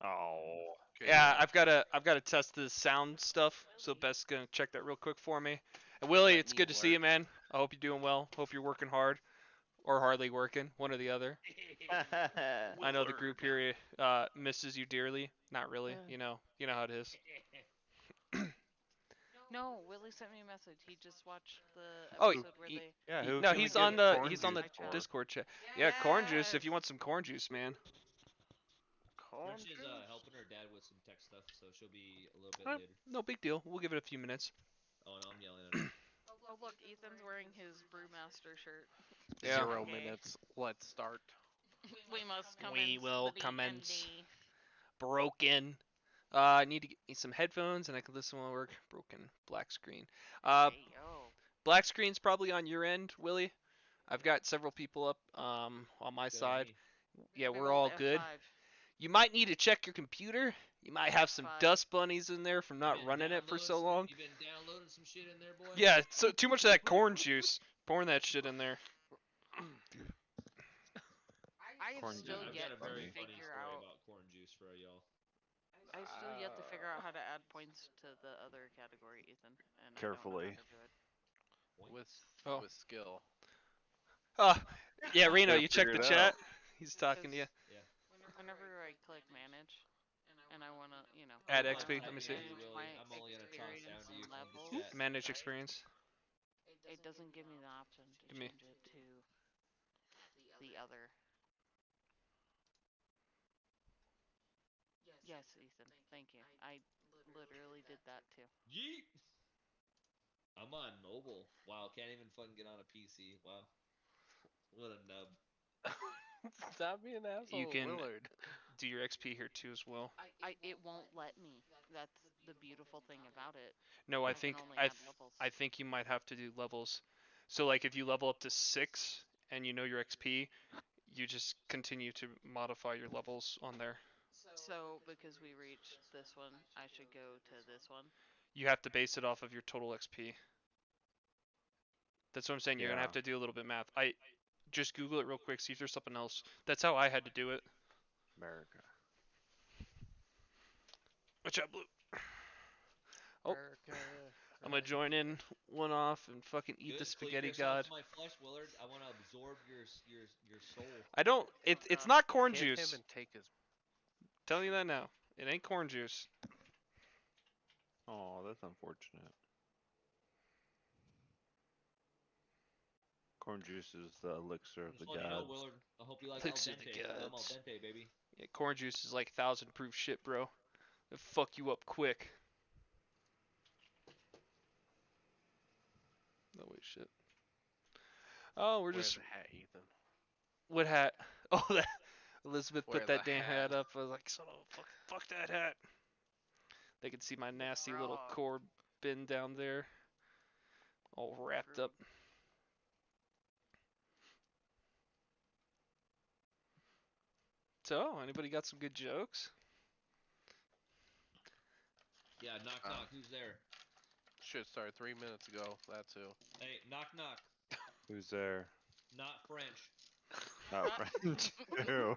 Oh. Okay. Yeah, I've gotta test the sound stuff, so Beth's gonna check that real quick for me. And Willie, Let it's me good to see you, work. man. I hope you're doing well. Hope you're working hard, or hardly working, one or the other. I know the group here misses you dearly. Not really, you know how it is. No, Willie sent me a message. He just watched the Oh, episode where they. Yeah, he who no, can we he's give on the corn he's on juice the My chat. for? Discord chat. Yeah, corn juice. If you Yes. want some corn juice, man. Corn French is juice. helping her dad with some tech stuff, so she'll be a little bit later. No big deal. We'll give it a few minutes. Oh no, I'm yelling at her. Oh look, Ethan's wearing his brewmaster shirt. Yeah. 0 minutes. Let's start. We must We commence will the commence. D&D. Broken. I need to get me some headphones and I can listen while I work. Broken. Black screen. Uh, Hey yo. black screen's probably on your end, Willie. I've got several people up on my Good on side. me. Yeah, Big we're old all good. F5. You might need to check your computer. You might have some F5. dust bunnies in there from You not been running it for downloading so some? long. You been downloading some shit in there, boy? Yeah, so too much of that corn juice. Pouring that shit in there. I have Corn still juice I've is got yet a to very funny. funny figure story out. about corn juice for y'all. I've still yet to figure out how to add points to the other category, Ethan, and I don't know how Carefully. to do it. with Oh. with skill. Yeah, Reno, Gotta you check figure the it chat. out. He's talking to you. Yeah. Whenever I click manage, and I wanna, Add While I'm XP. Let me typing see. at you, manage Willie, my I'm only gonna toss down experience to you and from the levels, chat. Manage experience. it doesn't give me the option to Give me. change it to the other. Yes, Ethan, thank you. I literally did that too. Yeet. I'm on mobile. Wow, can't even fucking get on a PC. Wow, what a nub. Stop being an You asshole, can Willard. do your XP here too as well. It won't let me. That's the beautiful thing about it. No, I can only add levels. I think you might have to do levels. So like if you level up to 6 and you know your XP, you just continue to modify your levels on there. So because we reached this one, I should go to this one. You have to base it off of your total XP. That's what I'm saying. You're gonna have Yeah. to do a little bit of math. I just Google it real quick, see if there's something else. That's how I had to do it. America. Watch out, Blue. Oh, America. I'm gonna join in one off and fucking eat the Good. Cleave spaghetti yourself god. to my flesh, Willard. I want to absorb your soul. I don't. It's not corn Hit him juice. and take his. Telling you that now. It ain't corn juice. Oh, that's unfortunate. Corn juice is the elixir I'm of just the letting you know, gods. Willard. I hope you like al Elixir of the dente, because I'm al gods. dente, baby. Yeah, corn juice is like 1,000 proof shit, bro. It'll fuck you up quick. No wait, shit. Oh, we're Wear just the hat, Ethan. what hat? Oh, that Elizabeth Wear put the that damn hat. hat up. I was like, son of a fuck that hat. They can see my nasty little Frog. core bin down there, all wrapped up. So, anybody got some good jokes? Yeah, knock knock. Who's there? Should start 3 minutes ago. That's who. Hey, knock knock. Who's there? Not French. Not French. Ew.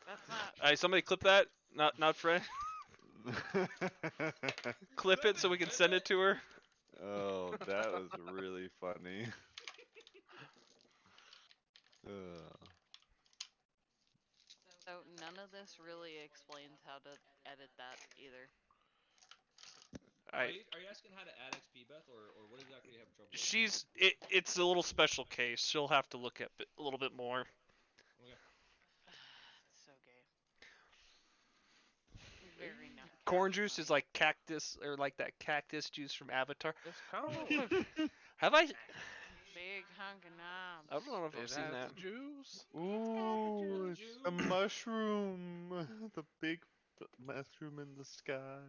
That's not. Hey, somebody clip that. Not Fred. Clip it so we can send it to her. Oh, that was really funny. Ugh. So none of this really explains how to edit that either. Are you asking how to add XP, Beth, or what exactly you have trouble with? It's a little special case. She'll have to look at it a little bit more. Okay. It's so gay. Very not. Corn juice is like cactus or like that cactus juice from Avatar. It's kind of like Have I? Big hunk of knobs. I don't know if I've it seen has that. the juice. Ooh, it's Juice. a mushroom. The big mushroom in the sky.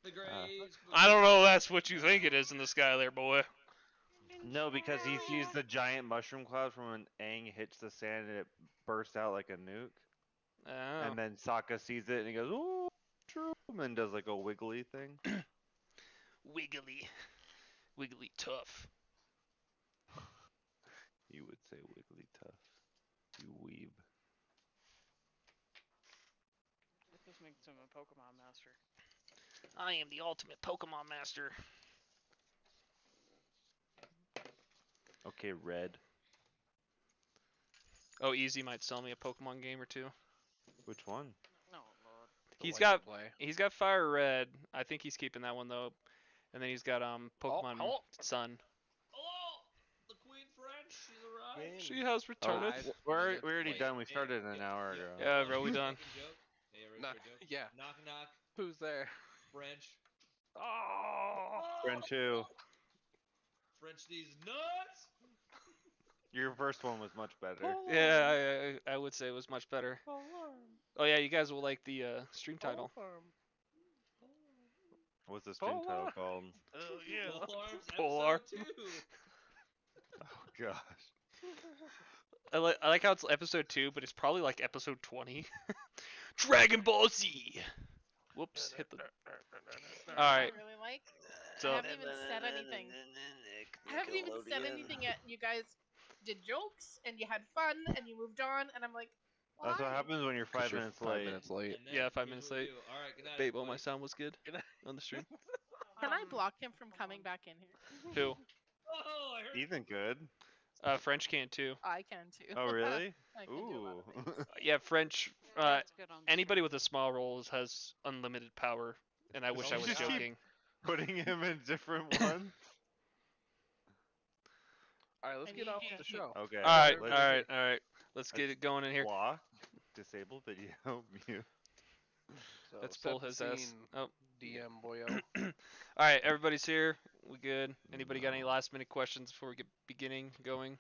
The graves. I don't know. That's what you think it is in the sky, there, boy. No, because he sees the giant mushroom cloud from when Aang hits the sand and it bursts out like a nuke. Oh, And then Sokka sees it and he goes, ooh, mushroom, and does like a wiggly thing. wiggly, wiggly tough. You would say wiggly tough. You weeb. makes him a Pokemon master. I am the ultimate Pokemon master. Okay, Red. Oh, Easy might sell me a Pokemon game or two. Which one? No, Lord. The He's one you got play. he's got Fire Red. I think he's keeping that one though. And then he's got Pokemon hello. Sun. Hello, the Queen French. She's arrived. She has returned. Five We're minutes already late. done. We started an hour ago. Yeah, bro, we done. Joke. Hey, ready Nah, for a joke? yeah. Knock knock. Who's there? French. Oh. Friend two. French these nuts. Your first one was much better. Yeah, I would say it was much better. Oh yeah, you guys will like the stream title. What's the stream title called? Oh Pole Arms Polar. episode 2. Oh gosh. I like how it's episode 2, but it's probably like episode 20. Dragon Ball Z. Whoops, hit the. All right. I really like. So I haven't even said anything. I haven't even said anything yet. You guys did jokes and you had fun and you moved on, and I'm like, why? That's what happens when you're 5 minutes late. late. And then Yeah, 5 here's minutes what we late. do. All right, good night. Bait, well, my everybody. sound was good Good night. on the stream. Can I block him from coming back in here? Who? Oh, I heard. Ethan could. French can too. I can too. Oh really? I can do a lot of Ooh. things. Yeah, French. That's good on Anybody with a small roll has unlimited power, and I wish I You was just keep joking. Putting him in different ones. All right, let's And get you off can't the keep- show. Okay. All right, let's all right. Let's get it going in here. Block. Disable video. Mute. So Let's set pull the his ass. scene, Oh. DM boyo. All right, everybody's here. We good? Anybody got any last minute questions before we get going?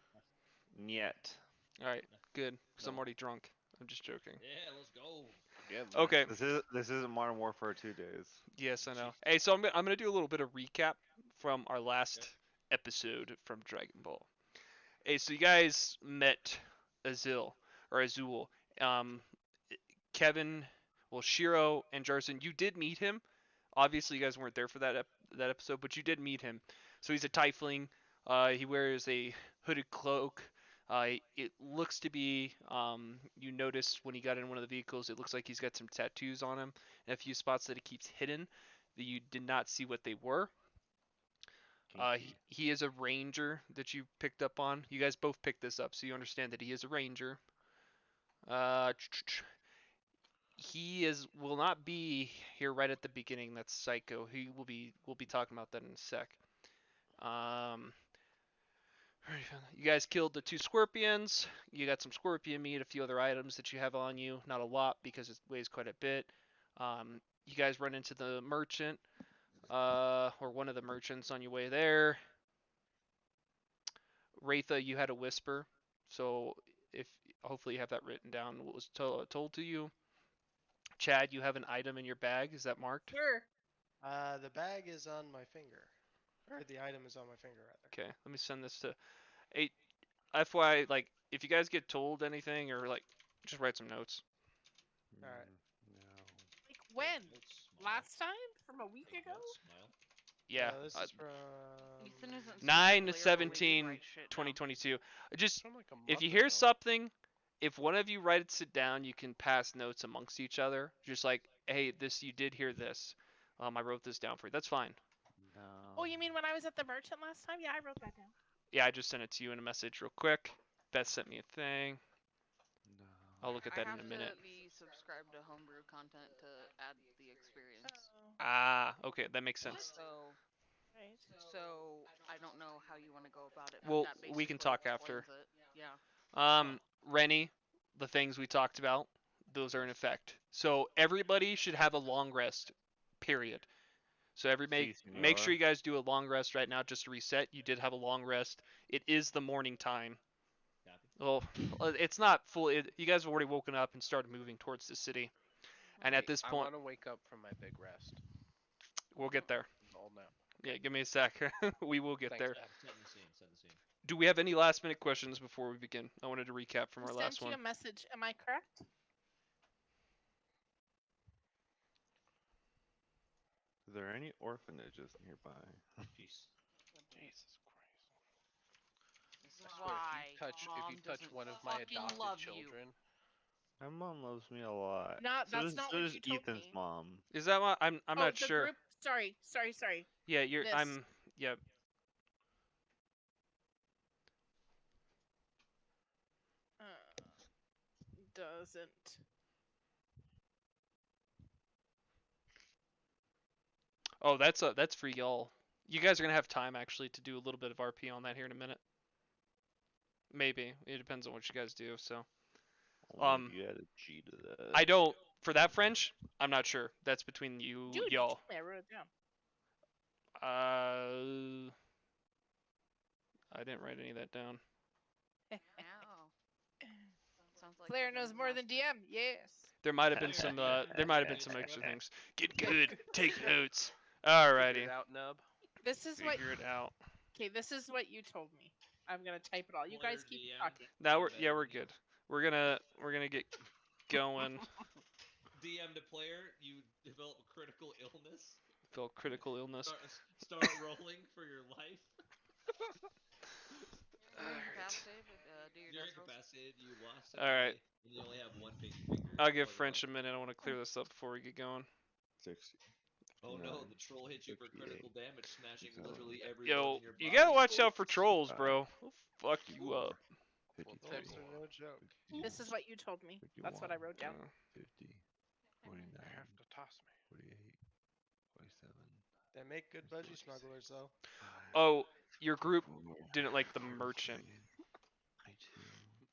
Niet. All right, good. Cause I'm No. already drunk. I'm just joking. Yeah, let's go. Again, Okay. This isn't Modern Warfare 2 days. Yes, I know. Hey, so I'm gonna do a little bit of recap from our last episode from Dragon Ball. Hey, so you guys met Azul. Kevin, well, Shiro and Jarson, you did meet him. Obviously, you guys weren't there for that episode, but you did meet him. So he's a tiefling. He wears a hooded cloak. It looks to be, you noticed when he got in one of the vehicles, it looks like he's got some tattoos on him and a few spots that he keeps hidden that you did not see what they were. He is a ranger that you picked up on. You guys both picked this up, so you understand that he is a ranger. He will not be here right at the beginning. That's Psycho. We'll be talking about that in a sec. You guys killed the 2 scorpions. You got some scorpion meat, a few other items that you have on you. Not a lot because it weighs quite a bit. You guys run into the merchant, or one of the merchants on your way there. Wraitha, you had a whisper, so hopefully you have that written down. What was told to you. Chad, you have an item in your bag. Is that marked? Sure. The bag is on my finger. Or the item is on my finger, rather. Okay, let me send this to. Hey, FYI, like, if you guys get told anything or like, just write some notes. Alright. Like when? Don't smile. Last time? From a week ago? Don't smile. Yeah, This is from. Ethan isn't super 9 clear to when we 17, write shit down. 2022. Just From like a if you month hear ago. something, if one of you writes it down, you can pass notes amongst each other. Just like, hey, you did hear this. I wrote this down for you. That's fine. No. Oh, you mean when I was at the merchant last time? Yeah, I wrote that down. Yeah, I just sent it to you in a message real quick. Beth sent me a thing. No. I'll look at that I in a have minute. to be subscribed to homebrew content to add the experience. Oh, Ah, okay, that makes sense. right. So I don't know how you want to go about it. but Well, that we can basically talk after. explains it. Yeah. Rennie, the things we talked about, those are in effect. So everybody should have a long rest, period. So make senor. sure you guys do a long rest right now just to reset. You did have a long rest. It is the morning time. Copy. Well, it's not full. You guys have already woken up and started moving towards the city. And at Wait, this I point, want to wake up from my big rest. we'll get there. All now. Yeah, give me a sec. We will get Thanks, there. Dad. Set the scene. Set the scene. Do we have any last minute questions before we begin? I wanted to recap from I our sent last you one. a message. Am I correct? Is there any orphanages nearby? Peace. Jesus Christ. This is I swear, why if you touch Mom one of doesn't my fucking adopted love you. children, My mom loves me a lot. Not- so that's does, not so what does you told Ethan's me. mom. Is that what I'm Oh, not the sure. Group, sorry. Yeah, you're this. I'm yeah. Doesn't. Oh, that's for y'all. You guys are gonna have time actually to do a little bit of RP on that here in a minute. Maybe it depends on what you guys do. So Only if you had a G to that. I don't for that French. I'm not sure. That's between you Dude, you y'all. told me, I wrote it down. I didn't write any of that down. Ow. Sounds like Claire the knows Dungeon more than Master. DM. Yes. There might have been some extra things. Get good. Take notes. Alrighty. Figure it out, nub. This is what. Figure it out. Okay, this is what you told me. I'm gonna type it all. You guys keep DM. talking. Now we're good. We're gonna get going. DM to player, you develop a critical illness. Feel critical illness. Start rolling for your life. You're incapacitated. Do your You're death rolls. incapacitated. You lost. All right. And you only have one pinky finger. I'll give Plug it French a up. minute. I want to clear this up before we get going. 60. Oh no, 59, the troll hit you for 58, critical damage, smashing 57, literally every bone Yo, in your you body. gotta watch out for trolls, bro. They'll fuck you up. 53, Well, those are no joke. 50, This is what you told me. That's what I wrote down. 50, 49, You have to toss me. 48, 47. They make good budgie smugglers, though. Oh, your group didn't like the merchant.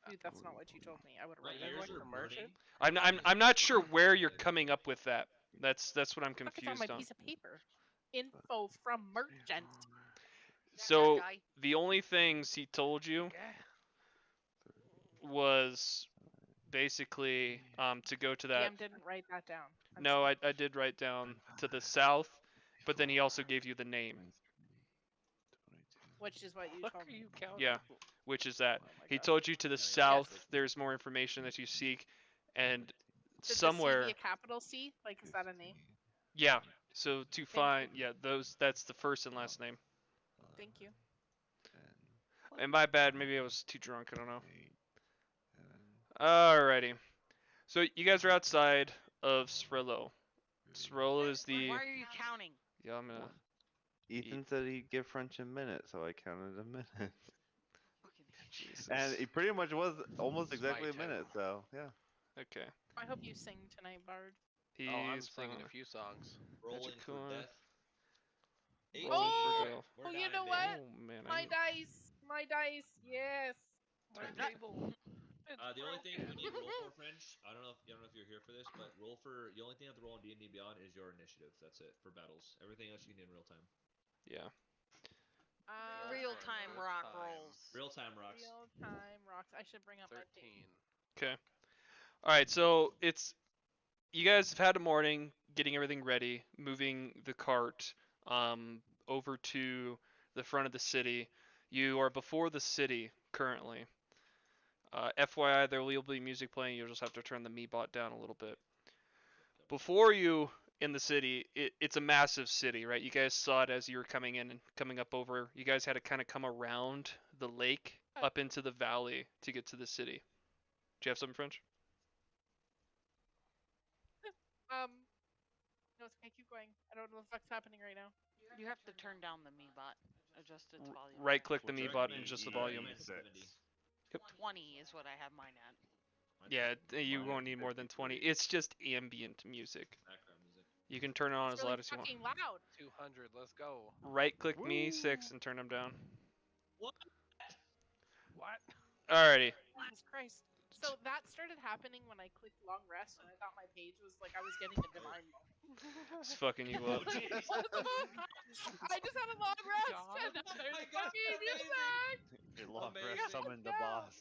Dude, that's not what you told me. I would have My written it. ears like are the burning. merchant? I'm not sure where you're coming up with that. That's what I'm Fuck, it's on my confused on. piece of paper. Info from merchant. So guy. the only things he told you was basically to go to that. DM didn't write that down. I'm No, sorry. I did write down to the south, but then he also gave you the name, Which is what you What told are me. you counting? Yeah. which is that Oh my he God. told you to the south there's more information that you seek, and Did the C somewhere be a capital C? Like, is that a name? yeah. So to you. find that's the first and last name. Thank you. And my bad, maybe I was too drunk. I don't know. Alrighty. So you guys are outside of Srillo. Srillo is the. Why are you counting? Yeah, I'm gonna. Ethan said he'd give French a minute, so I counted a minute. Fucking Jesus. And it pretty much was almost It's exactly a my turn. minute, so yeah. Okay. I hope you sing tonight, Bard. He's Oh, I'm singing a few songs. Rolling for Magicula. death. Eight Rolling for Oh! death. We're Oh, you dying, know baby. what? Oh man, My dice! My dice! Yes! My My table. It's The only thing you need to roll broken. for, French, I don't know if you're here for this, but roll for the only thing you have to roll on D&D Beyond is your initiative. That's it for battles. Everything else you can do in real time. yeah. Real time Real rock time. rolls. Real time rocks. Real time rocks. I should bring up my 13. page. Okay. All right. So it's you guys have had a morning getting everything ready, moving the cart over to the front of the city. You are before the city currently. FYI, there will be music playing. You'll just have to turn the Meebot down a little bit. Before you in the city, it's a massive city, right? You guys saw it as you were coming in and coming up over. You guys had to kind of come around the lake up into the valley to get to the city. Do you have something, French? No, it's okay. Keep going. I don't know what the fuck's happening right now. You have to turn down the Meebot. Adjust its volume. Right click the Which Meebot recommend and just the E volume. recommend 70. 20 is what I have mine at. Yeah, you Mine won't is need more than 20. 53. It's just ambient music. Background music. You can turn it on It's as really loud as you want. fucking loud. 200. Let's go. Right click me 6 and turn them down. What? Alrighty. Jesus Christ. So that started happening when I clicked long rest, and I thought my page was like I was getting a divine moment. It's fucking you up. What the fuck? I just had a long rest, and now there's I got fucking amazing. music. It long Amazing. rest summoned the No. boss.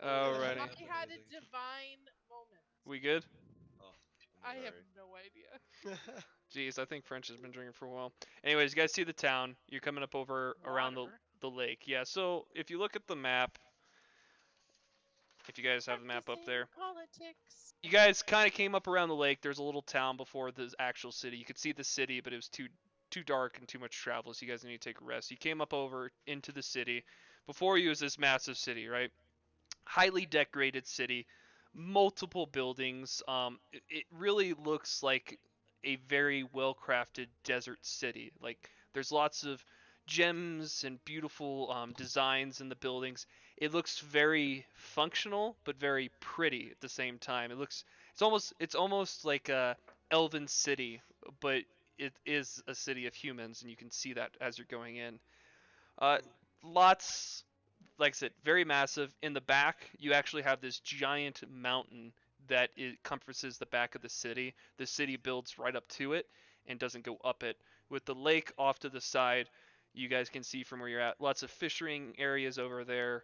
Alrighty. I had a Amazing. divine moment. We good? Oh, I have Sorry. no idea. Jeez, I think French has been drinking for a while. Anyways, you guys see the town. You're coming up over around Water. the lake. Yeah, so if you look at the map, if you guys have the map up there, Politics. you guys kind of came up around the lake. There's a little town before the actual city. You could see the city, but it was too dark and too much travel, so you guys need to take a rest. You came up over into the city. Before you is this massive city, right? Highly decorated city. multiple buildings. It really looks like a very well-crafted desert city. Like there's lots of gems and beautiful designs in the buildings. It looks very functional but very pretty at the same time. It's almost like a elven city, but it is a city of humans, and you can see that as you're going in. Uh, lots, like I said, very massive. In the back, you actually have this giant mountain that it compasses the back of the city. The city builds right up to it and doesn't go up it. With the lake off to the side, you guys can see from where you're at. Lots of fishing areas over there.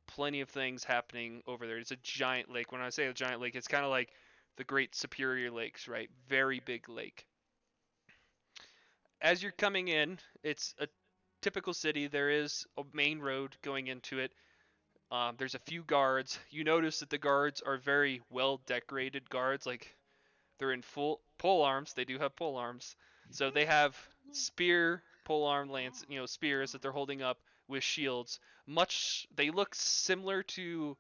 Plenty of things happening over there. It's a giant lake. When I say a giant lake, it's kind of like the Great Superior Lakes, right? Very big lake. As you're coming in, it's a typical city. There is a main road going into it. There's a few guards. You notice that the guards are very well decorated guards. Like they're in full pole arms. They do have pole arms. So they have spear, pole arm, lance, spears that they're holding up with shields. They look similar to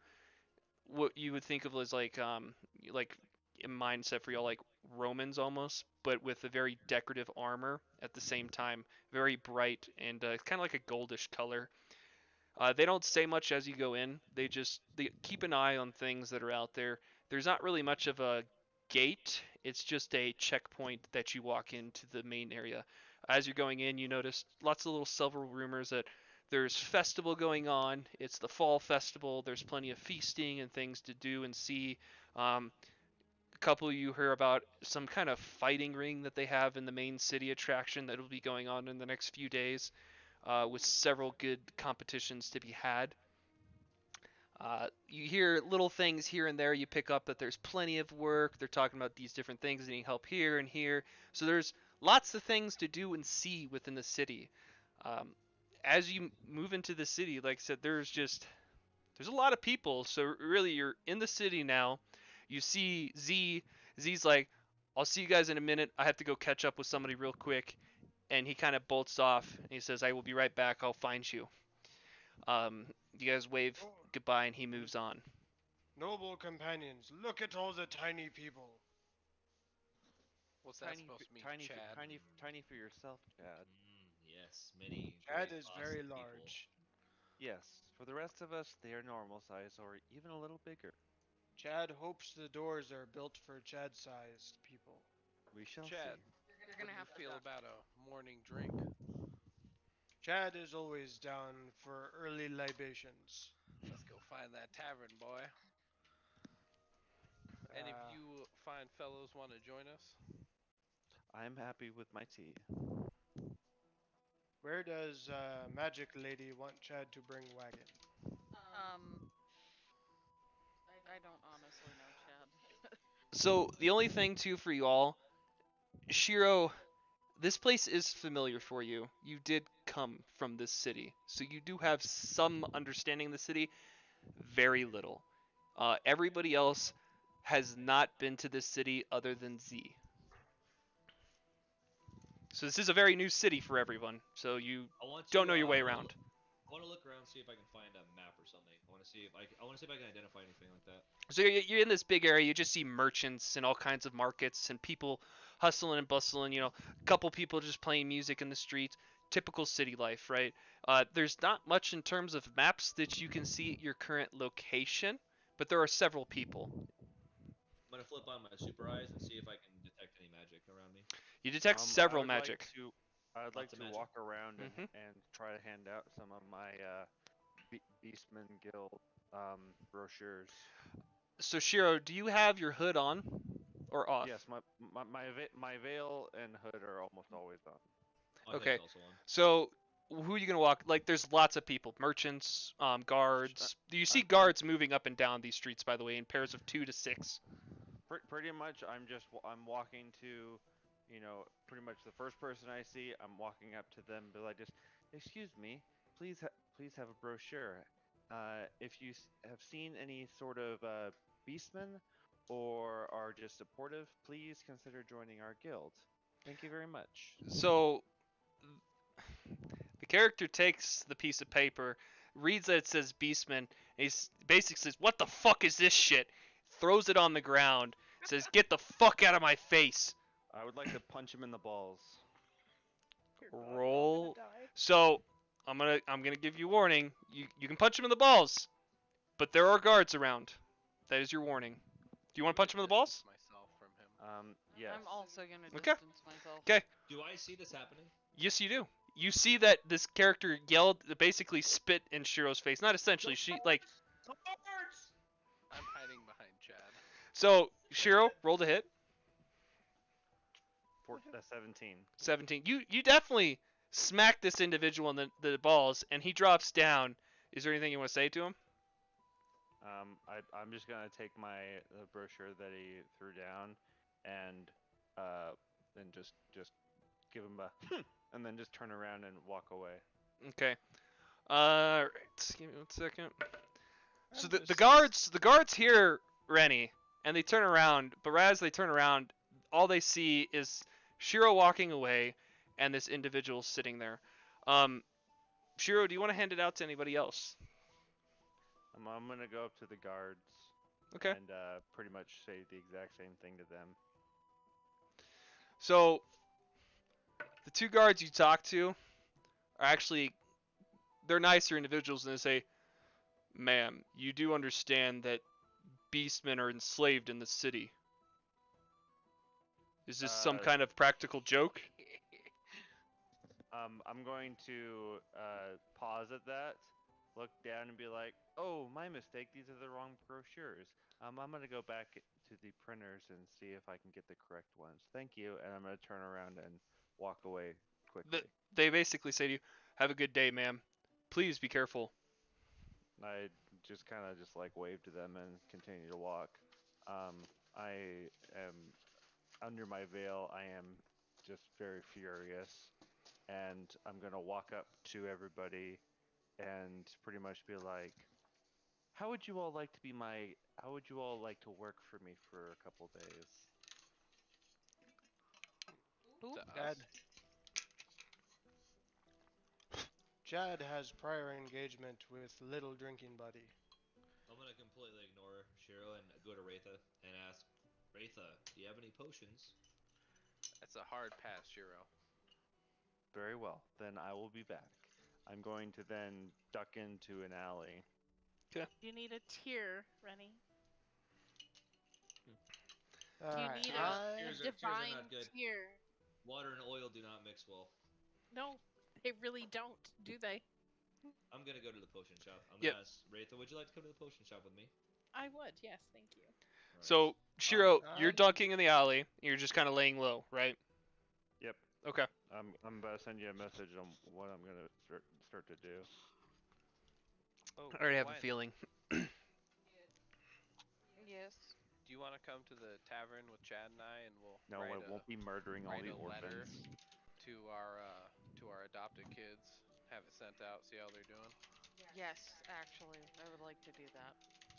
what you would think of as like a mindset for y'all, like Romans almost, but with a very decorative armor at the same time, very bright and kind of like a goldish color. They don't say much as you go in. They keep an eye on things that are out there. There's not really much of a gate. It's just a checkpoint that you walk into the main area. As you're going in, you notice lots of little silver rumors that there's festival going on. It's the fall festival. There's plenty of feasting and things to do and see. A couple of you hear about some kind of fighting ring that they have in the main city attraction that will be going on in the next few days, with several good competitions to be had. You hear little things here and there. You pick up that there's plenty of work. They're talking about these different things, needing help here and here. So there's lots of things to do and see within the city. As you move into the city, like I said, there's a lot of people. So really, you're in the city now. You see Z. Z's like, I'll see you guys in a minute. I have to go catch up with somebody real quick. And he kind of bolts off. And he says, I will be right back. I'll find you. You guys wave goodbye, and he moves on. Noble companions, look at all the tiny people. What's that supposed to mean, Chad? Tiny for yourself, Chad. Yes, many. Chad great, is very awesome people. large. Yes, for the rest of us, they are normal size or even a little bigger. Chad hopes the doors are built for Chad-sized people. We shall Chad, see. You're gonna have to feel about a morning drink? Chad is always down for early libations. Let's go find that tavern, boy. Any of you fine fellows want to join us? I'm happy with my tea. Where does Magic Lady want Chad to bring wagon? I don't honestly know, Chad. So the only thing too for you all, Shiro, this place is familiar for you. You did come from this city, so you do have some understanding of the city. Very little. Everybody else has not been to this city other than Z. So this is a very new city for everyone. So you don't know your way around. I want to look around, see if I can find a map or something. I want to see if I can identify anything like that. So you're in this big area. You just see merchants and all kinds of markets and people hustling and bustling. You know, a couple people just playing music in the streets. Typical city life, right? There's not much in terms of maps that you can see at your current location, but there are several people. I'm gonna flip on my super eyes and see if I can detect any magic around me. You detect several magic. I would like Lots of to magic. walk around Mhm. and try to hand out some of my Beastman Guild brochures. So Shiro, do you have your hood on or off? Yes, my veil and hood are almost always on. My head's Okay. also on. So who are you gonna walk? Like, there's lots of people, merchants, guards. You see I'm- guards moving up and down these streets, by the way, in pairs of 2 to 6. Pretty much, I'm walking to, pretty much the first person I see, I'm walking up to them, but like, just excuse me, please have a brochure. If you have seen any sort of beastmen or are just supportive, please consider joining our guild. Thank you very much. So the character takes the piece of paper, reads that it says Beastman, and he basically says, "What the fuck is this shit?" throws it on the ground, says, "Get the fuck out of my face." I would like to punch him in the balls. Roll. So I'm gonna give you warning. You can punch him in the balls, but there are guards around. That is your warning. Do you want to punch him in the balls? Myself from him. Yes. I'm also gonna Okay. distance myself. Okay. Do I see this happening? Yes, you do. You see that this character yelled, basically spit in Shiro's face. Not essentially. She like. I'm hiding behind Chad. So Shiro, roll to hit. 17. 17. You definitely smack this individual in the balls, and he drops down. Is there anything you want to say to him? I'm just gonna take the brochure that he threw down, and then just give him a and then just turn around and walk away. Okay. Right. Give me 1 second. So the guards hear Rennie, and they turn around. But as they turn around, all they see is Shiro walking away, and this individual sitting there. Shiro, do you want to hand it out to anybody else? I'm gonna go up to the guards. Okay. And pretty much say the exact same thing to them. So the two guards you talk to are actually they're nicer individuals, and they say, "Ma'am, you do understand that beastmen are enslaved in the city. Is this some kind of practical joke?" I'm going to pause at that, look down, and be like, "Oh, my mistake. These are the wrong brochures. I'm gonna go back to the printers and see if I can get the correct ones. Thank you." And I'm gonna turn around and walk away quickly. They basically say to you, "Have a good day, ma'am. Please be careful." I just kind of just like wave to them and continue to walk. I am under my veil. I am just very furious, and I'm gonna walk up to everybody and pretty much be like, How would you all like to work for me for a couple days?" To Chad. us. Chad has prior engagement with Little Drinking Buddy. I'm gonna completely ignore Shiro and go to Raitha and ask, Raitha, do you have any potions? That's a hard pass, Shiro. Very well. Then I will be back. I'm going to then duck into an alley. You need a tear, Rennie. You Alright, need Tears a are divine not good. tear. Water and oil do not mix well. No, they really don't, do they? I'm gonna go to the potion shop. I'm Yep. gonna ask Raitha, would you like to come to the potion shop with me? I would, yes, thank you. Alright. So Shiro, you're I- dunking in the alley. You're just kind of laying low, right? Yep. Okay. I'm about to send you a message on what I'm gonna start to do. Oh, I already have a Wine, feeling. Yes. Do you want to come to the tavern with Chad and I, and we'll No, write I won't be murdering all write the a letter orphans. to our adopted kids, have it sent out, see how they're doing. Yes, actually, I would like to do that.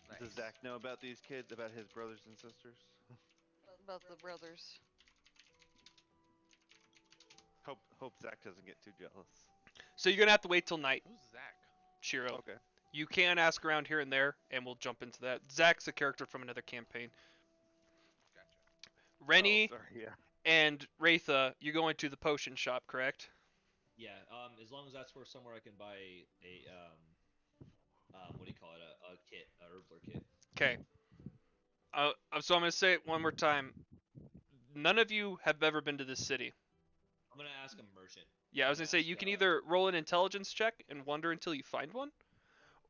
Nice. Does Zach know about these kids, about his brothers and sisters? About the brothers. Hope Zach doesn't get too jealous. So you're gonna have to wait till night, Who's Zach? Shiro. Okay. You can ask around here and there, and we'll jump into that. Zach's a character from another campaign. Gotcha. Rennie Oh, sorry, yeah. and Raitha, you're going to the potion shop, correct? Yeah, as long as that's where somewhere I can buy a what do you call it? A kit, a herbler kit. Okay. So I'm gonna say it one more time. None of you have ever been to this city. I'm gonna ask a merchant. Yeah, I was gonna say you can either roll an intelligence check and wonder until you find one,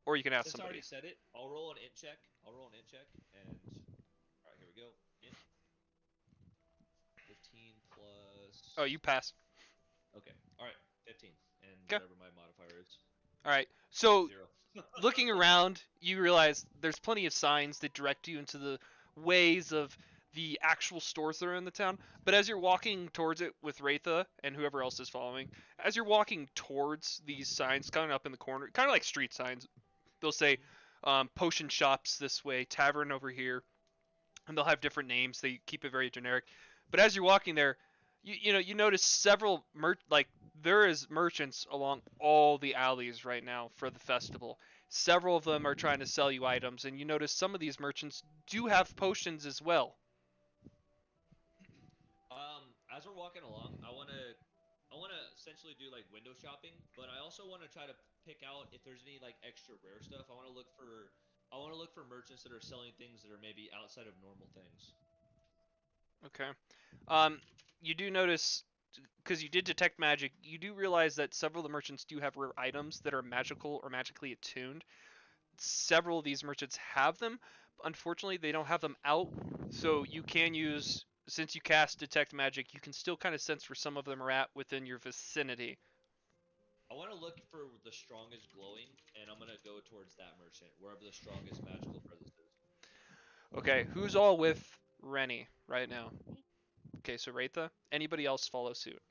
or you can ask Since I somebody. already said it, I'll roll an int check. And all right, here we go. Int. 15 plus. Oh, you pass. Okay. All right, 15, and 'Kay. whatever my modifier is. All right. So 0. looking around, you realize there's plenty of signs that direct you into the ways of the actual stores that are in the town. But as you're walking towards it with Raitha and whoever else is following, as you're walking towards these signs, kind of up in the corner, kind of like street signs, they'll say potion shops this way, tavern over here, and they'll have different names. They keep it very generic. But as you're walking there, you notice several there is merchants along all the alleys right now for the festival. Several of them are trying to sell you items, and you notice some of these merchants do have potions as well. As we're walking along, I wanna essentially do like window shopping, but I also want to try to pick out if there's any like extra rare stuff. I want to look for merchants that are selling things that are maybe outside of normal things. Okay. Um, you do notice, because you did detect magic, you do realize that several of the merchants do have rare items that are magical or magically attuned. Several of these merchants have them. Unfortunately, they don't have them out, so you can use, since you cast detect magic, you can still kind of sense where some of them are at within your vicinity. I want to look for the strongest glowing, and I'm gonna go towards that merchant, wherever the strongest magical presence is. Okay, who's all with Rennie right now? Okay, so Raitha. Anybody else follow suit?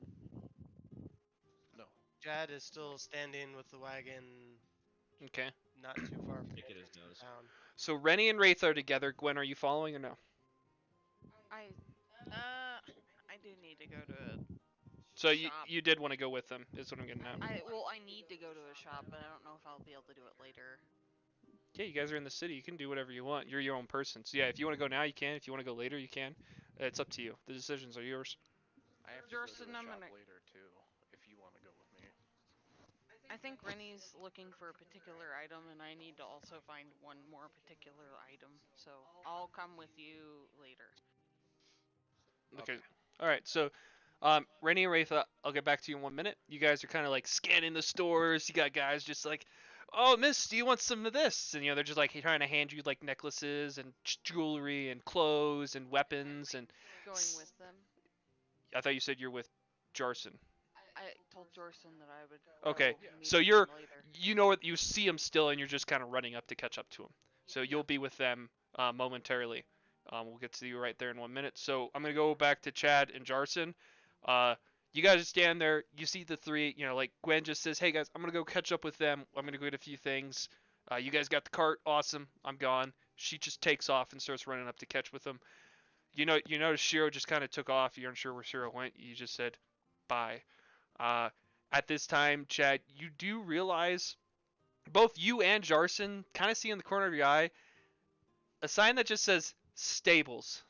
No. Chad is still standing with the wagon Okay. not too far from the Take it as entrance of notice. the town. So Rennie and Raitha are together. Gwen, are you following or no? I do need to go to a So you shop. you did want to go with them, is what I'm getting at. I need to go to a shop, but I don't know if I'll be able to do it later. Yeah, you guys are in the city. You can do whatever you want. You're your own person. So yeah, if you want to go now, you can. If you want to go later, you can. It's up to you. The decisions are yours. I have to go to Jorson, a I'm shop gonna- later too, if you want to go with me. I think Rennie's looking for a particular item, and I need to also find one more particular item. So I'll come with you later. Okay. All right. So, Rennie and Raitha, I'll get back to you in 1 minute. You guys are kind of like scanning the stores. You got guys just like, oh, miss, do you want some of this? And they're just like trying to hand you like necklaces and jewelry and clothes and weapons. And Going with them. I thought you said you're with Jarson. I told Jorson that I would. Okay, go meet so him you're, later. you know what, you see him still, and you're just kind of running up to catch up to him. So you'll be with them momentarily. We'll get to you right there in 1 minute. So I'm gonna go back to Chad and Jarson. You guys stand there. You see the three. Like Gwen just says, "Hey guys, I'm gonna go catch up with them. I'm gonna go get a few things. You guys got the cart. Awesome. I'm gone." She just takes off and starts running up to catch with them. You notice Shiro just kind of took off. You aren't sure where Shiro went. You just said, "Bye." At this time, Chad, you do realize both you and Jarson kind of see in the corner of your eye a sign that just says stables.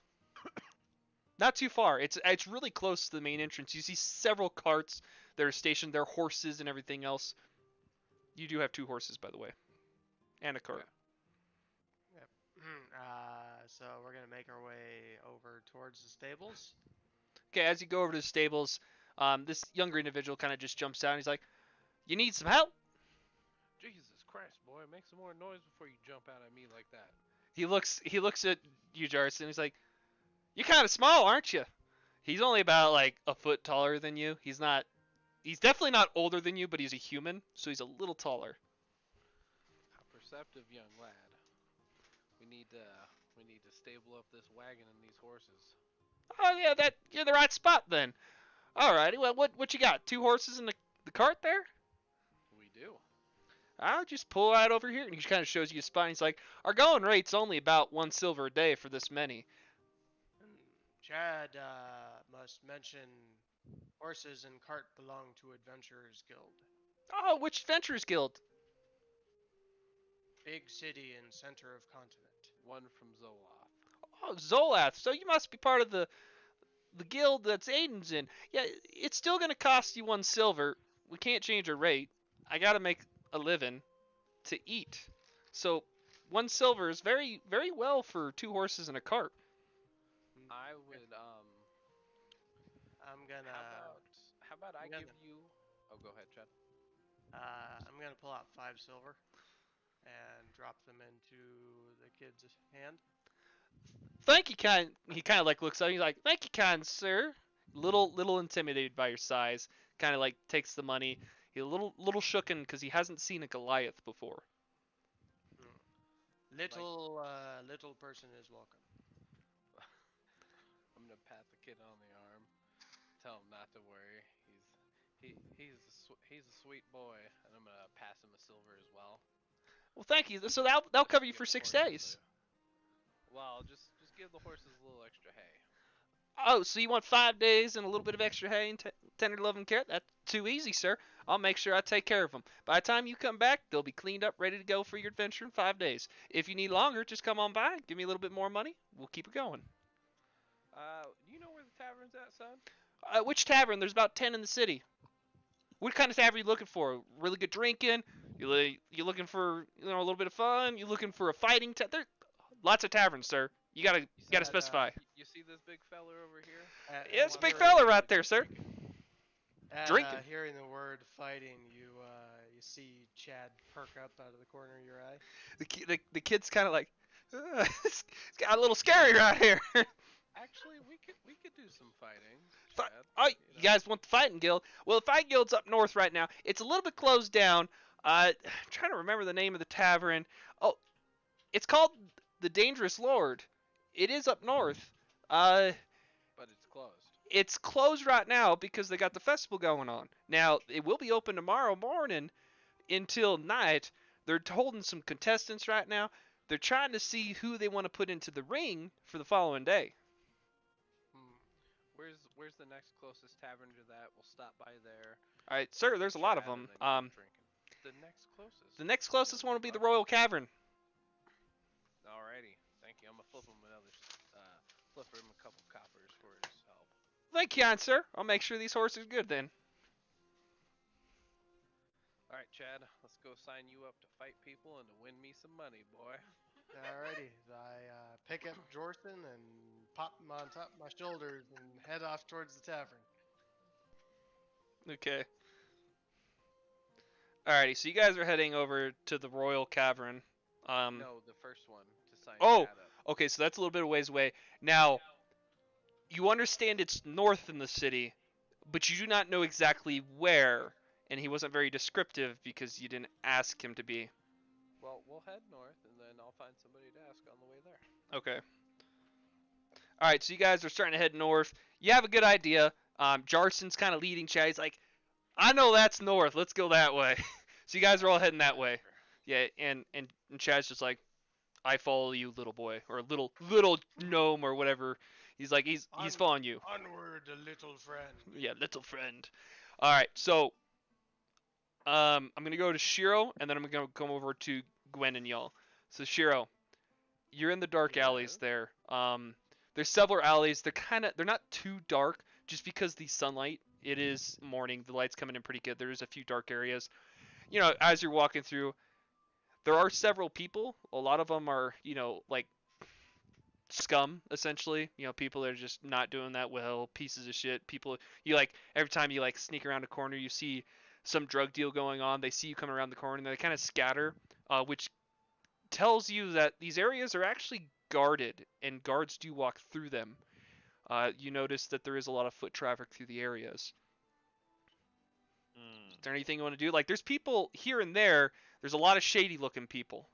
Not too far. It's really close to the main entrance. You see several carts that are stationed there, horses and everything else. You do have 2 horses, by the way, and a cart. Yep. So we're gonna make our way over towards the stables. Okay, as you go over to the stables, this younger individual kind of just jumps out and he's like, "You need some help?" Jesus Christ, boy, make some more noise before you jump out at me like that. He looks at you, Jarson. He's like, "You're kind of small, aren't you?" He's only about like a foot taller than you. He's definitely not older than you, but he's a human, so he's a little taller. How perceptive, young lad. We need to stable up this wagon and these horses. Oh yeah, you're the right spot then. Alrighty, well what you got? 2 horses in the cart there? We do. I'll just pull out over here, and he kind of shows you a spot. And he's like, "Our going rate's only about 1 silver a day for this many." Chad must mention horses and cart belong to Adventurers Guild. Oh, which Adventurers Guild? Big city and center of continent. One from Zoloth. Oh, Zolath. So you must be part of the guild that's Aiden's in. Yeah, it's still gonna cost you 1 silver. We can't change our rate. I gotta make a living to eat. So 1 silver is very, very well for 2 horses and a cart. I would I'm gonna. How about I I'm gonna- give you? Oh, go ahead, Chad. I'm gonna pull out 5 silver and drop them into the kid's hand. Thank you, kind. He kind of like looks up. He's like, "Thank you, kind sir." Little intimidated by your size. Kind of like takes the money. He's a little shooken because he hasn't seen a Goliath before. Little person is welcome. I'm gonna pat the kid on the arm, tell him not to worry. He's a sweet boy, and I'm gonna pass him a silver as well. Well, thank you. So that'll cover you Give for the 6 horses days. Well, just give the horses a little extra hay. Oh, so you want 5 days and a little bit of extra hay and 10 or 11 carrot? too easy, sir. I'll make sure I take care of them. By the time you come back, they'll be cleaned up, ready to go for your adventure in 5 days. If you need longer, just come on by, give me a little bit more money. We'll keep it going. Do you know where the tavern's at, son? Which tavern? There's about 10 in the city. What kind of tavern are you looking for? Really good drinking? You looking for a little bit of fun? You looking for a fighting? There's lots of taverns, sir. You gotta said, specify. You see this big fella over here? Yeah, it's a big fella right there, sir. At, Drinking. hearing the word fighting, you see Chad perk up out of the corner of your eye. The kid's kind of like, it's got a little scary right here. Actually, we could do some fighting. Fi- Chad, Oh, you guys want the fighting guild? Well, the fighting guild's up north right now. It's a little bit closed down. I'm trying to remember the name of the tavern. Oh, it's called the Dangerous Lord. It is up north. But it's closed. It's closed right now because they got the festival going on. Now, it will be open tomorrow morning until night. They're holding some contestants right now. They're trying to see who they want to put into the ring for the following day. Where's the next closest tavern to that? We'll stop by there. All right, sir, there's a lot of Chad, them. and then get drinking. The next closest. The next closest one will be the Royal Cavern. Alrighty, thank you. I'm gonna flip him a couple coppers for his help. Thank you, kind sir. I'll make sure these horses are good then. All right, Chad, let's go sign you up to fight people and to win me some money, boy. Alrighty, I pick up Jorson and pop him on top of my shoulders and head off towards the tavern. Okay. Alrighty, so you guys are heading over to the Royal Cavern. No, the first one to sign Oh, Chad up. okay, so that's a little bit of ways away. Now, you understand it's north in the city, but you do not know exactly where, and he wasn't very descriptive because you didn't ask him to be. Well, we'll head north, and then I'll find somebody to ask on the way there. Okay. Alright, so you guys are starting to head north. You have a good idea. Jarson's kind of leading Chad. He's like, I know that's north. Let's go that way. So you guys are all heading that way. Yeah, and Chad's just like, I follow you, little boy, or little gnome or whatever. He's like, he's following you. Onward, little friend. Yeah, little friend. All right, so I'm gonna go to Shiro, and then I'm gonna come over to Gwen and y'all. So Shiro, you're in the dark alleys there. There's several alleys. They're not too dark, just because the sunlight. It is morning. The light's coming in pretty good. There's a few dark areas. You know, as you're walking through, there are several people. A lot of them are, like scum, essentially. People that are just not doing that well, pieces of shit. People, every time you sneak around a corner, you see some drug deal going on. They see you coming around the corner, and they kind of scatter, which tells you that these areas are actually guarded, and guards do walk through them. You notice that there is a lot of foot traffic through the areas. Is there anything you want to do? There's people here and there. There's a lot of shady-looking people,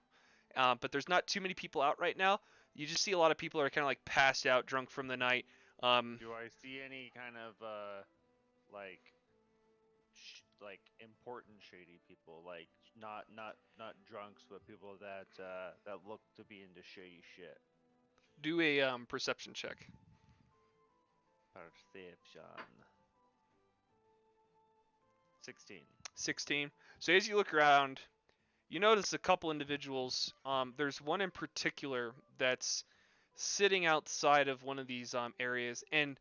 but there's not too many people out right now. You just see a lot of people that are kind of passed out, drunk from the night. Do I see any kind of important shady people, not drunks, but people that look to be into shady shit? Do a perception check. Perception. 16. So as you look around, you notice a couple individuals. There's one in particular that's sitting outside of one of these areas, and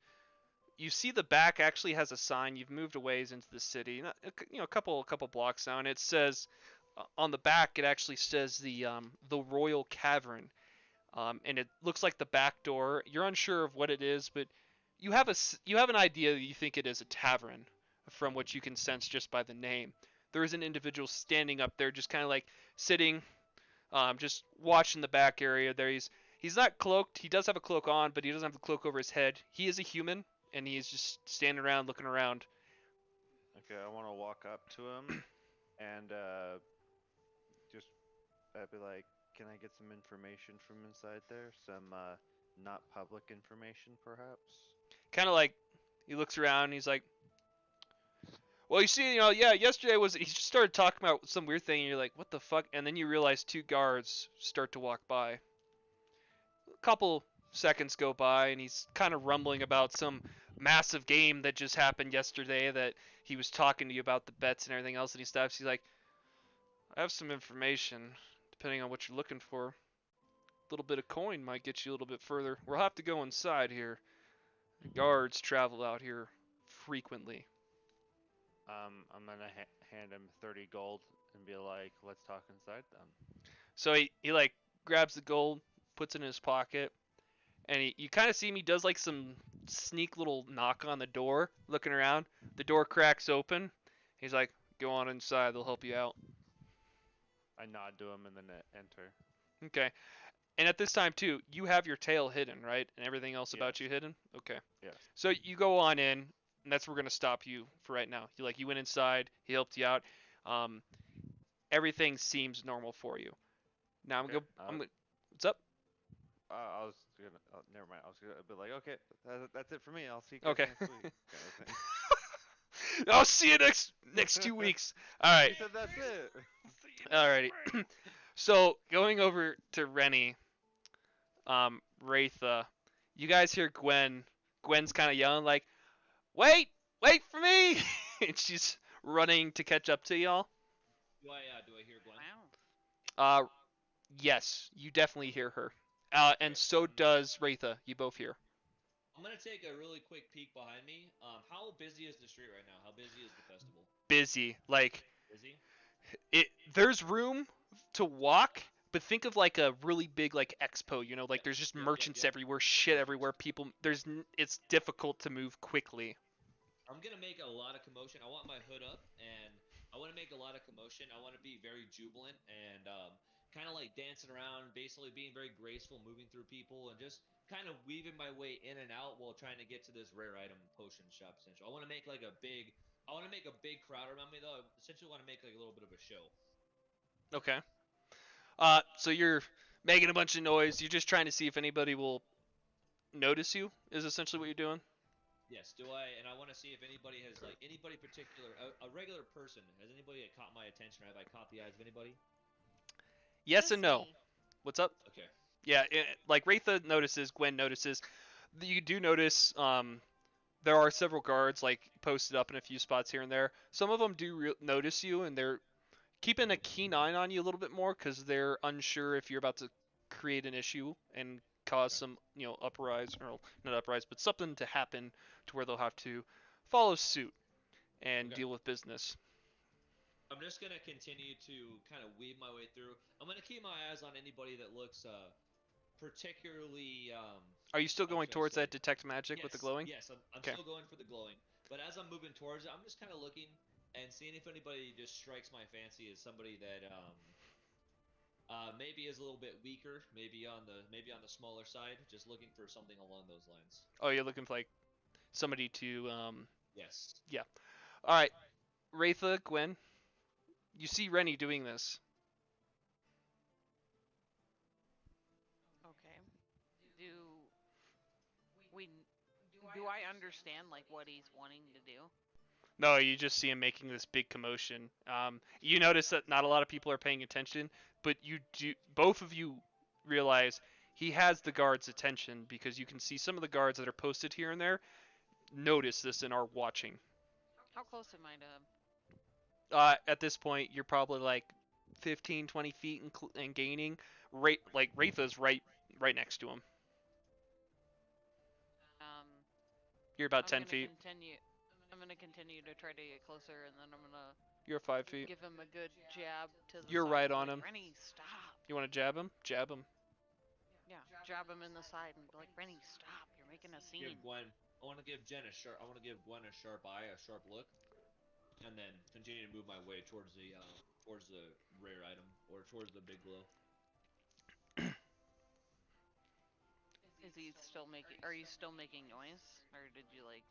you see the back actually has a sign. You've moved a ways into the city, a couple blocks now, and it says on the back. It actually says the Royal Cavern, and it looks like the back door. You're unsure of what it is, but you have an idea that you think it is a tavern, from what you can sense just by the name. There is an individual standing up there, just kind of sitting, just watching the back area there. He's not cloaked. He does have a cloak on, but he doesn't have the cloak over his head. He is a human, and he is just standing around, looking around. Okay, I want to walk up to him, and I'd be like, can I get some information from inside there? Some not public information, perhaps? Kind of he looks around, and he's like, well, you see, yesterday he just started talking about some weird thing, and you're like, what the fuck? And then you realize 2 guards start to walk by. A couple seconds go by, and he's kind of rumbling about some massive game that just happened yesterday that he was talking to you about the bets and everything else, and he stops. He's like, I have some information, depending on what you're looking for. A little bit of coin might get you a little bit further. We'll have to go inside here. The guards travel out here frequently. I'm gonna hand him 30 gold and be like, let's talk inside then. So he like grabs the gold, puts it in his pocket, and you kind of see him. He does like some sneak little knock on the door, looking around. The door cracks open. He's like, go on inside. They'll help you out. I nod to him and then enter. Okay. And at this time too, you have your tail hidden, right? And everything else about you hidden? Okay. Yes. So you go on in, and that's where we're gonna stop you for right now. You went inside, he helped you out. Everything seems normal for you. Now Okay, what's up? I was gonna. Never mind. I was gonna be like, okay, that's it for me. I'll see you guys Okay. next week. kind of thing. I'll see you next 2 weeks. All right. He said that's it. Alrighty. So going over to Rennie, Wraitha, you guys hear Gwen. Gwen's kind of yelling like, wait for me! And she's running to catch up to y'all. Do I hear Gwen? Wow. Yes, you definitely hear her. And so does Wraitha. You both hear. I'm gonna take a really quick peek behind me. How busy is the street right now? How busy is the festival? Busy. Like Busy? there's room to walk, but think of like a really big like expo, like there's just Yep, merchants yep. everywhere, shit everywhere, people it's difficult to move quickly. I'm gonna make a lot of commotion. I want my hood up, and I want to make a lot of commotion. I want to be very jubilant and kind of like dancing around, basically being very graceful, moving through people, and just kind of weaving my way in and out while trying to get to this rare item potion shop. Essentially, I want to make like a big. I want to make a big crowd around me, though. I essentially want to make like a little bit of a show. Okay. So you're making a bunch of noise. You're just trying to see if anybody will notice you. Is essentially what you're doing. Yes, do I? And I want to see if anybody has like anybody particular, a regular person. Has anybody that caught my attention? Or have I caught the eyes of anybody? Yes Just and no. me. What's up? Okay. Yeah, like Wraitha notices, Gwen notices. You do notice there are several guards like posted up in a few spots here and there. Some of them do notice you, and they're keeping a keen eye on you a little bit more because they're unsure if you're about to create an issue and cause some, uprise, or not uprise, but something to happen to where they'll have to follow suit and Okay. deal with business. I'm just gonna continue to kind of weave my way through. I'm gonna keep my eyes on anybody that looks particularly. Are you still how going should I towards say? that detect magic with the glowing? Yes, I'm Okay. still going for the glowing. But as I'm moving towards it, I'm just kind of looking and seeing if anybody just strikes my fancy as somebody that maybe is a little bit weaker, maybe on the smaller side. Just looking for something along those lines. Oh, you're looking for like somebody to Yes. Yeah. All right, Wraitha, Gwen, you see Rennie doing this. Okay. Do I understand like what he's wanting to do? No, you just see him making this big commotion. You notice that not a lot of people are paying attention, but both of you realize he has the guards' attention because you can see some of the guards that are posted here and there notice this and are watching. How close am I to him? At this point, you're probably like 15, 20 feet and gaining. Like Wraitha's right next to him. You're about 10 feet. I'm gonna continue to try to get closer, and then I'm gonna You're 5 feet. give him a good jab to the You're side. right on like, him. Rennie, stop. You want to jab him? Jab him. Yeah, jab him in the side and be like, Rennie, stop. You're making a scene. Give Gwen. I want to give Gwen a sharp eye, a sharp look, and then continue to move my way towards the rare item or towards the big glow. Is he still making? Are you still making noise, or did you like?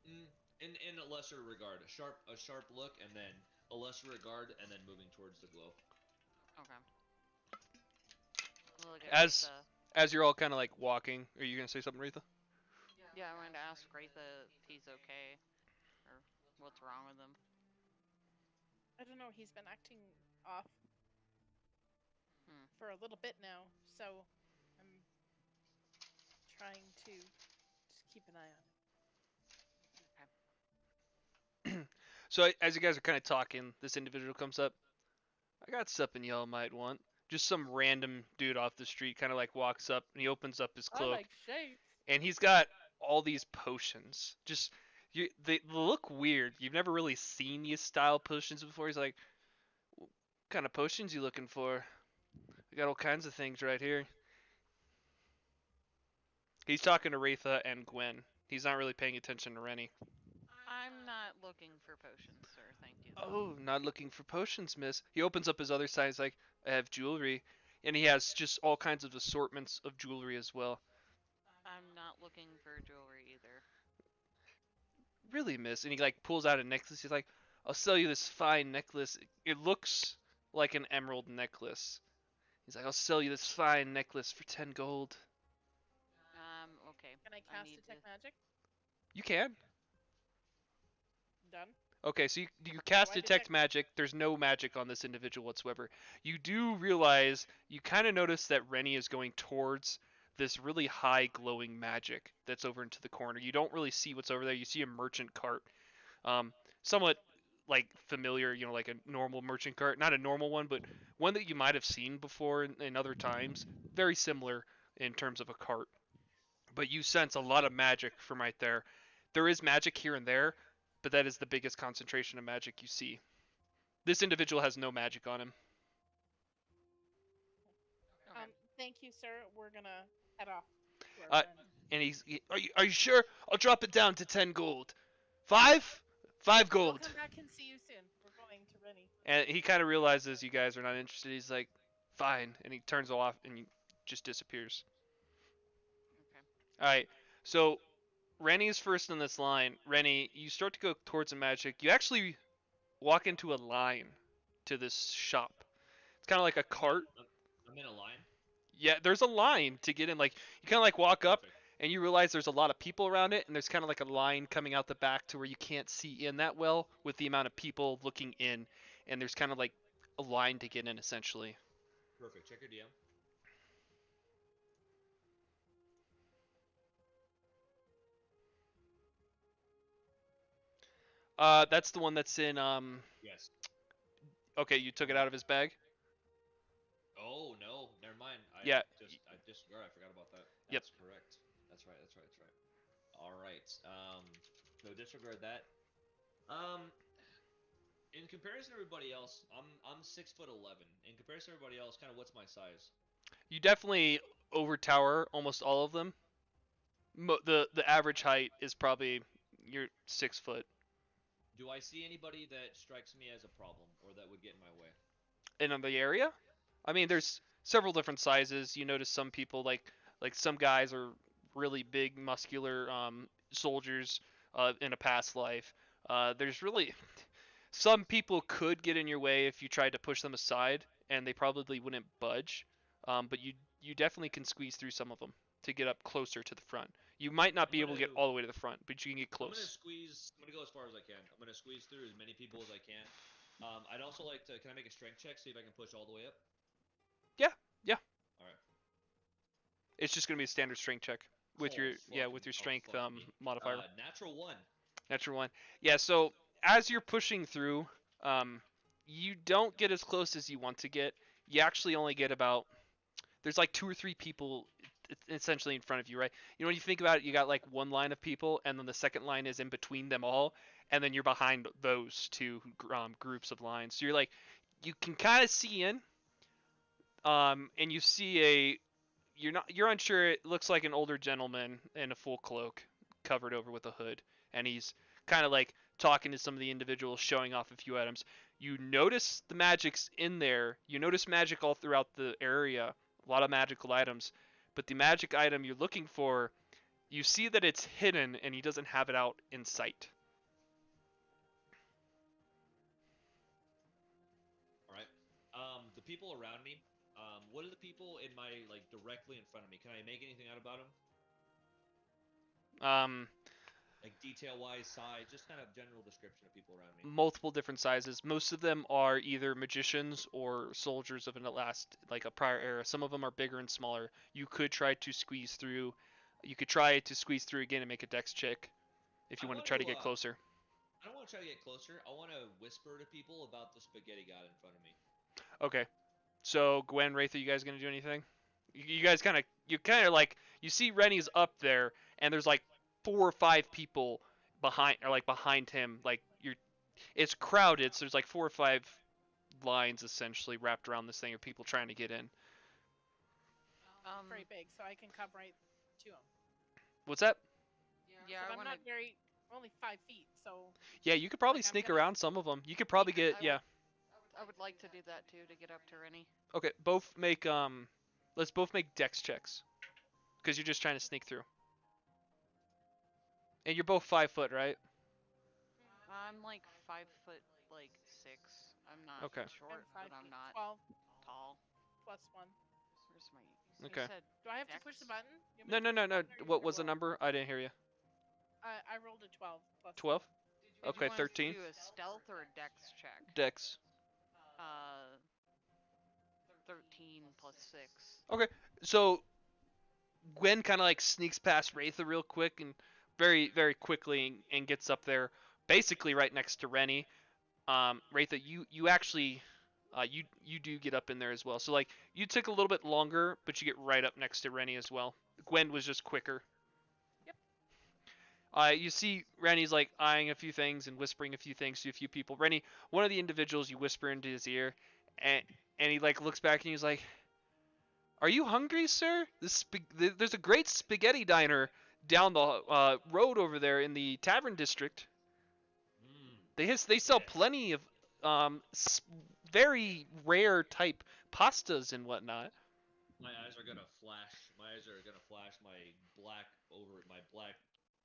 In a lesser regard, a sharp look, and then a lesser regard, and then moving towards the glow. Okay. Look at As Wraitha. as you're all kind of like walking, are you gonna say something, Wraitha? Yeah, I wanted to ask Wraitha if he's okay, or what's wrong with him. I don't know. He's been acting off for a little bit now, so I'm trying to just keep an eye on him. So as you guys are kind of talking, this individual comes up. I got something y'all might want. Just some random dude off the street kind of like walks up and he opens up his I cloak like shapes. and he's got all these potions. Just they look weird. You've never really seen these style potions before. He's like, what kind of potions you looking for? I got all kinds of things right here. He's talking to Ratha and Gwen. He's not really paying attention to Rennie. I'm not looking for potions, sir. Thank you. Oh, not looking for potions, miss. He opens up his other side. He's like, I have jewelry. And he has just all kinds of assortments of jewelry as well. I'm not looking for jewelry either. Really, miss? And he like pulls out a necklace. He's like, I'll sell you this fine necklace. It looks like an emerald necklace. He's like, I'll sell you this fine necklace for 10 gold. Okay. Can I cast need detect to- magic? You can. Done. Okay, so you cast Do I detect detect- magic. There's no magic on this individual whatsoever. You do realize, you kind of notice that Rennie is going towards this really high glowing magic that's over into the corner. You don't really see what's over there. You see a merchant cart. Somewhat like familiar, you know, like a normal merchant cart. Not a normal one, but one that you might have seen before in other times. Very similar in terms of a cart. But you sense a lot of magic from right there. There is magic here and there, but that is the biggest concentration of magic you see. This individual has no magic on him. Okay. Thank you, sir. We're gonna head off. To Uh, our friend. And are you sure? I'll drop it down to 10 gold. 5? 5 We'll gold. come back and see you soon. We're going to Rennie. And he kind of realizes you guys are not interested. He's like, fine. And he turns off and he just disappears. Okay. Alright, so Rennie is first in this line. Rennie, you start to go towards the magic. You actually walk into a line to this shop. It's kind of like a cart. I'm in a line. Yeah, there's a line to get in. Like, you kind of like walk up Perfect. and you realize there's a lot of people around it, and there's kind of like a line coming out the back to where you can't see in that well with the amount of people looking in, and there's kind of like a line to get in essentially. Perfect. Check your DM. That's the one that's in Yes. okay, you took it out of his bag? Oh no, never mind. I disregard. I forgot about that. Yep. That's correct. That's right. All right. So disregard that. In comparison to everybody else, I'm 6'11". In comparison to everybody else, kind of what's my size? You definitely overtower almost all of them. The average height is probably you're 6 foot. Do I see anybody that strikes me as a problem or that would get in my way? In the area? I mean, there's several different sizes. You notice some people like some guys are really big, muscular soldiers in a past life. There's really some people could get in your way if you tried to push them aside, and they probably wouldn't budge. But you definitely can squeeze through some of them to get up closer to the front. You might not be able to get all the way to the front, but you can get I'm gonna close. squeeze. I'm gonna go as far as I can. I'm gonna squeeze through as many people as I can. I'd also like to. Can I make a strength check? See if I can push all the way up. Yeah. All right. It's just gonna be a standard strength check with Oh, with your fucking- strength fuck me. modifier. Natural 1. Natural one. Yeah, so as you're pushing through, you don't get as close as you want to get. You actually only get about there's like 2 or 3 people essentially in front of you, right? You know, when you think about it, you got like one line of people, and then the second line is in between them all, and then you're behind those 2 groups of lines. So you're like, you can kind of see in, and you see you're unsure. It looks like an older gentleman in a full cloak, covered over with a hood, and he's kind of like talking to some of the individuals, showing off a few items. You notice the magic's in there. You notice magic all throughout the area, a lot of magical items, but the magic item you're looking for, you see that it's hidden, and he doesn't have it out in sight. All right. The people around me. What are the people in my like directly in front of me? Can I make anything out about them? Like detail-wise, size, just kind of general description of people around me. Multiple different sizes. Most of them are either magicians or soldiers of a prior era. Some of them are bigger and smaller. You could try to squeeze through. You could try to squeeze through again and make a dex check if you I want to want try to to, get closer. I don't want to try to get closer. I want to whisper to people about the spaghetti god in front of me. Okay. So Gwen, Wraith, are you guys gonna do anything? You guys kind of like you see Rennie's up there, and there's like 4 or 5 people behind him. Like it's crowded, so there's like 4 or 5 lines essentially wrapped around this thing of people trying to get in. Very big, so I can come right to him. What's that? Yeah, So I I'm want to. not very. We're only 5 feet, so. Yeah, you could probably Like, I'm sneak gonna- around some of them. You could probably get I would like to do that too to get up to Rennie. Okay, both make let's both make dex checks. Cuz you're just trying to sneak through. And you're both 5 foot, right? I'm like 5 foot, like 6. I'm not Okay. short, I'm 5 but I'm feet. not 12 tall. plus 1. Where's my? So Okay. You said Do I have to push the Dex? button? You want me No, to no, push no, the no. button, or you What want me was to the roll? number? I didn't hear you. I rolled a 12 plus. 12? Did Okay, you want us 13. to do a stealth or a dex check? Dex. 13 plus 6. Okay. So Gwen kind of like sneaks past Wraitha real quick and very very quickly and gets up there basically right next to Rennie. Wraitha, you actually you do get up in there as well. So like you took a little bit longer, but you get right up next to Rennie as well. Gwen was just quicker. Yep. You see Rennie's like eyeing a few things and whispering a few things to a few people. Rennie, one of the individuals, you whisper into his ear, and he like looks back and he's like, "Are you hungry, sir? There's a great spaghetti diner down the road over there in the Tavern District. They sell Yes. plenty of very rare type pastas and whatnot." My eyes are gonna flash. My eyes are gonna flash. My black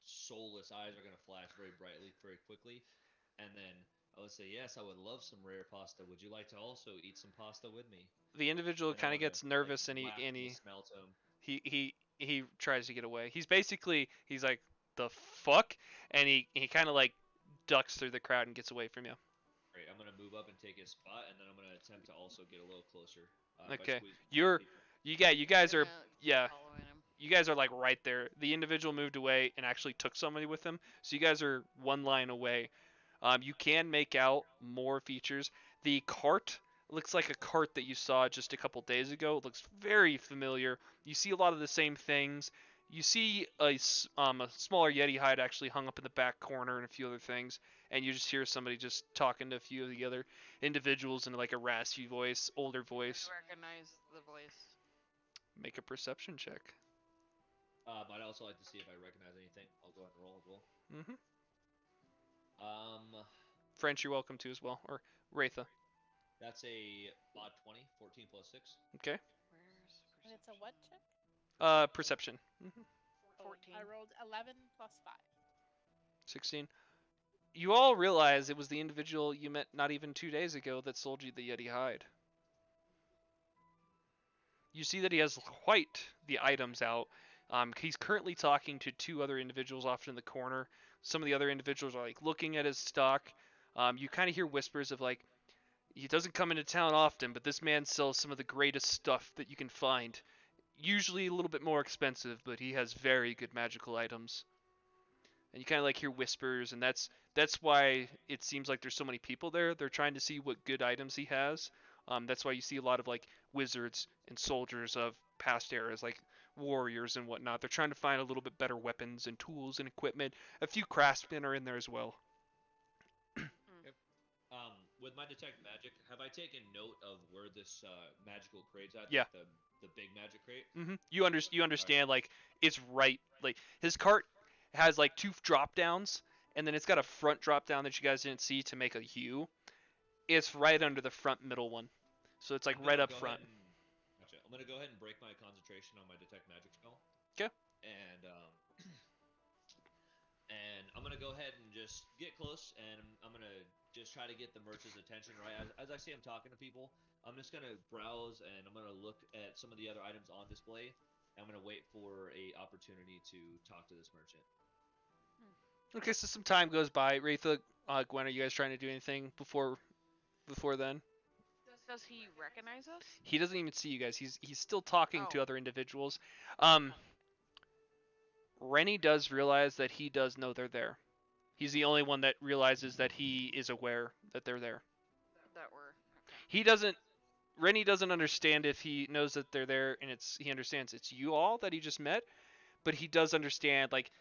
soulless eyes are gonna flash very brightly, very quickly, and then I would say, "Yes, I would love some rare pasta. Would you like to also eat some pasta with me?" The individual And I kind of wanna, gets nervous and laugh in the smell to him. he tries to get away. He's like, "The fuck?" And he kind of like ducks through the crowd and gets away from you. Great. I'm gonna move up and take his spot, and then I'm gonna attempt to also get a little closer. By Okay. squeezing past You're people. you guys We're are gonna keep yeah. following him. You guys are like right there. The individual moved away and actually took somebody with him, so you guys are one line away. You can make out more features. The cart looks like a cart that you saw just a couple days ago. It looks very familiar. You see a lot of the same things. You see a smaller Yeti hide actually hung up in the back corner and a few other things. And you just hear somebody just talking to a few of the other individuals in like a raspy voice, older voice. I recognize the voice. Make a perception check. I'd also like to see if I recognize anything. I'll go ahead and roll as well. Mm-hmm. French. French, you're welcome to as well. Or Wraitha. That's a mod 20, 14 plus 6. Okay. Where's And it's a what check? Perception. Mm-hmm. 14. I rolled 11 plus 5. 16. You all realize it was the individual you met not even 2 days ago that sold you the Yeti hide. You see that he has quite the items out. He's currently talking to 2 other individuals off in the corner. Some of the other individuals are like looking at his stock. You kind of hear whispers of like, he doesn't come into town often, but this man sells some of the greatest stuff that you can find. Usually a little bit more expensive, but he has very good magical items. And you kind of like hear whispers, and that's why it seems like there's so many people there. They're trying to see what good items he has. That's why you see a lot of like wizards and soldiers of past eras, like warriors and whatnot. They're trying to find a little bit better weapons and tools and equipment. A few craftsmen are in there as well. With my detect magic, have I taken note of where this magical crate's at? Yeah. Like the big magic crate. Mm-hmm. You understand like it's right, like his cart has like 2 drop downs, and then it's got a front drop down that you guys didn't see to make a U. It's right under the front middle one, so it's like I'm right gonna up go front. ahead and- Gotcha. I'm gonna go ahead and break my concentration on my detect magic spell. 'Kay. And and I'm gonna go ahead and just get close, and I'm gonna just try to get the merchant's attention. Right as I see him talking to people, I'm just gonna browse and I'm gonna look at some of the other items on display. And I'm gonna wait for a opportunity to talk to this merchant. Okay, so some time goes by. Wraitha, Gwen, are you guys trying to do anything before then? Does he recognize us? He doesn't even see you guys. He's still talking to Oh. other individuals. Rennie does realize that he does know they're there. He's the only one that realizes that he is aware that they're there. That were. He doesn't. Rennie doesn't understand if he knows that they're there, and he understands it's you all that he just met, but he does understand. Like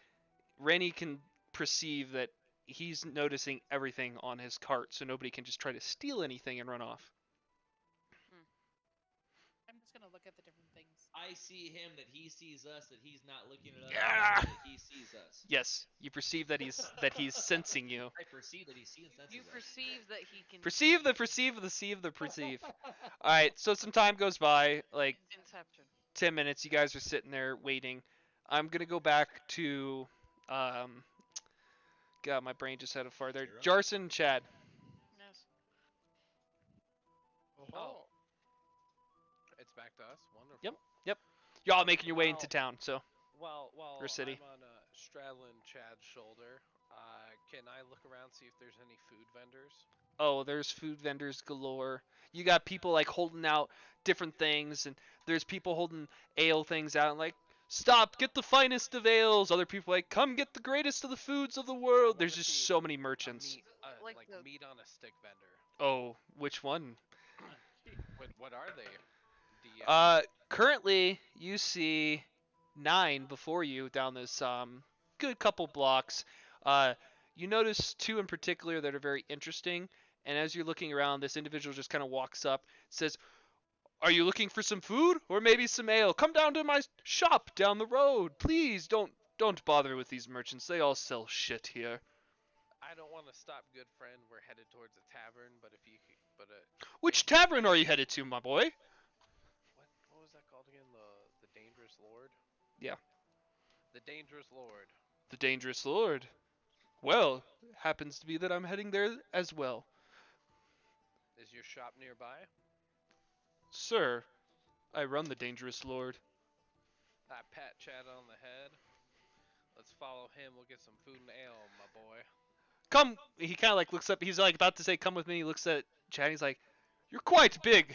Rennie can perceive that he's noticing everything on his cart, so nobody can just try to steal anything and run off. I'm just gonna look at the different things. I see him, that he sees us, that he's not looking at us, Yeah. that he sees us. Yes, you perceive that he's sensing you. I perceive that he sees and senses You us. perceive that he can. Perceive. All right, so some time goes by, like Inception. 10 minutes. You guys are sitting there waiting. I'm gonna go back to, God, my brain just had a fart there. Zero? Jarson and Chad. Yes. Oh. It's back to us. Wonderful. Yep. Y'all making your way into Wow. town, so While Or city. I'm on straddling Chad's shoulder, can I look around, see if there's any food vendors? oh, there's food vendors galore. You got people like holding out different things, and there's people holding ale things out, and like, stop, get the finest of ales. Other people like, come get the greatest of the foods of the world. There's wanna just see so many merchants. Meat, Like like the- meat on a stick vendor. Oh, which one? What are they? DM? Currently you see 9 before you down this good couple blocks. You notice 2 in particular that are very interesting. And as you're looking around, this individual just kind of walks up, says, "Are you looking for some food or maybe some ale? Come down to my shop down the road, please. Don't bother with these merchants. They all sell shit here." I don't want to stop, good friend. We're headed towards a tavern, but if you, Which tavern are you headed to, my boy? what was that called again? The Dangerous Lord. Yeah. The Dangerous Lord. The Dangerous Lord. Well, happens to be that I'm heading there as well. Is your shop nearby? Sir, I run the Dangerous Lord. I pat Chad on the head. Let's follow him. We'll get some food and ale, my boy. Come, he kind of like looks up, he's like about to say come with me, he looks at Chad, he's like, "You're quite big.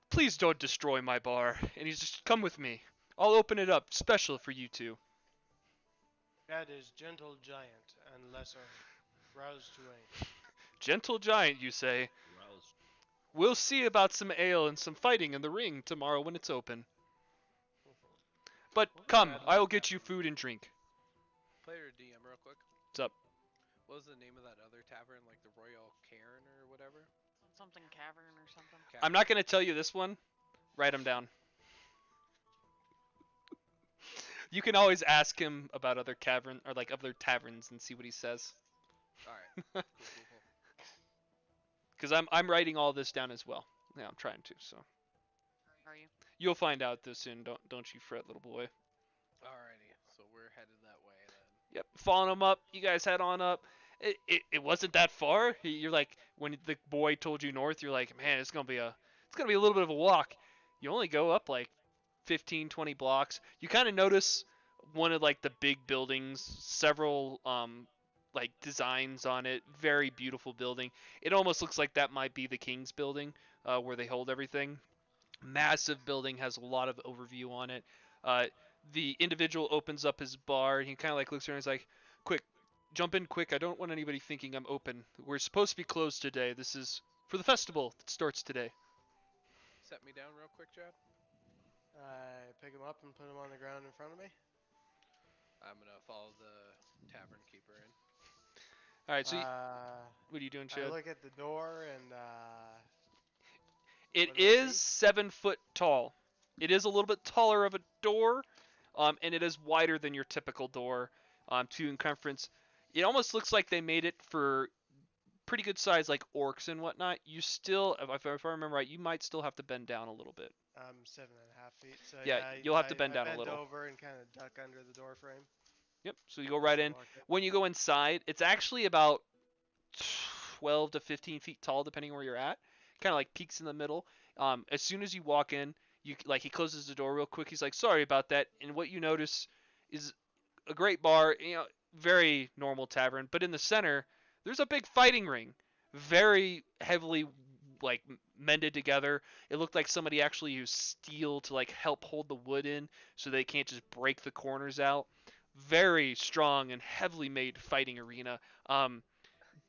Please don't destroy my bar." And he's just, "Come with me. I'll open it up, special for you two." That is gentle giant and lesser, roused to aim. Gentle giant, you say? Roused. We'll see about some ale and some fighting in the ring tomorrow when it's open. But come, I'll get you food and drink. Player DM, real quick. What's up? What was the name of that other tavern, like the Royal Cairn or whatever? Something cavern or something. I'm not going to tell you this one. Write them down. You can always ask him about other cavern or like other taverns and see what he says. All right. Cool. Because I'm writing all this down as well. Yeah, I'm trying to. So Are you? you'll find out this soon. Don't you fret, little boy. Alrighty. So we're headed that way then. Yep. Following him up. You guys head on up. It wasn't that far. You're like, when the boy told you north, you're like, man, it's gonna be a little bit of a walk. You only go up like 15, 20 blocks. You kind of notice one of like the big buildings, several like designs on it. Very beautiful building. It almost looks like that might be the King's building, where they hold everything. Massive building, has a lot of overview on it. The individual opens up his bar and he kind of like looks around and he's like, "Quick, jump in quick. I don't want anybody thinking I'm open. We're supposed to be closed today. This is for the festival that starts today." Set me down real quick, Chad. I pick him up and put him on the ground in front of me. I'm gonna follow the tavern keeper in. All right, so Uh, what are you doing, I Chad? look at the door and It what do I is see? 7 foot tall. It is a little bit taller of a door, and it is wider than your typical door, to circumference. It almost looks like they made it for pretty good size, like orcs and whatnot. You still, if I remember right, you might still have to bend down a little bit. I'm 7.5 feet. So Yeah, yeah, you'll have to bend down a bend little. over and kind of duck under the door frame. Yep. So you go right in. Walk it. When you go inside, it's actually about 12 to 15 feet tall, depending where you're at. Kind of like peaks in the middle. As soon as you walk in, he closes the door real quick. He's like, "Sorry about that." And what you notice is a great bar, very normal tavern, but in the center, there's a big fighting ring, very heavily like mended together. It looked like somebody actually used steel to like help hold the wood in, so they can't just break the corners out. very strong and heavily made fighting arena.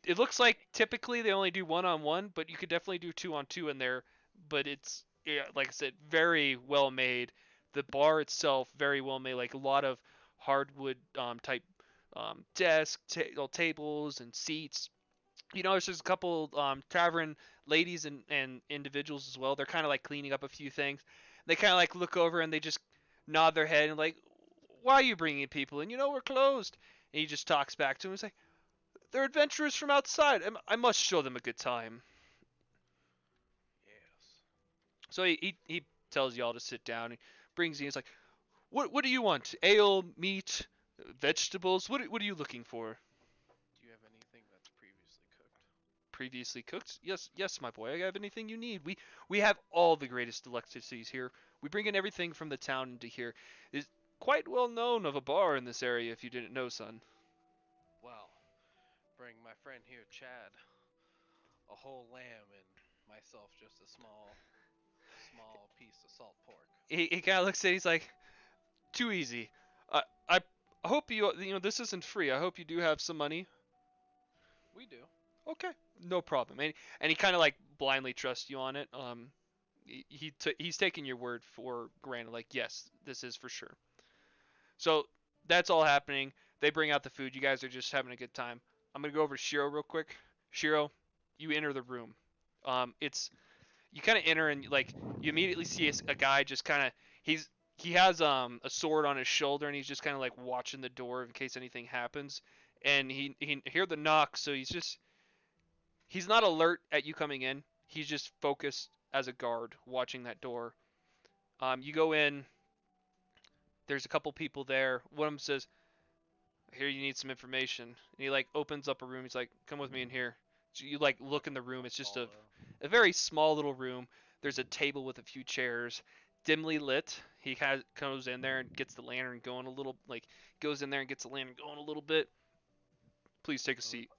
It looks like typically they only do 1-on-1, but you could definitely do 2-on-2 in there. But it's, yeah, like I said, very well made. The bar itself very well made, like a lot of hardwood type tables and seats. You notice there's a couple tavern ladies and individuals as well. They're kind of like cleaning up a few things. They kind of like look over and they just nod their head and like, why are you bringing people in? We're closed. And he just talks back to him. He's like, they're adventurers from outside. I must show them a good time. Yes. So he tells y'all to sit down. He brings you. He's like, what do you want? Ale, meat, vegetables? What are you looking for? Do you have anything that's previously cooked? Previously cooked? Yes, my boy. I have anything you need. We have all the greatest delicacies here. We bring in everything from the town into here. It's quite well known of a bar in this area. If you didn't know, son. Well, bring my friend here, Chad, a whole lamb and myself just a small piece of salt pork. He kind of looks at it. He's like, too easy. I hope this isn't free. I hope you do have some money. We do. Okay, no problem. And he kind of like blindly trusts you on it. He's taking your word for granted. Like, yes, this is for sure. So that's all happening. They bring out the food. You guys are just having a good time. I'm gonna go over to Shiro real quick. Shiro, you enter the room. You kind of enter and like you immediately see a guy just kind of he has a sword on his shoulder and he's just kind of like watching the door in case anything happens. And he hear the knock, so he's not alert at you coming in. He's just focused as a guard watching that door. You go in. There's a couple people there. One of them says, "I hear you need some information." And he like opens up a room. He's like, "Come with me in here." So you like look in the room. It's just a very small little room. There's a table with a few chairs, dimly lit. He comes in there and gets the lantern going a little. Like goes in there and gets the lantern going a little bit. Please take a seat.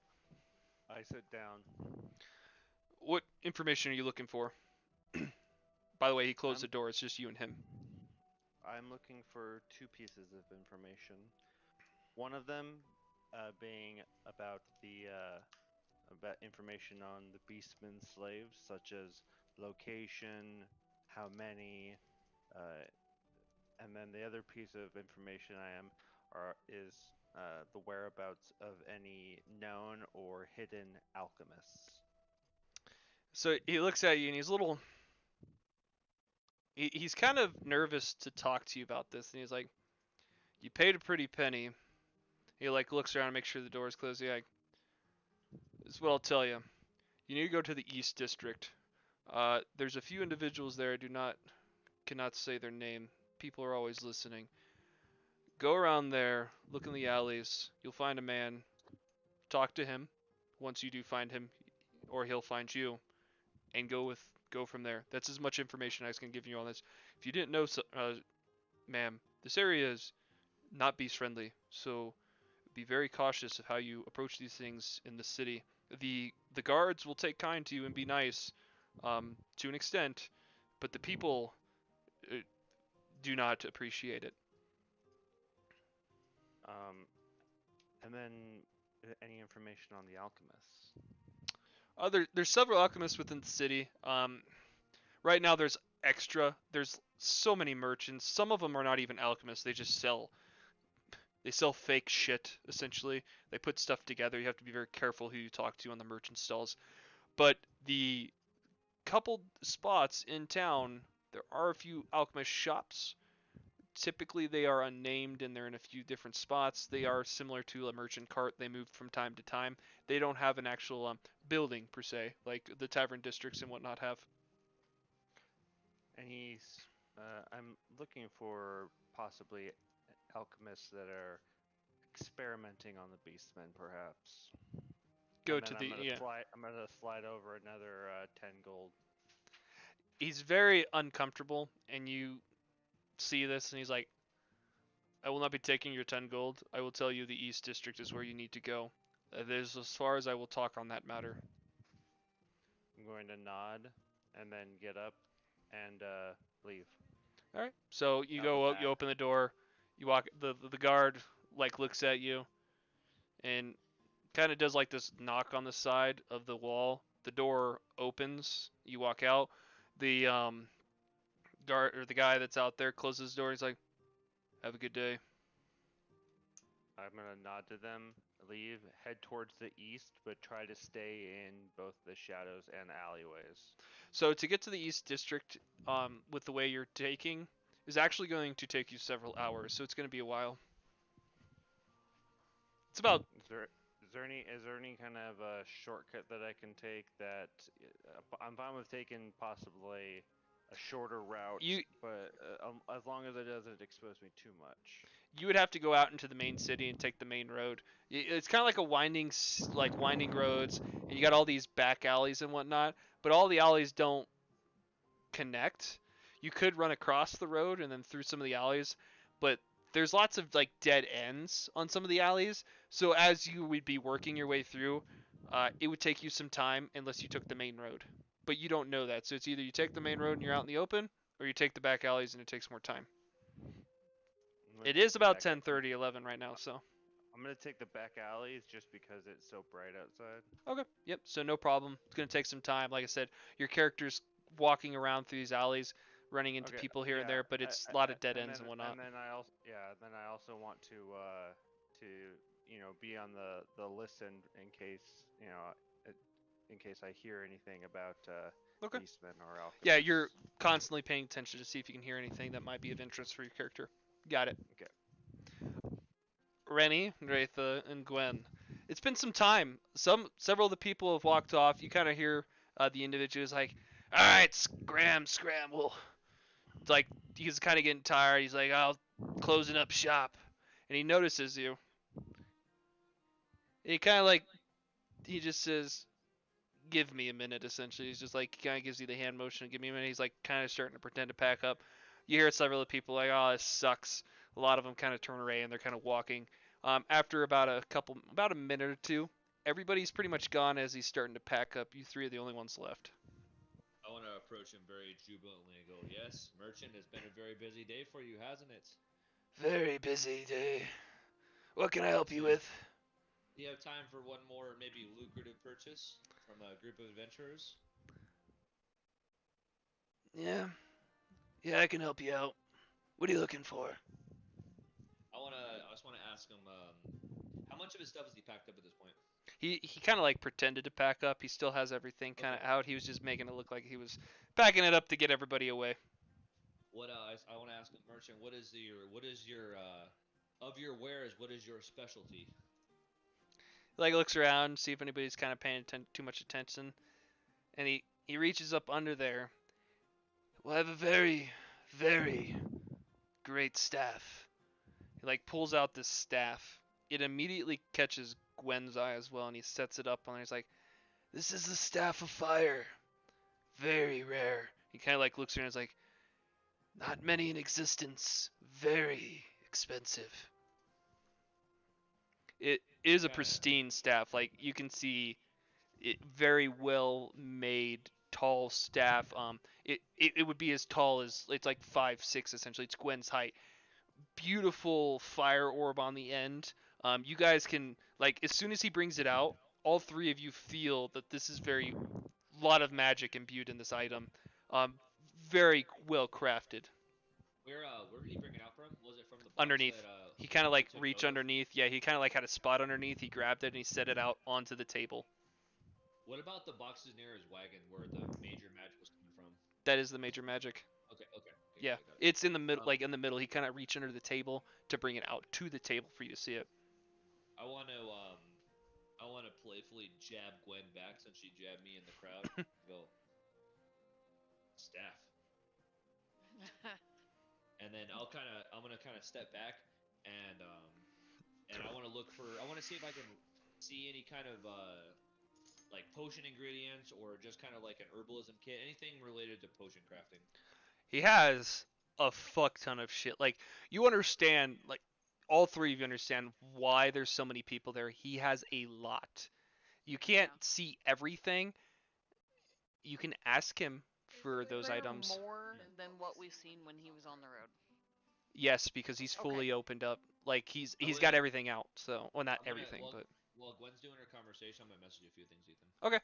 I sit down. What information are you looking for? By the way, he closed I'm- the door. It's just you and him. I'm looking for two pieces of information. One of them being about about information on the Beastman slaves, such as location, how many, uh, and then the other piece of information is the whereabouts of any known or hidden alchemists. So he looks at you and he's a little. He's kind of nervous to talk to you about this, and he's like, "You paid a pretty penny." He like looks around and makes sure the door's closed. He's like, "This is what I'll tell you. You need to go to the East District. There's a few individuals there. Cannot say their name. People are always listening. Go around there, look in the alleys. You'll find a man. Talk to him. Once you do find him, or he'll find you, and go from there. That's as much information I can give you on this. If you didn't know, ma'am, this area is not beast friendly, so be very cautious of how you approach these things in the city. The guards will take kind to you and be nice, to an extent, but the people do not appreciate it." And then any information on the alchemists. There's several alchemists within the city. Right now there's extra. There's so many merchants. Some of them are not even alchemists. They just sell. They sell fake shit, essentially. They put stuff together. You have to be very careful who you talk to on the merchant stalls. But the couple spots in town, there are a few alchemist shops. Typically, they are unnamed and they're in a few different spots. They are similar to a merchant cart. They move from time to time. They don't have an actual building, per se, like the tavern districts and whatnot have. And I'm looking for possibly alchemists that are experimenting on the Beastmen, perhaps. Go And to then the, I'm gonna slide over another 10 gold. He's very uncomfortable, and you see this, and he's like, "I will not be taking your 10 gold. I will tell you the East District is where you need to go. That is as far as I will talk on that matter." I'm going to nod and then get up and leave. All right. So you Out go the up, you back. open the door, you walk. The guard like looks at you and kind of does like this knock on the side of the wall. The door opens. You walk out. The guard or the guy that's out there closes the door. He's like, "Have a good day." I'm gonna nod to them, leave, head towards the east, but try to stay in both the shadows and alleyways. So to get to the East District, with the way you're taking, is actually going to take you several hours. So it's going to be a while. It's about Is there any kind of shortcut that I can take that I'm fine with taking possibly a shorter route, You- but as long as it doesn't expose me too much. you would have to go out into the main city and take the main road. It's kind of like a winding roads, and you got all these back alleys and whatnot. But all the alleys don't connect. You could run across the road and then through some of the alleys, but there's lots of like dead ends on some of the alleys. So as you would be working your way through, it would take you some time unless you took the main road. But you don't know that, so it's either you take the main road and you're out in the open, or you take the back alleys and it takes more time. I'm gonna It take is the about back- 10:30, 11 right now, so. I'm gonna take the back alleys just because it's so bright outside. Okay. Yep. So no problem. It's gonna take some time. Like I said, your character's walking around through these alleys, running into Okay, people here and yeah, there, but it's a lot of dead ends and whatnot. And then I also want to be on the listen in case in case I hear anything about Okay. beastmen or alchemists. Yeah, you're constantly paying attention to see if you can hear anything that might be of interest for your character. Got it. Okay. Rennie, Wraitha, and Gwen. It's been some time. Several of the people have walked off. You kind of hear the individuals like, "All right, scramble." It's like he's kind of getting tired. He's like, "I'll closing up shop," and he notices you. And he kind of like he just says, "Give me a minute." Essentially, he's just like kind of gives you the hand motion. Give me a minute. He's like kind of starting to pretend to pack up. You hear several of the people like, "Oh, this sucks." A lot of them kind of turn away and they're kind of walking. After about a minute or two, everybody's pretty much gone as he's starting to pack up. You three are the only ones left. I want to approach him very jubilantly and go, "Yes, merchant, it's been a very busy day for you, hasn't it? Very busy day. What can I help you with? Do you have time for one more maybe lucrative purchase from a group of adventurers?" Yeah. Yeah, I can help you out. What are you looking for? I just want to ask him, how much of his stuff has he packed up at this point? He kind of like pretended to pack up. He still has everything kind of Okay. out. He was just making it look like he was packing it up to get everybody away. What I want to ask him, merchant, what is your of your wares? What is your specialty? Like looks around, see if anybody's kind of paying too much attention, and he reaches up under there. Well, I have a very, very great staff. He like pulls out this staff. It immediately catches Gwen's eye as well, and he sets it up on there. He's like, "This is the staff of fire. Very rare." He kind of like looks around and is like, "Not many in existence. Very expensive." It is a Kinda- pristine staff. Like you can see, it very well made, tall staff. It would be as tall as it's like 5'6" essentially. It's Gwen's height. Beautiful fire orb on the end. You guys can like as soon as he brings it out, all three of you feel that this is very lot of magic imbued in this item. Very well crafted. Where did he bring it out from? Was it from the box Underneath. that, He kind of like took reached note of? underneath. Yeah, he kind of like had a spot underneath. He grabbed it and he set it out onto the table. What about the boxes near his wagon where the major magic was coming from? That is the major magic. Okay. Yeah, got it. it's in the middle, Um, like in the middle. He kind of reached under the table to bring it out to the table for you to see it. I want to playfully jab Gwen back since she jabbed me in the crowd. Go. Staff. And then I'm gonna kind of step back and I want to I want to see if I can see any kind of like potion ingredients or just kind of like an herbalism kit, anything related to potion crafting. He has a fuck ton of shit. Like you understand, like all three of you understand why there's so many people there. He has a lot. You can't Yeah. see everything. You can ask him for Is those there items. more than what we've seen when he was on the road? Yes, because he's Okay. fully opened up. Like he's will- got everything out. So, well, not I'm gonna- everything, well, but While Gwen's doing her conversation, I'm gonna message you a few things, Ethan. okay.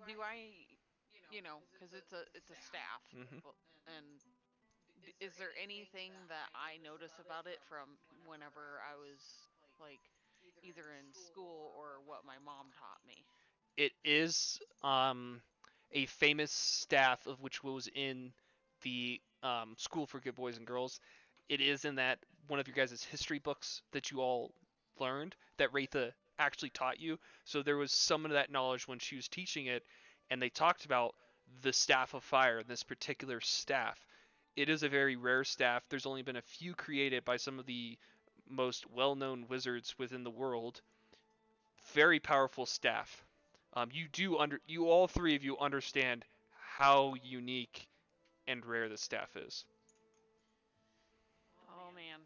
Do I, because it's a staff, Mhm. and is there anything that I notice about it from whenever I was like either in school or what my mom taught me? It is a famous staff of which was in the School for Good Boys and Girls. It is in that one of your guys' history books that you all learned that Ratha actually taught you. So there was some of that knowledge when she was teaching it, and they talked about the staff of fire, this particular staff. It is a very rare staff. There's only been a few created by some of the most well-known wizards within the world. Very powerful staff. You all three of you understand how unique and rare the staff is. Oh man.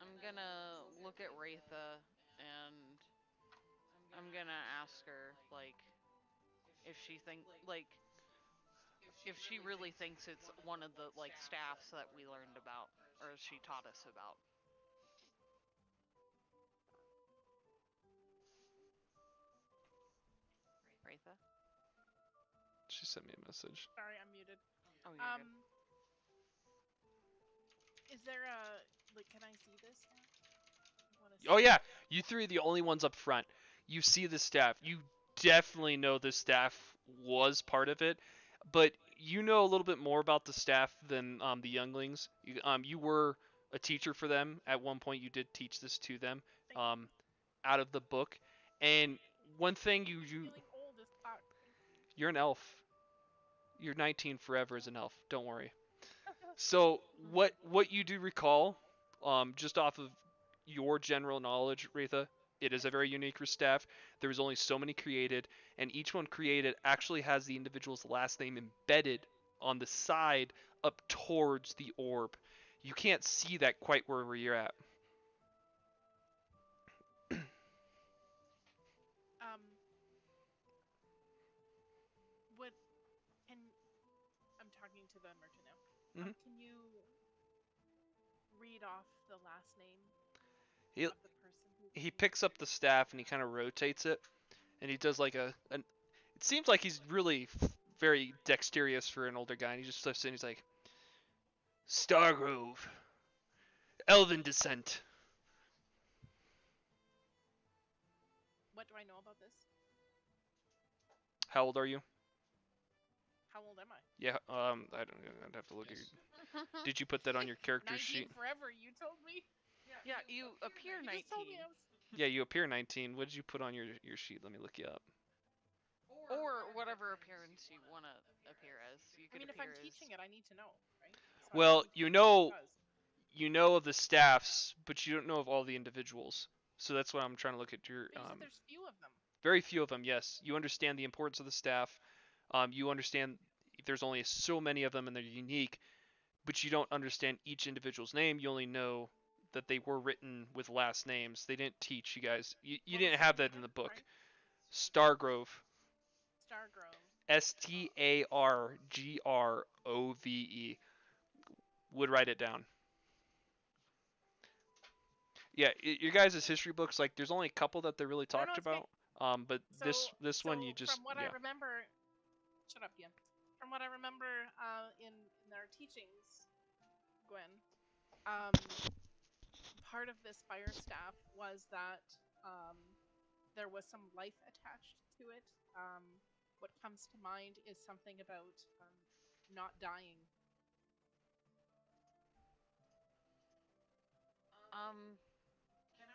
I'm gonna look at Ratha and I'm gonna ask her like if she if she really thinks it's one of the like staffs that we learned about or she taught us about. Ratha? She sent me a message. Sorry, I'm muted. Oh, you're good. Is there a like? Can I see this now? Oh yeah, you three are the only ones up front. You see the staff. You definitely know the staff was part of it, but you know a little bit more about the staff than the younglings. You were a teacher for them at one point. You did teach this to them out of the book. And one thing I'm feeling old as fuck. you're an elf. You're 19 forever as an elf. Don't worry. So what you do recall, just off of your general knowledge, Retha, it is a very unique staff. There was only so many created, and each one created actually has the individual's last name embedded on the side up towards the orb. You can't see that quite where you're at. What can I'm talking to the merchant now. Mhm. Can you read off the last name He of the person who he picks up the staff and he kind of rotates it, and he does like an. It seems like he's really very dexterous for an older guy, and he just lifts it and he's like, Stargrove, Elven descent. What do I know about this? How old are you? How old am I? Yeah, I don't know. I'd have to look at your. Did you put that on your character 19 sheet? forever, you told me. Yeah, you appear You 19. just told me I was... Yeah, you appear 19. What did you put on your sheet? Let me look you up. Or whatever appearance you want to appear as. You I could mean, if I'm appear as... teaching it, I need to know, right? So I Well, need to you know what know, it does. you know of the staffs, but you don't know of all the individuals. So that's why I'm trying to look at your. But you said there's few of them. Very few of them. Yes, you understand the importance of the staff. You understand there's only so many of them and they're unique, but you don't understand each individual's name. You only know that they were written with last names. They didn't teach you guys. You What didn't was have the that name in the again? book. Sorry? Stargrove. Stargrove. Stargrove. Would write it down. Yeah, your guys' history books, like, there's only a couple that they really No, no, talked it's okay. about. But So, this one you just from what I remember, shut up, Ian. From what I remember, in our teachings, Gwen, part of this fire staff was that there was some life attached to it. What comes to mind is something about not dying.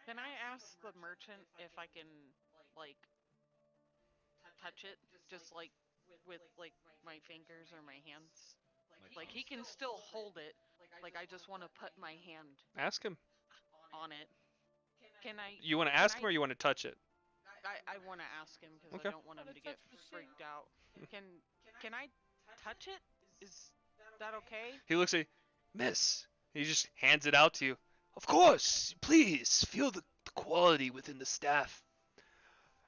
Can I ask the merchant if I can, like, touch it? Just, like, with, like, my fingers or my hands? Like, he can still hold it. Like, I just want to put my hand ask him. on it. Can I... You want to ask him or you want to touch it? I want to ask him because Okay. I don't want him to get freaked out. Can I touch it? Is that okay? He looks at you, Miss. He just hands it out to you. Of course, please feel the quality within the staff.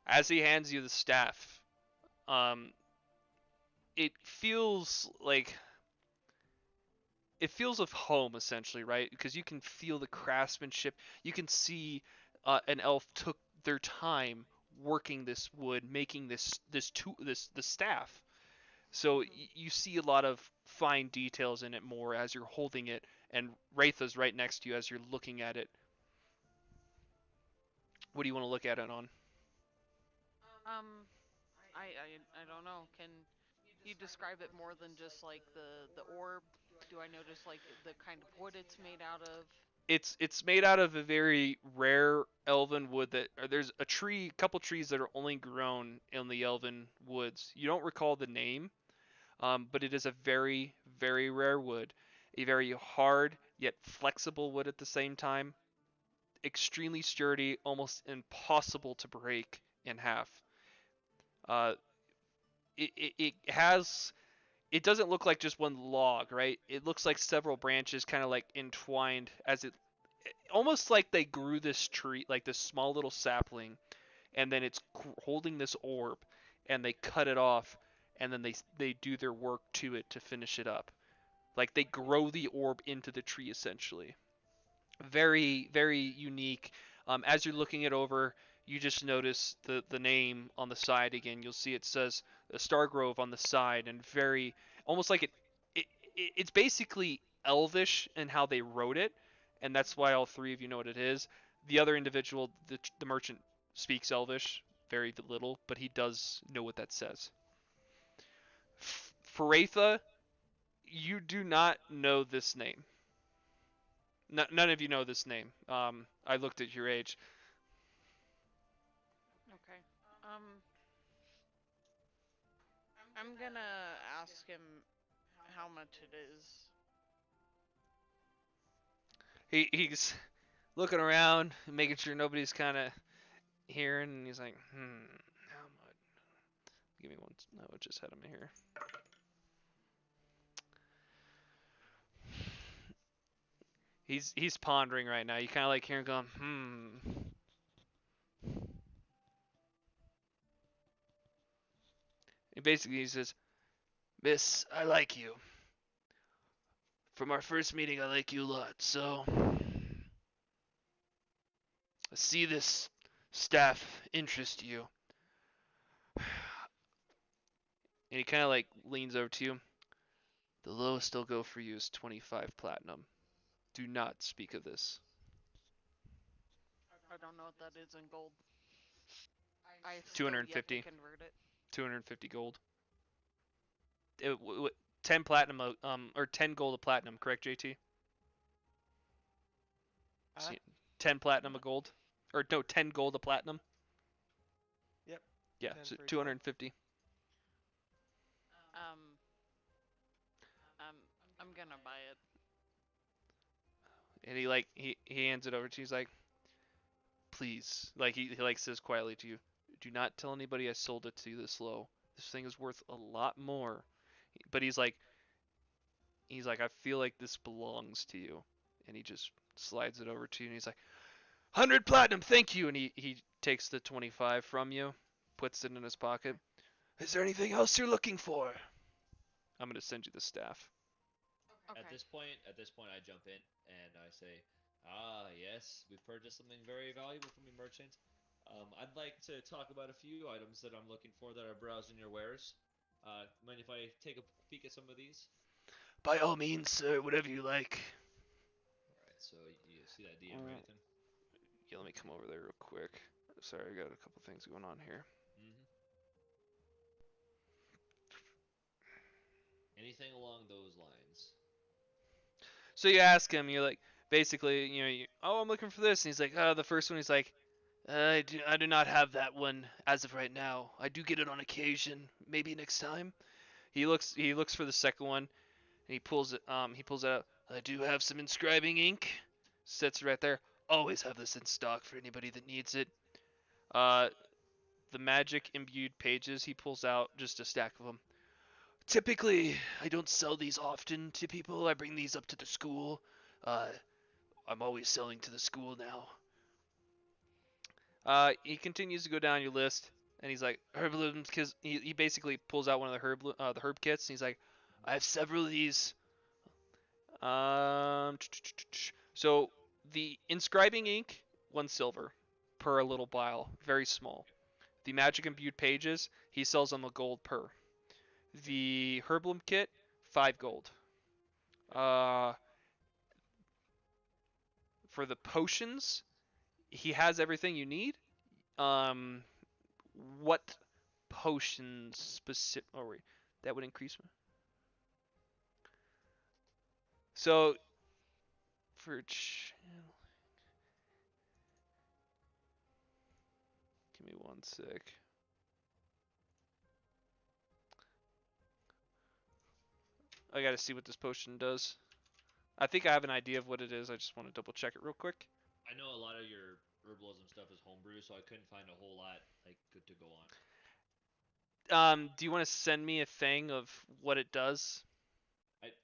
As he hands you the staff, it feels like it feels of home essentially, right? Because you can feel the craftsmanship. You can see an elf took their time working this wood, making this staff. So you see a lot of fine details in it more as you're holding it, and Wraitha's right next to you as you're looking at it. What do you want to look at it on? I don't know. Can you describe it more than just like the orb? Do I notice like the kind of wood it's made out of? It's made out of a very rare elven wood that or there's a couple trees that are only grown in the elven woods. You don't recall the name, but it is a very, very rare wood, a very hard yet flexible wood at the same time, extremely sturdy, almost impossible to break in half. Uh, it has it doesn't look like just one log, right? It looks like several branches kind of like entwined as it almost like they grew this tree, like this small little sapling, and then it's holding this orb, and they cut it off, and then they do their work to it to finish it up. Like they grow the orb into the tree essentially. Very very unique. As you're looking it over, you just notice the name on the side again. You'll see it says Stargrove on the side, and very almost like it it's basically Elvish in how they wrote it, and that's why all three of you know what it is. The other individual, the merchant, speaks Elvish very little, but he does know what that says. Faratha, you do not know this name. None of you know this name. I looked at your age. Okay. I'm gonna ask him how much it is. He's looking around, making sure nobody's kind of hearing, and he's like, how much? Give me one. No, I just had him here. He's pondering right now. You kind of like hear him going, And basically he says, Miss, I like you. From our first meeting, I like you a lot. So, I see this staff interest you. And he kind of like leans over to you. The lowest I'll go for you is 25 platinum. Do not speak of this. I don't know what that is in gold. I still 250. yet to convert it. 250 gold. 10 platinum, or 10 gold of platinum, correct, JT? Uh, 10 platinum of gold, or no, 10 gold of platinum. Yep. Yeah, 10 so for each 250. Um, I'm gonna buy it. And he hands it over to you. He's like, please, like he like says quietly to you, do not tell anybody I sold it to you this low. This thing is worth a lot more. But he's like, I feel like this belongs to you. And he just slides it over to you, and he's like, 100 platinum, thank you. And he takes the 25 from you, puts it in his pocket. Is there anything else you're looking for? I'm gonna send you the staff. Okay. At this point, I jump in and I say, "Ah, yes, we've purchased something very valuable from you, merchant. I'd like to talk about a few items that I'm looking for that are browsing your wares. Mind if I take a peek at some of these?" By all means, sir, whatever you like. All right. So you see that DM or anything? Yeah, let me come over there real quick. Sorry, I got a couple things going on here. Anything along those lines? So you ask him, you're like, basically, oh, I'm looking for this, and he's like, the first one, he's like, I do not have that one as of right now. I do get it on occasion, maybe next time. He looks for the second one, and he pulls it out. I do have some inscribing ink. Sits right there. Always have this in stock for anybody that needs it. The magic imbued pages, he pulls out just a stack of them. Typically, I don't sell these often to people. I bring these up to the school. I'm always selling to the school now. He continues to go down your list. And he's like, herbalism, because he basically pulls out one of the herb kits, and he's like, I have several of these. So the inscribing ink, 1 silver per little vial, very small. The magic imbued pages, he sells them a gold per. The Herblum kit, 5 gold. For the potions, he has everything you need. What potions specific? Oh wait, that would increase. So for give me 1 sec. I gotta see what this potion does. I think I have an idea of what it is. I just want to double check it real quick. I know a lot of your herbalism stuff is homebrew, so I couldn't find a whole lot like good to go on. Do you want to send me a thing of what it does?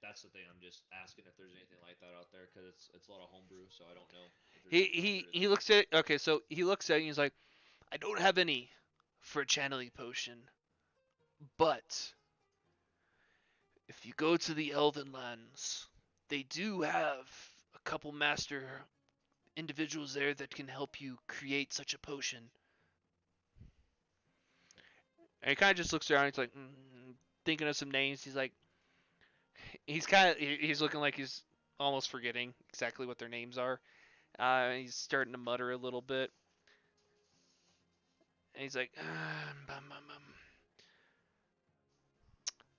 That's the thing. I'm just asking if there's anything like that out there because it's a lot of homebrew, so I don't know. If there's anything out there He looks at okay, so he looks at it and he's like, I don't have any for a channeling potion, but if you go to the Elven Lands, they do have a couple master individuals there that can help you create such a potion. And he kind of just looks around. He's like, thinking of some names. He's like, he's looking like he's almost forgetting exactly what their names are. He's starting to mutter a little bit. And he's like,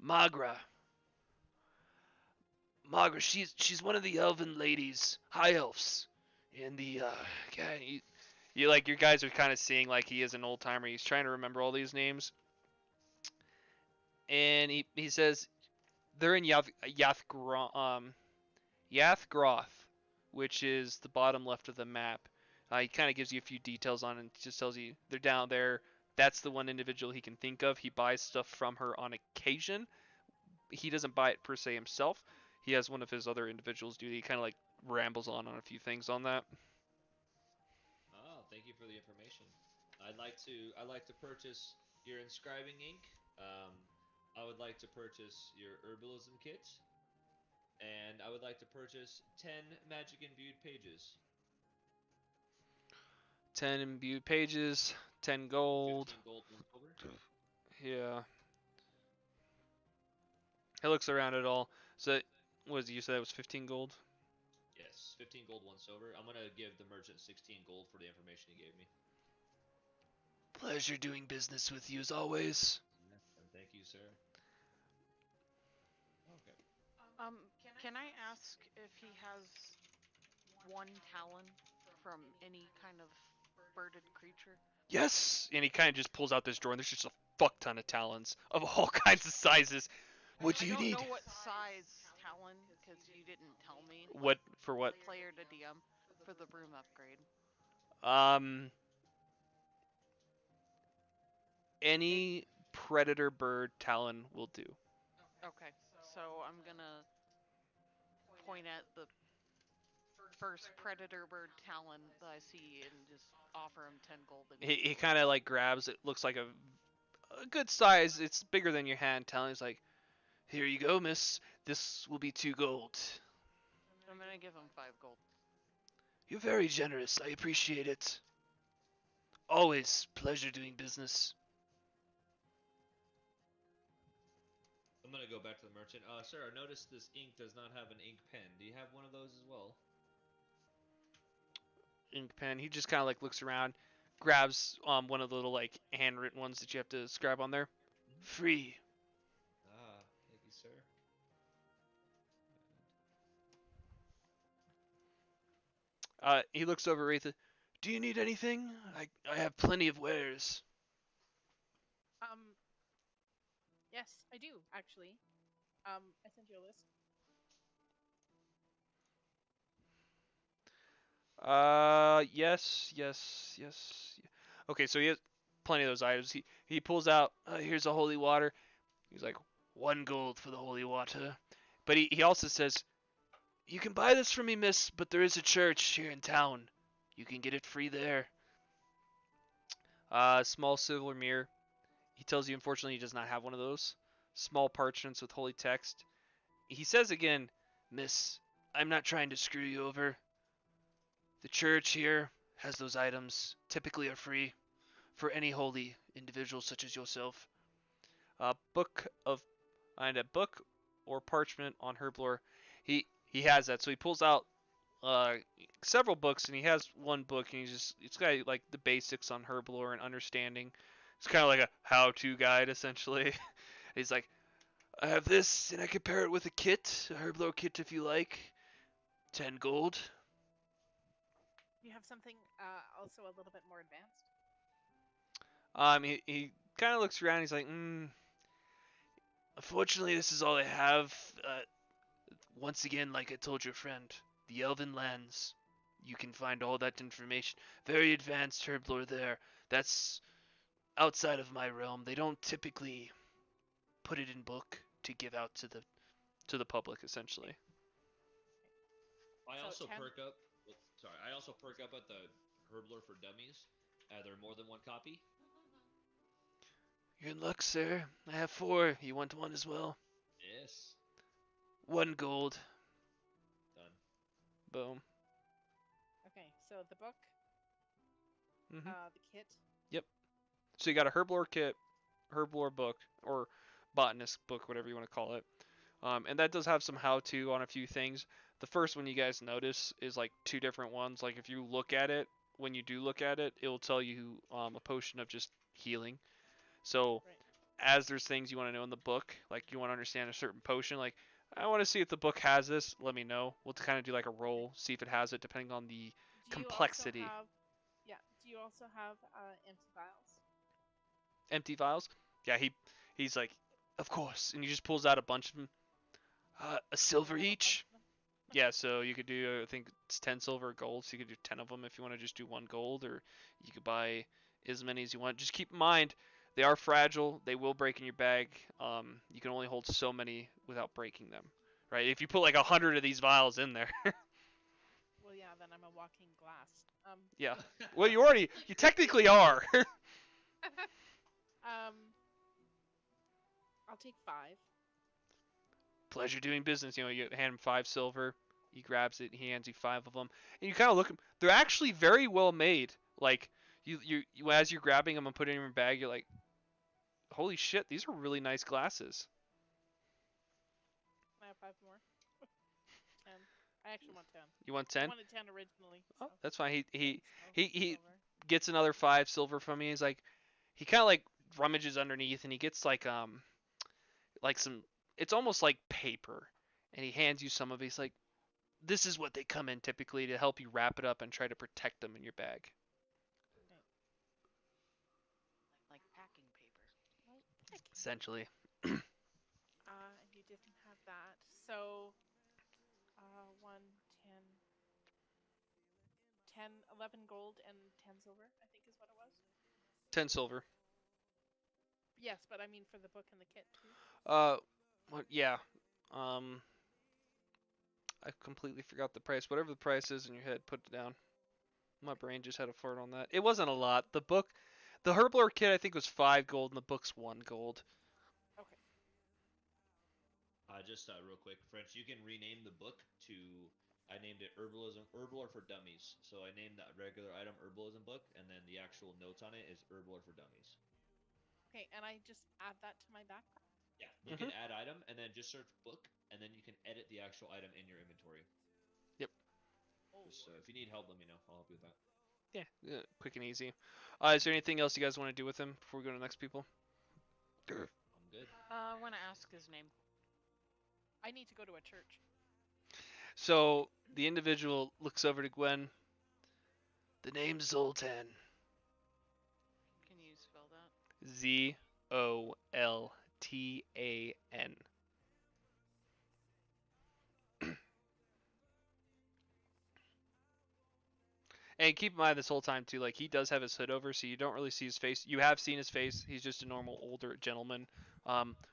Magra. Magra, she's one of the elven ladies, high elves, in the guy. You like your guys are kind of seeing like he is an old timer. He's trying to remember all these names, and he says they're in Yathgroth, which is the bottom left of the map. He kind of gives you a few details on it and just tells you they're down there. That's the one individual he can think of. He buys stuff from her on occasion. He doesn't buy it per se himself. He has one of his other individuals do. He kind of like rambles on a few things on that. Oh, thank you for the information. I'd like to purchase your inscribing ink. I would like to purchase your herbalism kit, and I would like to purchase 10 magic imbued pages. 10 imbued pages, 10 gold. 15 gold, 1 silver. Yeah. He looks around at all. So, what did you say that was 15 gold? Yes, 15 gold, 1 silver. I'm gonna give the merchant 16 gold for the information he gave me. Pleasure doing business with you as always. And thank you, sir. Okay. Can I ask if he has 1 talon from any kind of birded creature? Yes! And he kind of just pulls out this drawer, and there's just a fuck ton of talons of all kinds of sizes. What do you need? I don't know what size talon, because you didn't tell me. What for what? Player to DM for the broom upgrade. Any predator bird talon will do. Okay, so I'm gonna point at the first predator bird talon that I see and just offer him 10 gold. He kind of like grabs it. Looks like a good size. It's bigger than your hand. Talon. He's like, here you go, miss. This will be 2 gold. I'm gonna give him 5 gold. You're very generous. I appreciate it. Always pleasure doing business. I'm gonna go back to the merchant. Sir, I noticed this ink does not have an ink pen. Do you have one of those as well? Ink pen. He just kind of like looks around, grabs one of the little like handwritten ones that you have to scribe on there. Free. Ah, thank you, sir. He looks over at Aretha. Do you need anything? I have plenty of wares. Yes, I do actually. I sent you a list. Yes. Okay, so he has plenty of those items. He pulls out. Here's a holy water. He's like 1 gold for the holy water. But he also says, you can buy this from me, miss, but there is a church here in town. You can get it free there. Small silver mirror. He tells you, unfortunately, he does not have one of those. Small parchments with holy text. He says again, Miss, I'm not trying to screw you over. The church here has those items, typically are free, for any holy individual such as yourself. A book of, and a book or parchment on herblore. He has that, so he pulls out several books, and he has one book, and it's got like the basics on herblore and understanding. It's kind of like a how-to guide, essentially. He's like, I have this, and I can pair it with a kit, a herblore kit if you like. 10 gold. You have something also a little bit more advanced. He kind of looks around. He's like, unfortunately, this is all I have. Once again, like I told your friend, the Elven Lands. You can find all that information. Very advanced herblore there. That's outside of my realm. They don't typically put it in book to give out to the public, essentially. I So also 10? perk up. Sorry, I also perk up at the Herblore for Dummies. Are there more than one copy? You're in luck, sir. I have 4. You want one as well? Yes. 1 gold. Done. Boom. Okay, so the book, Mhm. the kit. So you got a herblore kit, herblore book, or botanist book, whatever you want to call it. And that does have some how-to on a few things. The first one you guys notice is like 2 different ones. Like if you look at it, when you do look at it, it will tell you a potion of just healing. So Right. as there's things you want to know in the book, like you want to understand a certain potion, like I want to see if the book has this, let me know. We'll kind of do like a roll, see if it has it, depending on the Do you complexity. also have, do you also have empty vials? Empty vials. Yeah, he's like, of course, and he just pulls out a bunch of them. A silver I have a bunch each. of them. Yeah, so you could do, I think it's 10 silver or gold, so you could do 10 of them if you want to just do 1 gold, or you could buy as many as you want. Just keep in mind, they are fragile. They will break in your bag. You can only hold so many without breaking them, right? If you put like 100 of these vials in there, Well, yeah, then I'm a walking glass. yeah. Well, you technically are. I'll take 5. Pleasure doing business. You know, you hand him 5 silver. He grabs it. He hands you 5 of them, and you kind of look. They're actually very well made. Like you as you're grabbing them and putting them in your bag, you're like, holy shit, these are really nice glasses. I have 5 more. 10. I actually want 10. You want I 10? wanted 10 originally. Oh, So that's fine. He thanks, he silver. gets another 5 silver from me. He's like, he kind of like rummages underneath, and he gets like some. It's almost like paper, and he hands you some of it. He's like, this is what they come in typically to help you wrap it up and try to protect them in your bag. Like packing paper. Essentially. And you didn't have that. So, 1, 10, 10, 11 gold and 10 silver, I think is what it was. 10 silver. Yes, but I mean for the book and the kit too. What? Yeah. I completely forgot the price. Whatever the price is in your head, put it down. My brain just had a fart on that. It wasn't a lot. The book, the Herblore kit, I think was 5 gold, and the book's 1 gold. Okay. Just real quick, French. You can rename the book to. I named it Herblore for Dummies. So I named that regular item Herbalism book, and then the actual notes on it is Herblore for Dummies. Okay, and I just add that to my background. Yeah, you can add item, and then just search book, and then you can edit the actual item in your inventory. Yep. Just, if you need help, let me know. I'll help you with that. Yeah, quick and easy. Is there anything else you guys want to do with him before we go to the next people? I'm good. I want to ask his name. I need to go to a church. So the individual looks over to Gwen. The name's Zoltan. Can you spell that? Zoltan. And keep in mind this whole time too, like he does have his hood over, so you don't really see his face. You have seen his face. He's just a normal older gentleman,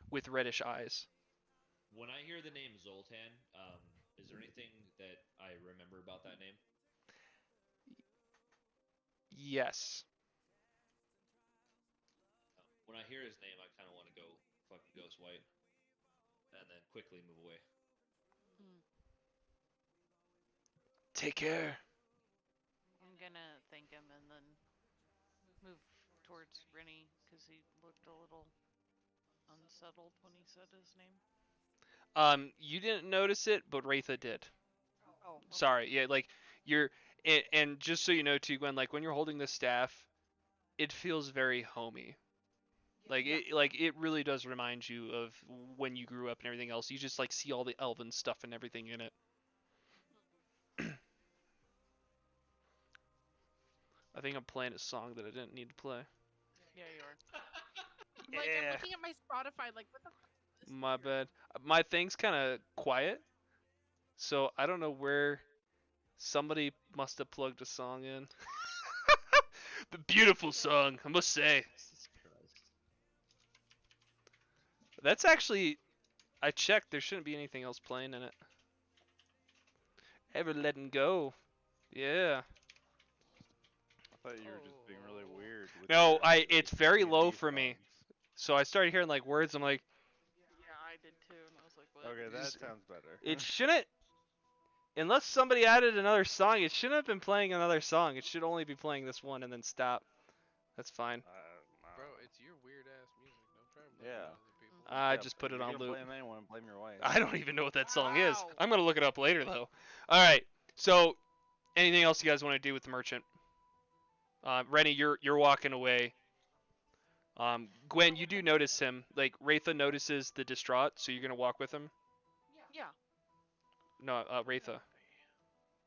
with reddish eyes. When I hear the name Zoltan, is there anything that I remember about that name? Yes. when I hear his name, I kind of want to go fucking Ghost White, and then quickly move away. Hmm. Take care. I'm gonna thank him and then move towards Rennie because he looked a little unsettled when he said his name. You didn't notice it, but Ratha did. Oh, okay. Sorry, yeah, like you're, and just so you know too, Gwen, like when you're holding the staff, it feels very homey. Yeah. Like it really does remind you of when you grew up and everything else. You just like see all the elven stuff and everything in it. I think I'm playing a song that I didn't need to play. Yeah, you are. Like, I'm Yeah. looking at my Spotify, like, what the fuck is this? My here? bad. My thing's kind of quiet, so I don't know where somebody must have plugged a song in. The beautiful song, I must say. Jesus Christ. That's actually, I checked. There shouldn't be anything else playing in it. Ever letting go. Yeah. I thought you were just being really Oh. weird with No, your it's very low D&D for me. songs. So I started hearing like words. I'm like, Yeah, I did too, and I was like, what? Okay, that Just- sounds better. it shouldn't. Unless somebody added another song, it shouldn't have been playing another song. It should only be playing this one and then stop. That's fine. Bro, it's your weird ass music. Don't try and blame Yeah. it on other people. I Yeah, just if put it you're on gonna loop. blame anyone, blame your wife. I don't even know what that song is. Wow. I'm gonna look it up later though. All right. So, anything else you guys want to do with the merchant? Rennie, you're walking away. Gwen, you do notice him. Like Ratha notices the distraught, so you're gonna walk with him. Yeah. No, Ratha.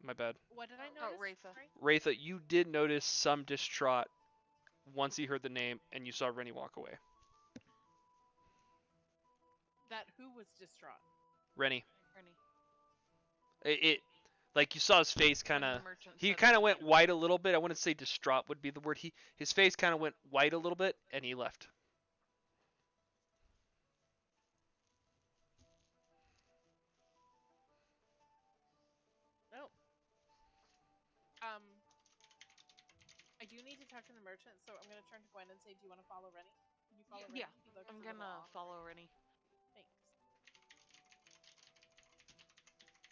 My bad. What did I Oh, notice? Ratha. Sorry? Ratha, you did notice some distraught once he heard the name, and you saw Rennie walk away. That who was distraught? Rennie. Rennie. It like you saw his face When kind the of. merchant He said kind his of went name. white a little bit. I wouldn't say distraught would be the word. His face kind of went white a little bit, and he left. No. I do need to talk to the merchant, so I'm gonna turn to Gwen and say, "Do you want to follow Rennie? Can you follow Rennie? Yeah, He looks I'm a little gonna off. follow Rennie. Thanks.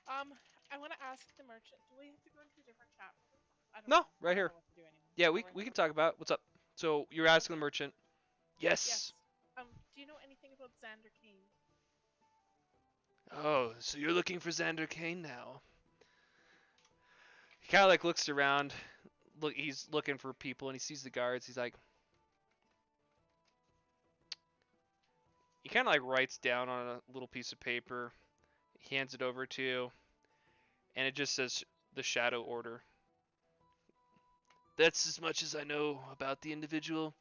I want to ask the merchant. Do we have to go into a different chat room? I don't No, know. right I don't here. know what to do anymore. Yeah, Oh, we right we here. can talk about it. What's up? So you're asking the merchant. Yes. Yes. Do you know anything about Xander Kane? Oh, so you're looking for Xander Kane now? He kind of like looks around. Look, he's looking for people, and he sees the guards. He's like, he kind of like writes down on a little piece of paper. He hands it over to you, and it just says the Shadow Order. That's as much as I know about the individual.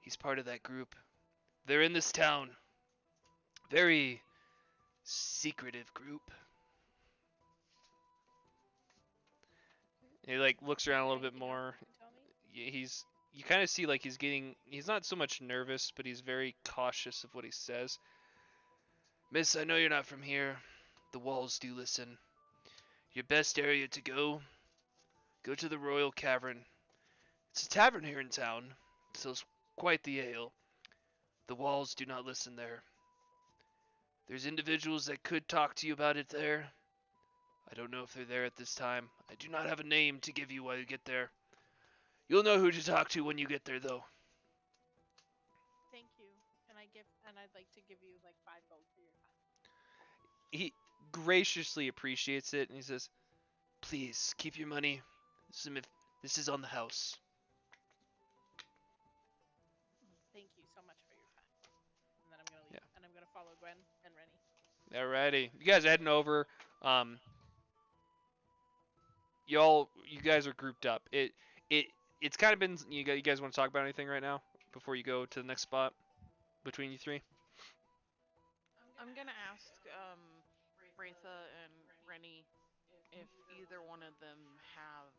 He's part of that group. They're in this town. Very secretive group. And he like looks around a little bit Anything else more. you can tell me? He's you kind of see like he's not so much nervous, but he's very cautious of what he says. Miss, I know you're not from here. The walls do listen. Your best area to go to the Royal Cavern. It's a tavern here in town. It sells quite the ale. The walls do not listen there. There's individuals that could talk to you about it there. I don't know if they're there at this time. I do not have a name to give you while you get there. You'll know who to talk to when you get there, though. Thank you. And I'd like to give you like 5 gold for your time. He graciously appreciates it, and he says, "Please keep your money. This is on the house." Thank you so much for your time. And then I'm gonna leave, Yeah. and I'm gonna follow Gwen and Rennie. Alrighty, you guys are heading over. You guys are grouped up. It's kind of been. You guys want to talk about anything right now before you go to the next spot between you three? I'm gonna ask Ratha and Rennie if either one of them have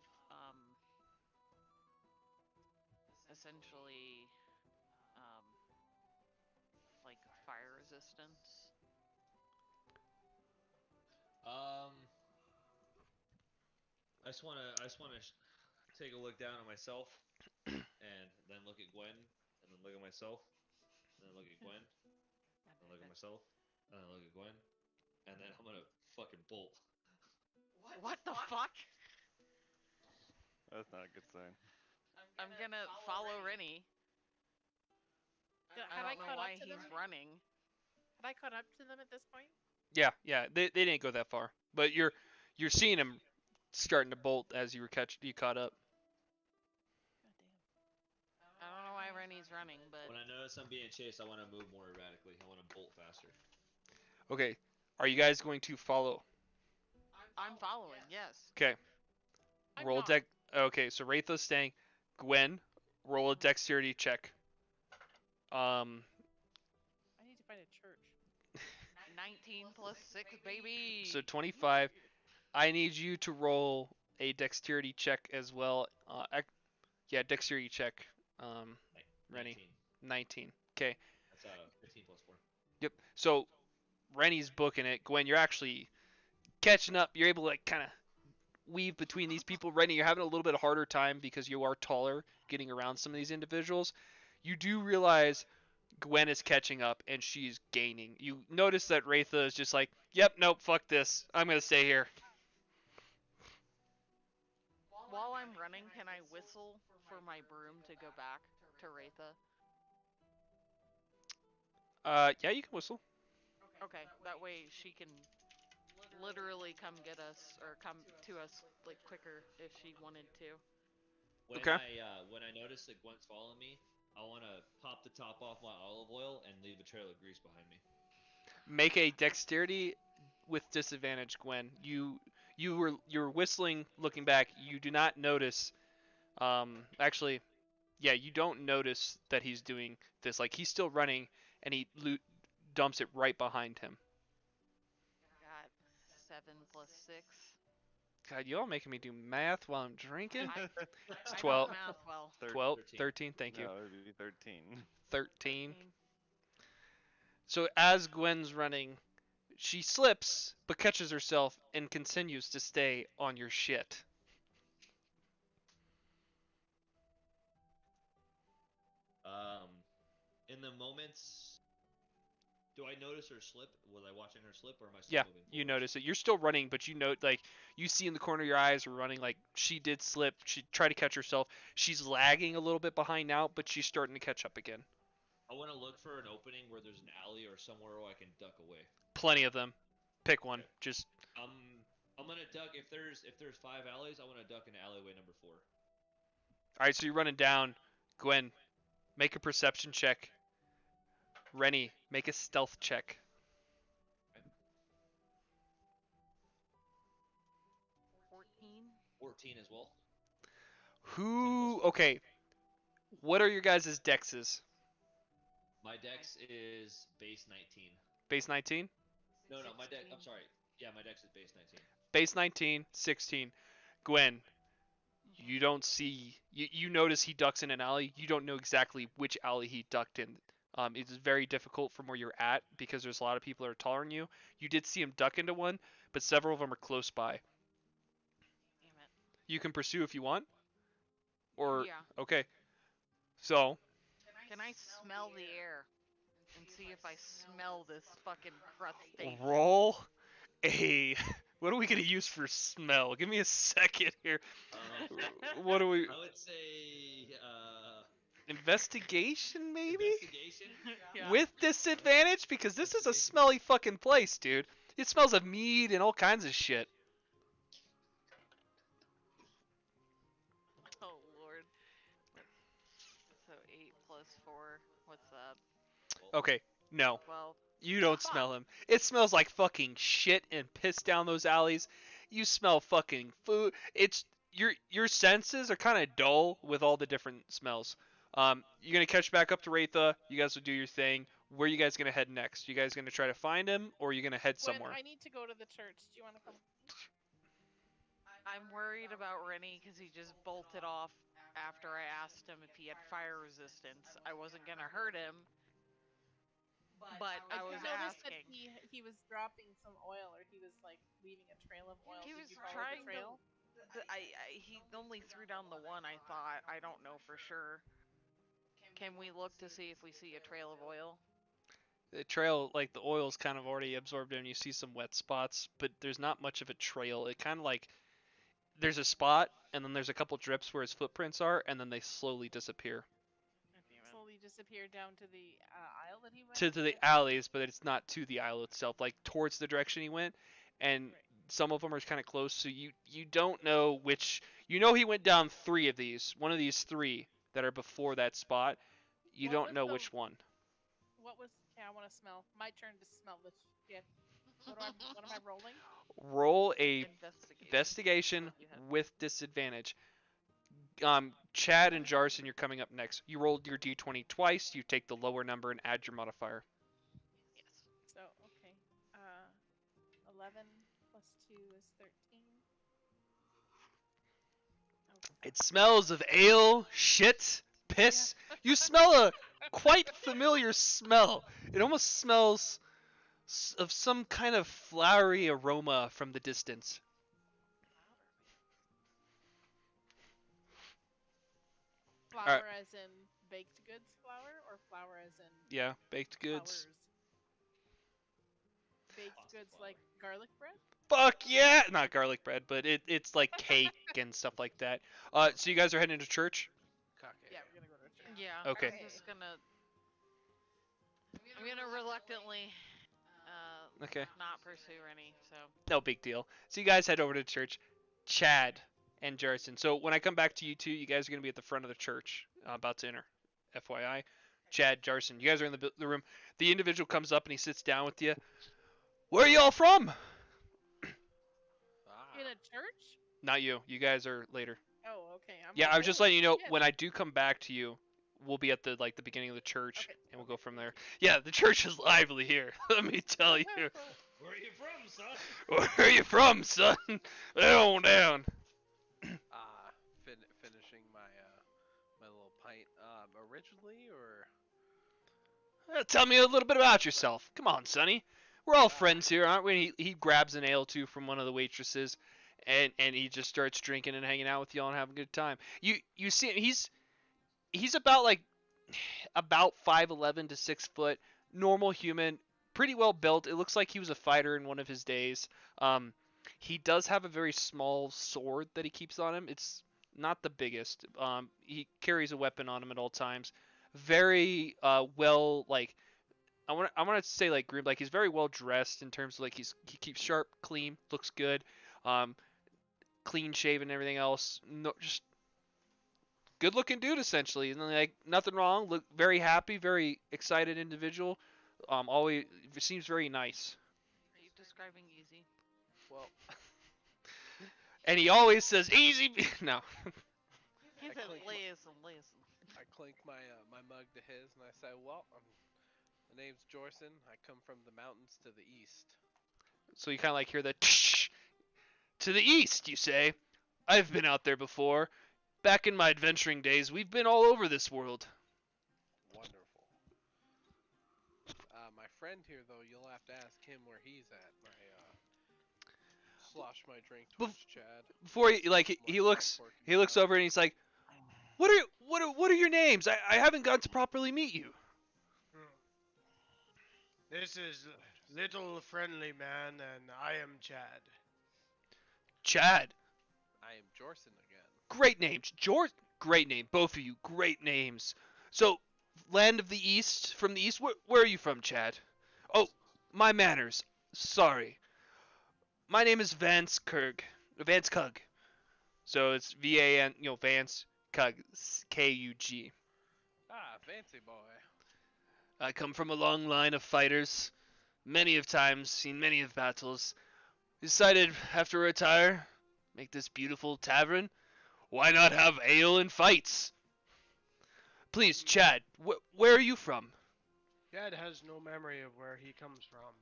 essentially like fire resistance. I just wanna take a look down at myself, and then look at Gwen, and and then look at myself, and then look at Gwen, and then look at myself, and then look at Gwen, and then I'm gonna fucking bolt. What the fuck? That's not a good sign. I'm gonna follow Rennie. I Had I don't know caught why up to he's them? running. Had I caught up to them at this point? Yeah, they didn't go that far, but you're seeing him starting to bolt as you caught up. God damn. I don't know why Rennie's running, but When I notice I'm being chased, I want to move more erratically. I want to bolt faster. Okay, are you guys going to follow? I'm following. Yes. Okay, I'm roll not. deck. Okay, so Wraitha's staying. Gwen, roll a dexterity check. I need to find a church. 19 plus 6, baby. So 25. I need you to roll a dexterity check as well. Yeah, dexterity check. Rennie, 19. 19. Okay. That's 15 plus 4. Yep. So Rennie's booking it. Gwen, you're actually catching up. You're able to like kind of weave between these people. Rennie, you're having a little bit harder time because you are taller, getting around some of these individuals. You do realize Gwen is catching up and she's gaining. You notice that Wraitha is just like, yep, nope, fuck this. I'm gonna stay here. While I'm running, can I whistle for my broom to go back to Wraitha? Yeah, you can whistle. Okay, that way she can literally come get us or come to us like quicker if she wanted to. Okay. When I notice that Gwen's following me, I want to pop the top off my olive oil and leave a trail of grease behind me. Make a dexterity with disadvantage, Gwen. You're whistling, looking back. You do not notice. Actually, yeah, you don't notice that he's doing this. Like he's still running, and he dumps it right behind him. Got 7 plus 6. God, you all making me do math while I'm drinking. It's I 12, don't math well. 12, 13. 13. Thank you. No, it would be 13. 13. So as Gwen's running, she slips but catches herself and continues to stay on your shit. In the moments, do I notice her slip? Was I watching her slip, or am I still Yeah, moving you forwards? notice it. You're still running, but you know, like, you see in the corner of your eyes are running. Like, she did slip. She tried to catch herself. She's lagging a little bit behind now, but she's starting to catch up again. I want to look for an opening where there's an alley or somewhere where I can duck away. Plenty of them. Pick one. Okay. Just I'm gonna duck if there's 5 alleys. I want to duck in alleyway number 4. all right. So you're running down. Gwen, make a perception check. Rennie, make a stealth check. 14. 14 as well. Who? Okay. What are your guys' dexes? My dex is base 19. Base 19. No, my dex. 16. I'm sorry. Yeah, my dex is base 19. Base 19, 16. Gwen, you don't see. You notice he ducks in an alley. You don't know exactly which alley he ducked in. It is very difficult from where you're at because there's a lot of people that are taller than you. You did see him duck into one, but several of them are close by. Damn it. You can pursue if you want. Or Yeah. okay. So Can I smell the air and see if I smell this fucking crustacean? roll a. What are we gonna use for smell? Give me a second here. What do we? I would say Investigation maybe? investigation. Yeah. With disadvantage because this is a smelly fucking place, dude. It smells of meat and all kinds of shit. Oh lord. So 8 plus 4. What's that? Okay, no. 12. You don't Fuck. smell him. It smells like fucking shit and piss down those alleys. You smell fucking food. It's your senses are kind of dull with all the different smells. You're gonna catch back up to Wraitha. You guys will do your thing. Where are you guys gonna head next? You guys gonna try to find him, or are you gonna head Gwen, somewhere? I need to go to the church. Do you want to come? I'm worried about Rennie because he just bolted off after I asked him if he had fire resistance. I wasn't gonna hurt him, but I was noticed that asking. he was dropping some oil, or he was like leaving a trail of oil. He Did was you follow trying the trail? he only threw down the one. I thought. I don't know for sure. Can we look to see if we see a trail of oil? The trail, like the oil's kind of already absorbed in. You see some wet spots, but there's not much of a trail. It kind of like there's a spot, and then there's a couple drips where his footprints are, and then they slowly disappear God damn it. Slowly disappear down to the aisle that he went. to the alleys, but it's not to the aisle itself, like towards the direction he went, and Right. some of them are kind of close, so you don't know which. You know he went down 3 of these, one of these 3 that are before that spot. You What don't was know the- which one. What was? Yeah, I want to smell. My turn to smell this shit. What am I rolling? Roll a Investigation. investigation You had- with disadvantage. Chad and Jarson, you're coming up next. You rolled your d20 twice. You take the lower number and add your modifier. Yes. So okay, 11 plus 2 is 13. Oh, It smells of ale, shit, piss. You smell a quite familiar smell. It almost smells of some kind of flowery aroma from the distance. flour as in baked goods flour, or flour as in Yeah, baked goods. flowers? Baked Pasta goods flour. like garlic bread. Fuck yeah! Not garlic bread, but it's like cake and stuff like that. So you guys are heading to church? Cock Yeah, we're gonna go to church. Yeah. Okay. I'm just gonna. I'm gonna reluctantly. Okay. Not pursue any. So. No big deal. So you guys head over to church. Chad and Jarson. So when I come back to you two, you guys are going to be at the front of the church, about to enter. FYI. Chad, Jarson, you guys are in the room. The individual comes up and he sits down with you. Where are you all from? Ah, In a church? Not you. You guys are later. Oh, okay. Yeah, like, I was just "Oh, letting you know shit." when I do come back to you, we'll be at the beginning of the church Okay, and we'll go okay, from thank there. Yeah, the church is lively here. Let me tell you. Where are you from, son? Where are you from, son? Head on down. finishing my my little pint. Originally, or Tell me a little bit about yourself. Come on, Sonny. We're all friends here, aren't we? He grabs an ale too from one of the waitresses, and he just starts drinking and hanging out with y'all and having a good time. You see him, he's about 5'11" to 6 foot, normal human, pretty well built. It looks like he was a fighter in one of his days. He does have a very small sword that he keeps on him. It's not the biggest. He carries a weapon on him at all times. Very well, like I want to say like groomed. Like he's very well dressed in terms of like he keeps sharp, clean, looks good, clean shaven and everything else. No, just good looking dude essentially, and then, like nothing wrong. Look very happy, very excited individual. Always seems very nice, Are you describing easy? well, and he always says easy. No, He I said, click- listen. I clink my my mug to his, and I say, "Well, my name's Jorson. I come from the mountains to the east." so you kind of like hear the tsh to the east. You say, I've been out there before. Back in my adventuring days, we've been all over this world. Wonderful. My friend here, though, you'll have to ask him where he's at. I slosh my drink towards Chad. Before he like he looks over and he's like, what are your names? I haven't got to properly meet you. This is Little Friendly Man, and I am Chad. Chad, I am Jorson again. great names. George, great name. Both of you, great names. So, land of the east, from the east. Where are you from, Chad? Oh, my manners. Sorry. My name is Vance Kug. Vance Kug. So it's V-A-N, Vance Kug, K-U-G. Ah, fancy boy. I come from a long line of fighters. Many of times, seen many of battles. Decided after retire, make this beautiful tavern. Why not have ale and fights? Please, Chad, where are you from? Chad has no memory of where he comes from.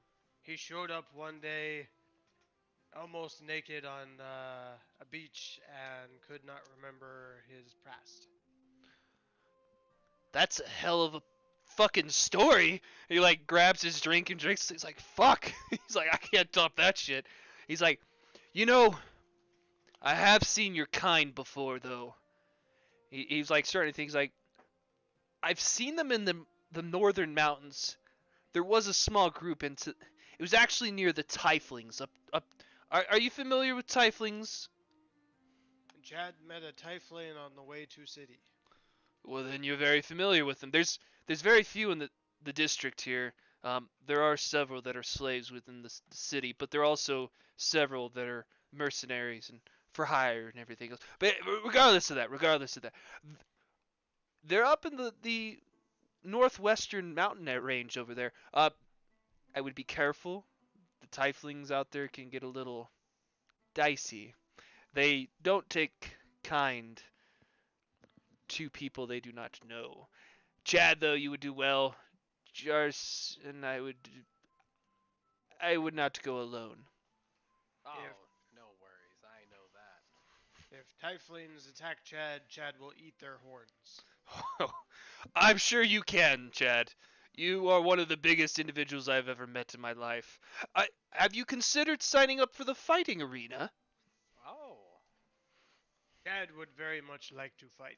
He showed up one day almost naked on a beach and could not remember his past. That's a hell of a fucking story. He like grabs his drink and drinks. He's like, fuck. He's like, I can't top that shit. He's like, I have seen your kind before though. He's like starting to think. He's like, I've seen them in the northern mountains. There was a small group into. It was actually near the Tieflings. Up. Are you familiar with Tieflings? Chad met a Typhling on the way to city. Well, then you're very familiar with them. There's very few in the district here. There are several that are slaves within the city, but there are also several that are mercenaries and for hire and everything else. But regardless of that, they're up in the northwestern mountain range over there. I would be careful. The Tieflings out there can get a little dicey. They don't take kind to people they do not know. Chad, though, you would do well. Jars and I would not go alone. Oh, If- no worries. I know that. If Typhlings attack Chad, Chad will eat their horns. I'm sure you can, Chad. You are one of the biggest individuals I've ever met in my life. Have you considered signing up for the fighting arena? Oh. Chad would very much like to fight.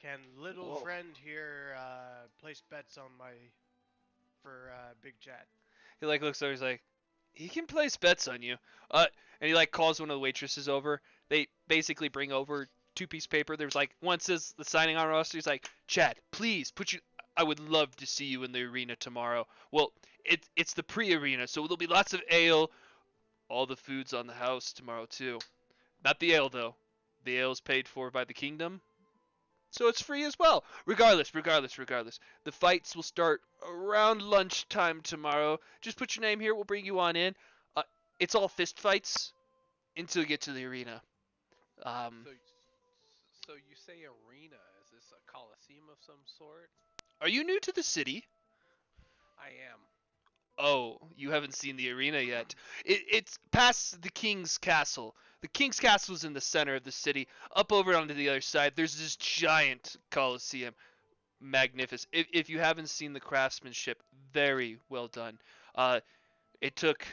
Can little Whoa. friend here place bets on for Big Chad? He like looks over. He's like, he can place bets on you. And he like calls one of the waitresses over. They basically bring over two-piece paper. There's like one says the signing on roster. He's like, Chad, please put you. I would love to see you in the arena tomorrow. Well, it's the pre-arena, so there'll be lots of ale. All the food's on the house tomorrow too. Not the ale though. The ale's paid for by the kingdom, so it's free as well. Regardless. The fights will start around lunchtime tomorrow. Just put your name here. We'll bring you on in. It's all fist fights until you get to the arena. So you say arena? Is this a coliseum of some sort? Are you new to the city? I am. Oh, you haven't seen the arena yet. It's past the King's Castle. The King's Castle is in the center of the city. Up over onto the other side, there's this giant coliseum. Magnificent. If you haven't seen the craftsmanship, very well done. It took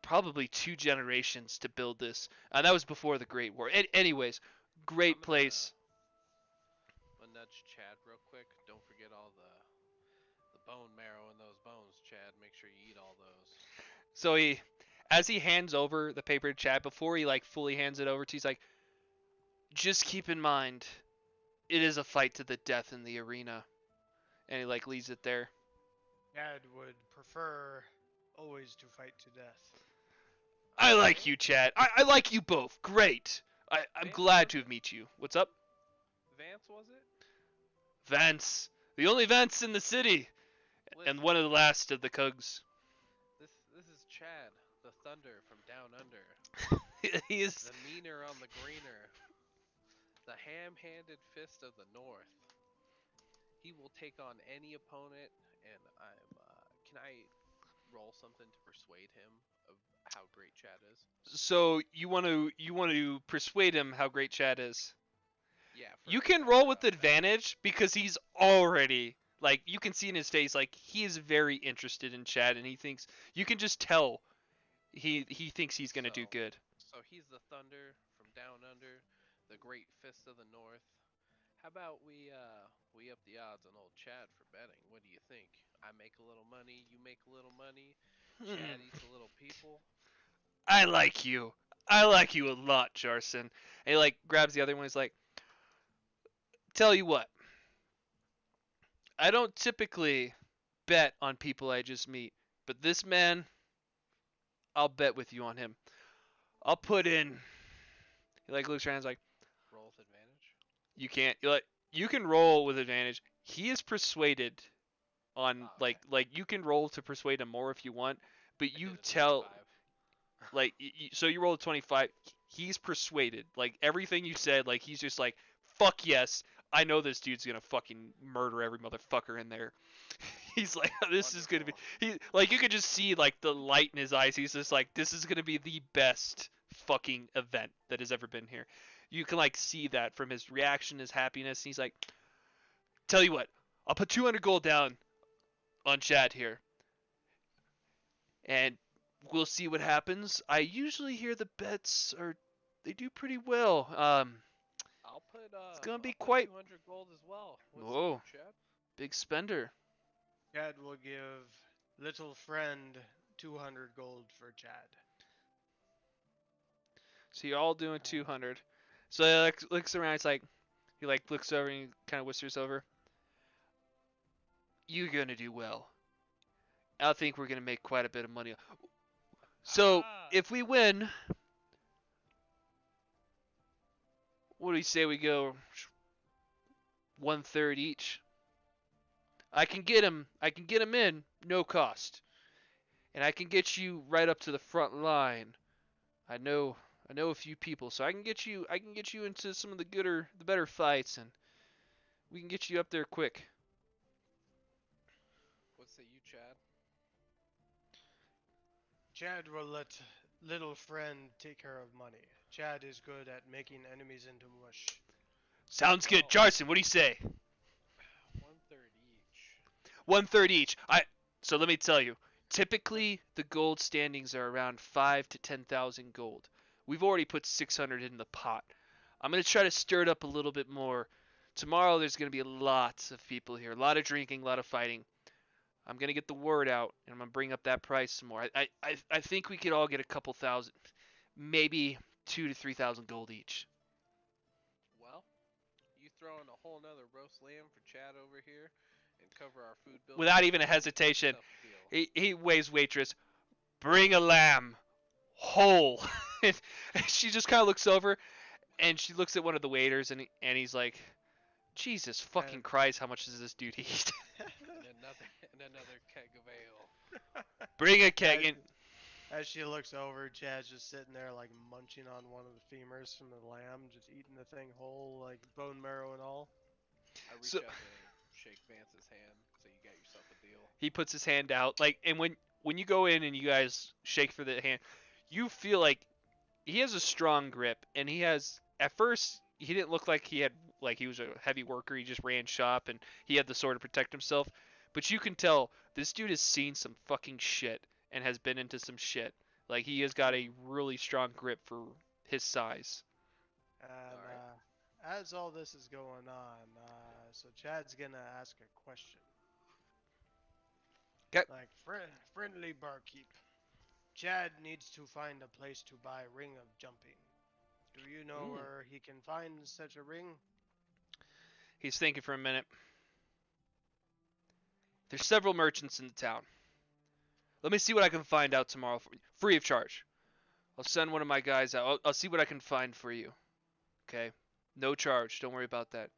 probably 2 generations to build this. And that was before the Great War. Anyways, great I'm gonna- place. I'm gonna nudge Chad real quick. Don't forget all the bone marrow in those bones, Chad. Make sure you eat all those. So as he hands over the paper to Chad, before he like fully hands it over to you, he's like, just keep in mind, it is a fight to the death in the arena. And he like leaves it there. Chad would prefer always to fight to death. I like you, Chad. I like you both. Great. I'm glad to have met you. What's up? Vance, was it? Vance. The only Vance in the city. And Listen, one of the last of the Cugs. This is Chad, the Thunder from down under. He is. The meaner on the greener. The ham-handed fist of the north. He will take on any opponent, and can I roll something to persuade him of how great Chad is? So you want to persuade him how great Chad is. Yeah. You for- can roll with advantage because he's already like you can see in his face like he is very interested in Chad and he thinks you can just tell he thinks he's gonna do So- good. So he's the Thunder from down under, the great fist of the north. How about we up the odds on old Chad for betting? What do you think? I make a little money, you make a little money. Chad eats a little people. I like you. I like you a lot, Jarson. And he like grabs the other one. He's like, tell you what. I don't typically bet on people I just meet, but this man, I'll bet with you on him. I'll put in. He like looks around. And is like, Roll with advantage. you can't. You can roll with advantage. He is persuaded on Oh, like you can roll to persuade him more if you want, but I you did a tell 25. like so you roll a 25. He's persuaded. Like everything you said, like he's just like, fuck yes. I know this dude's gonna fucking murder every motherfucker in there. He's like, this is gonna be. He like you could just see like the light in his eyes. He's just like, this is gonna be the best fucking event that has ever been here. You can like see that from his reaction, his happiness. He's like, tell you what, I'll put 200 gold down on Chad here, and we'll see what happens. I usually hear the bets are they do pretty well. I'll put wanted gonna be I'll put quite- 200 gold as well. What's Whoa. up, Chad? Big spender. Chad will give little friend 200 gold for Chad. So you're all doing 200. So he looks around. It's like he looks over and kind of whispers over. You're gonna do well. I think we're gonna make quite a bit of money. So if we win, what do you say we go 1/3 each? I can get him. I can get him in, no cost, and I can get you right up to the front line. I know a few people, so I can get you. I can get you into some of the better fights, and we can get you up there quick. What say you, Chad? Chad will let little friend take care of money. Chad is good at making enemies into mush. Sounds good, Well- Jarson. What do you say? 1/3 each. 1/3 each. So let me tell you. Typically, the gold standings are around 5 to 10,000 gold. We've already put 600 in the pot. I'm gonna try to stir it up a little bit more. Tomorrow, there's gonna be lots of people here, a lot of drinking, a lot of fighting. I'm gonna get the word out, and I'm gonna bring up that price some more. I think we could all get a couple thousand, maybe 2 to 3,000 gold each. Well, you throw in a whole nother roast lamb for Chad over here and cover our food bill. Without even a hesitation, Tough deal. he waves waitress, bring a lamb, whole. And she just kind of looks over, and she looks at one of the waiters, and he's like, Jesus fucking Christ, how much does this dude eat? and another keg of ale. Bring a keg in. As she looks over, Chad's just sitting there like munching on one of the femurs from the lamb, just eating the thing whole, like bone marrow and all. I reach So- out to shake Vance's hand, so you got yourself a deal. He puts his hand out, and when you go in and you guys shake for the hand, you feel like he has a strong grip, and he has. At first, he didn't look like he was a heavy worker. He just ran shop, and he had the sword to protect himself. But you can tell this dude has seen some fucking shit and has been into some shit. Like, he has got a really strong grip for his size. And Alright. as all this is going on, so Chad's gonna ask a question. 'Kay. Like, friendly barkeep. Chad needs to find a place to buy Ring of Jumping. Do you know where he can find such a ring? He's thinking for a minute. There's several merchants in the town. Let me see what I can find out tomorrow, free of charge. I'll send one of my guys out. I'll see what I can find for you. Okay? No charge. Don't worry about that.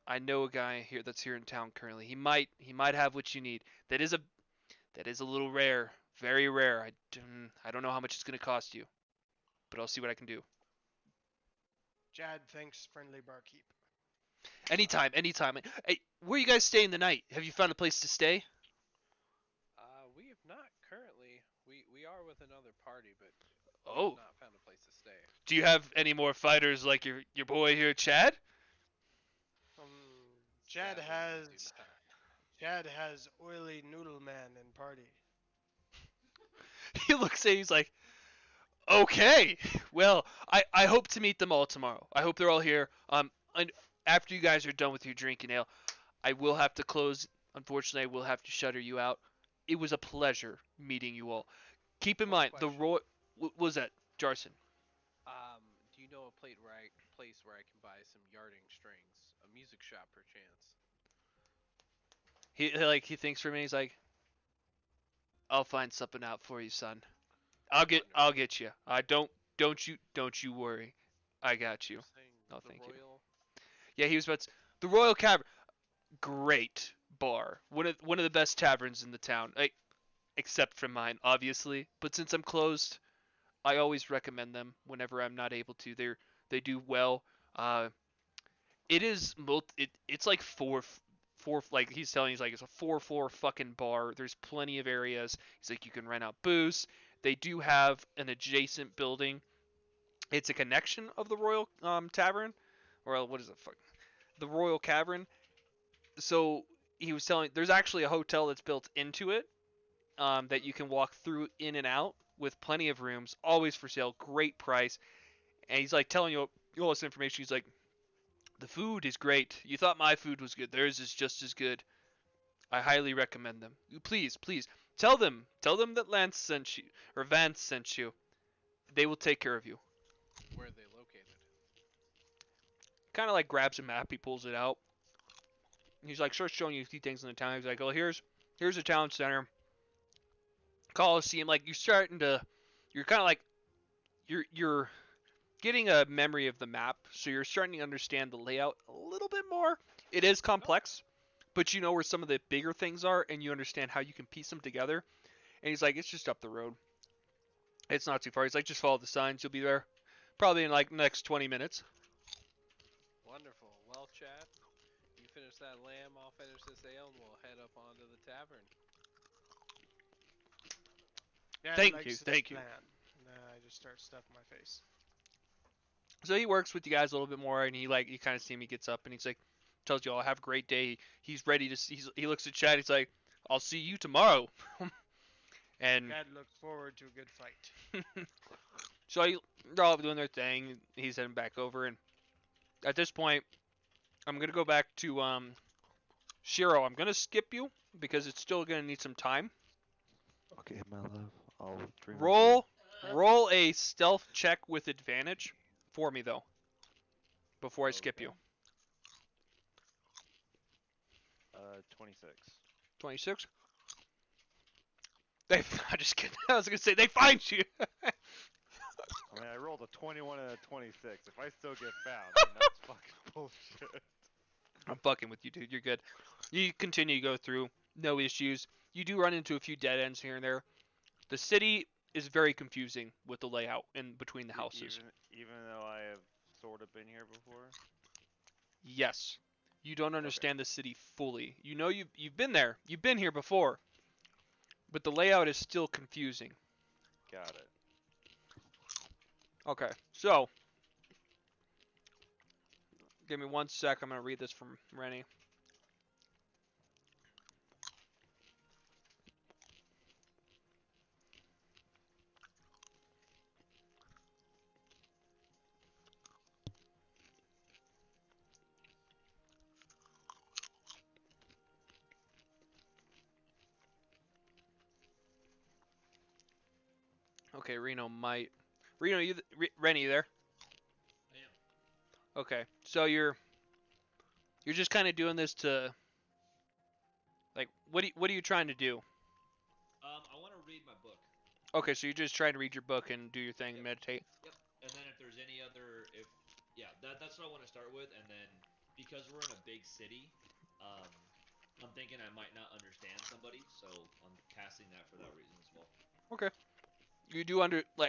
I know a guy here that's here in town currently. He might have what you need. That is a little rare, very rare. I don't know how much it's gonna cost you, but I'll see what I can do. Chad thanks friendly barkeep. Anytime. Hey, where you guys staying the night? Have you found a place to stay? We have not currently. We are with another party, but we Oh, have not found a place to stay. do you have any more fighters like your boy here, Chad? Chad Sadly, we has do not. Chad has oily noodle man in party. He looks at you, he's like, okay, well, I hope to meet them all tomorrow. I hope they're all here. And after you guys are done with your drinking ale, I will have to close. Unfortunately, I will have to shutter you out. It was a pleasure meeting you all. Keep in One mind, the question. what was that, Jarson? Do you know a place where I can buy some yarding strings? A music shop, perchance. He thinks for me. He's like, I'll find something out for you, son. I'll get you. Don't you worry. I got you. You're saying Oh, the thank you. Royal? Yeah, he was about the Royal Cavern. Great bar. One of the best taverns in the town. Except for mine, obviously. But since I'm closed, I always recommend them whenever I'm not able to. They do well. It's like four like he's telling you, he's like, it's a 4-floor fucking bar. There's plenty of areas. He's like, you can rent out booths. They do have an adjacent building. It's a connection of the Royal Tavern, or what is it? The Royal Cavern. So he was telling, there's actually a hotel that's built into it that you can walk through in and out with plenty of rooms, always for sale, great price. And he's like telling you all this information. He's like, The food is great. You thought my food was good. Theirs is just as good. I highly recommend them. Please, please, tell them that Lance sent you, or Vance sent you. They will take care of you. Where are they located? Kind of like grabs a map, he pulls it out. He's like, starts showing you a few things in the town. He's like, oh, here's a town center, Coliseum. Like you're kind of like, you're getting a memory of the map, so you're starting to understand the layout a little bit more. It is complex, but you know where some of the bigger things are, and you understand how you can piece them together. And he's like, it's just up the road. It's not too far. He's like, just follow the signs. You'll be there probably in like the next 20 minutes. Wonderful. Well, Chad, you finish that lamb, I'll finish this ale, and we'll head up onto the tavern. Dad Thank likes you, the thank you. plan. And then I just start stuffing my face. So he works with you guys a little bit more, and you kind of see him. He gets up and he's like, tells you all have a great day. He's ready to. He looks at Chad. He's like, I'll see you tomorrow. And Dad looks forward to a good fight. so they're all doing their thing. He's heading back over, and at this point, I'm gonna go back to Shiro. I'm gonna skip you because it's still gonna need some time. Okay, my love. I'll dream. Roll a stealth check with advantage for me though. Before I skip you. 26. 26. I'm just kidding. I was gonna say they find you. I mean, I rolled a 21 and a 26. If I still get found, then that's fucking bullshit. I'm fucking with you, dude. You're good. You continue to go through, no issues. You do run into a few dead ends here and there. The city is very confusing with the layout in between the houses. Even though I have sort of been here before. Yes. You don't understand the city fully. You know you've been there. You've been here before. But the layout is still confusing. Got it. Okay. So, give me 1 sec. I'm going to read this from Rennie. Okay, Reno, Rennie, you there? I am. Okay, so you're just kind of doing this to, like, what are you trying to do? I want to read my book. Okay, so you're just trying to read your book and do your thing, Yep. meditate. Yep. And then if there's any other, that's what I want to start with. And then because we're in a big city, I'm thinking I might not understand somebody, so I'm casting that for that reason as well. Okay. You do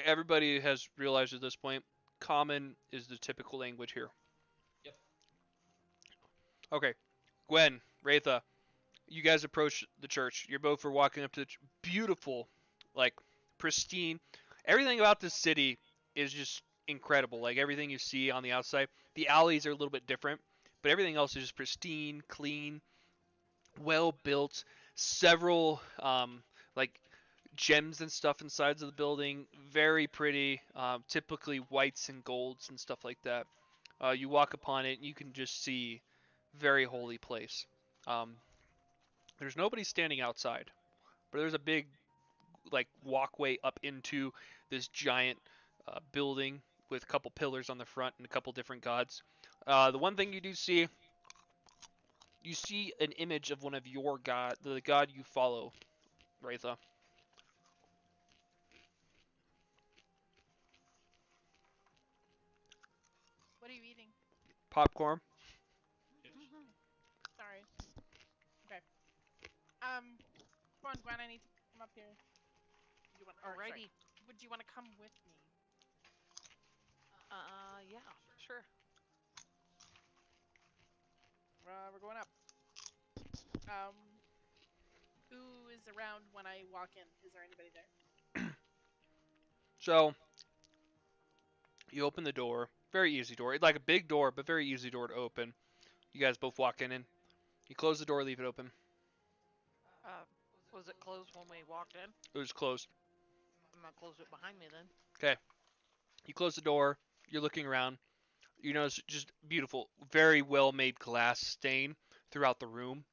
everybody has realized at this point, common is the typical language here. Yep. Okay, Gwen, Ratha, you guys approach the church. You're both walking up to the beautiful, like, pristine. Everything about this city is just incredible. Like, everything you see on the outside. The alleys are a little bit different, but everything else is just pristine, clean, well built. Several, like, gems and stuff inside of the building. Very pretty. Typically whites and golds and stuff like that. You walk upon it, and you can just see very holy place. There's nobody standing outside, but there's a big, like, walkway up into this giant building with a couple pillars on the front and a couple different gods. The one thing you do see, you see an image of one of your god, the god you follow, Ratha. What are you eating? Popcorn. Sorry. Okay. Come on, Gwen. I need to come up here. You want? Or, sorry. Alrighty. Would you want to come with me? Yeah, sure. We're going up. Who is around when I walk in? Is there anybody there? So, you open the door. Very easy door. It's like a big door, but very easy door to open. You guys both walk in and you close the door, leave it open. Was it closed when we walked in? It was closed. I'm gonna close it behind me then. Okay. You close the door. You're looking around. You notice just beautiful, very well made glass stain throughout the room.